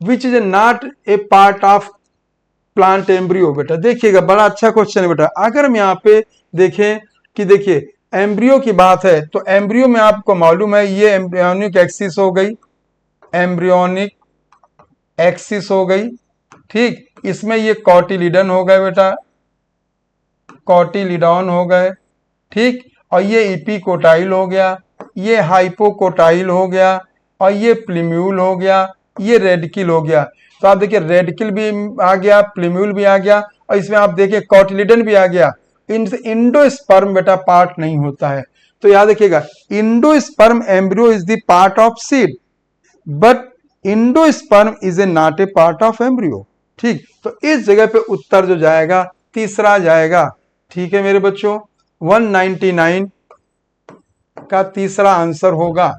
C: Which is not a part of plant embryo, बेटा देखिएगा बड़ा अच्छा क्वेश्चन है बेटा। अगर हम यहाँ पे देखें कि देखिए एम्ब्रियो की बात है तो एम्ब्रियो में आपको मालूम है ये एम्ब्रियोनिक एक्सिस हो गई, एम्ब्रियोनिक एक्सिस हो गई, ठीक। इसमें ये कॉटिलिडन हो गए बेटा, कॉटिलिडॉन हो गए, ठीक। और ये इपीकोटाइल हो गया, ये हाइपोकोटाइल हो गया, और ये प्लीम्यूल हो गया, ये रेडिकिल हो गया। तो आप देखिए रेडिकिल भी आ गया, प्लीम्यूल भी आ गया, और इसमें आप देखिए कॉटिलिडन भी आ गया। इनसे इंडोस्पर्म बेटा पार्ट नहीं होता है। तो याद रखिएगा endosperm embryo is the part of seed, but endosperm is a not a part of embryo, ठीक। तो इस जगह पे उत्तर जो जाएगा तीसरा जाएगा, ठीक है मेरे बच्चों। 199 का तीसरा आंसर होगा।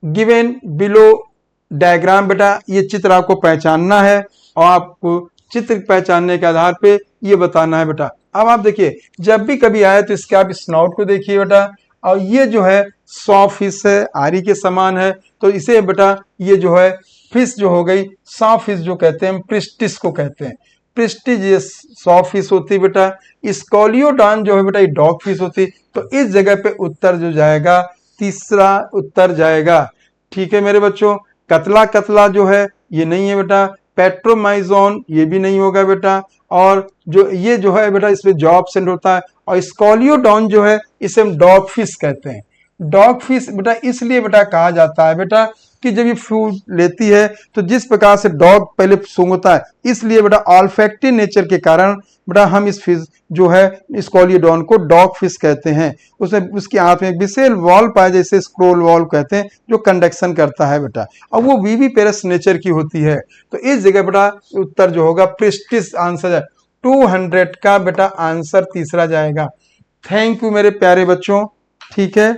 C: गिवन बिलो डायग्राम, बेटा ये चित्र आपको पहचानना है और आपको चित्र पहचानने के आधार पे ये बताना है बेटा। अब आप देखिए जब भी कभी आए तो इसके आप स्नॉट को देखिए बेटा, और ये जो है सॉ फिश है, आरी के समान है, तो इसे बेटा ये जो है फिश जो हो गई सॉ फिश जो कहते हैं, प्रिस्टिस को कहते हैं। प्रिस्टिस ये सॉ फिश होती है बेटा, स्कॉलियोडॉन जो है बेटा ये डॉग फिश होती। तो इस जगह पे उत्तर जो जाएगा तीसरा उत्तर जाएगा, ठीक है मेरे बच्चों। कतला कतला जो है ये नहीं है बेटा, पेट्रोमाइजोन ये भी नहीं होगा बेटा, और जो ये जो है बेटा इसमें जॉ एब्सेंट होता है, और स्कॉलियोडॉन जो है इसे हम डॉग फिश कहते हैं। डॉग फिश बेटा इसलिए बेटा कहा जाता है बेटा कि जब ये फूड लेती है तो जिस प्रकार से डॉग पहले सूंघता है, इसलिए बेटा ऑल्फैक्टिव नेचर के कारण बेटा हम इस फिश जो है स्कॉलियोडॉन को डॉग फिश कहते हैं। उसमें उसके हाथ में विशेष वॉल्व पाया जैसे स्क्रोल वॉल्व कहते हैं जो कंडक्शन करता है बेटा, और वो विविपेरस नेचर की होती है। तो इस जगह बेटा उत्तर जो होगा प्रिस्टिस आंसर है 200 का बेटा आंसर तीसरा जाएगा। थैंक यू मेरे प्यारे बच्चों, ठीक है।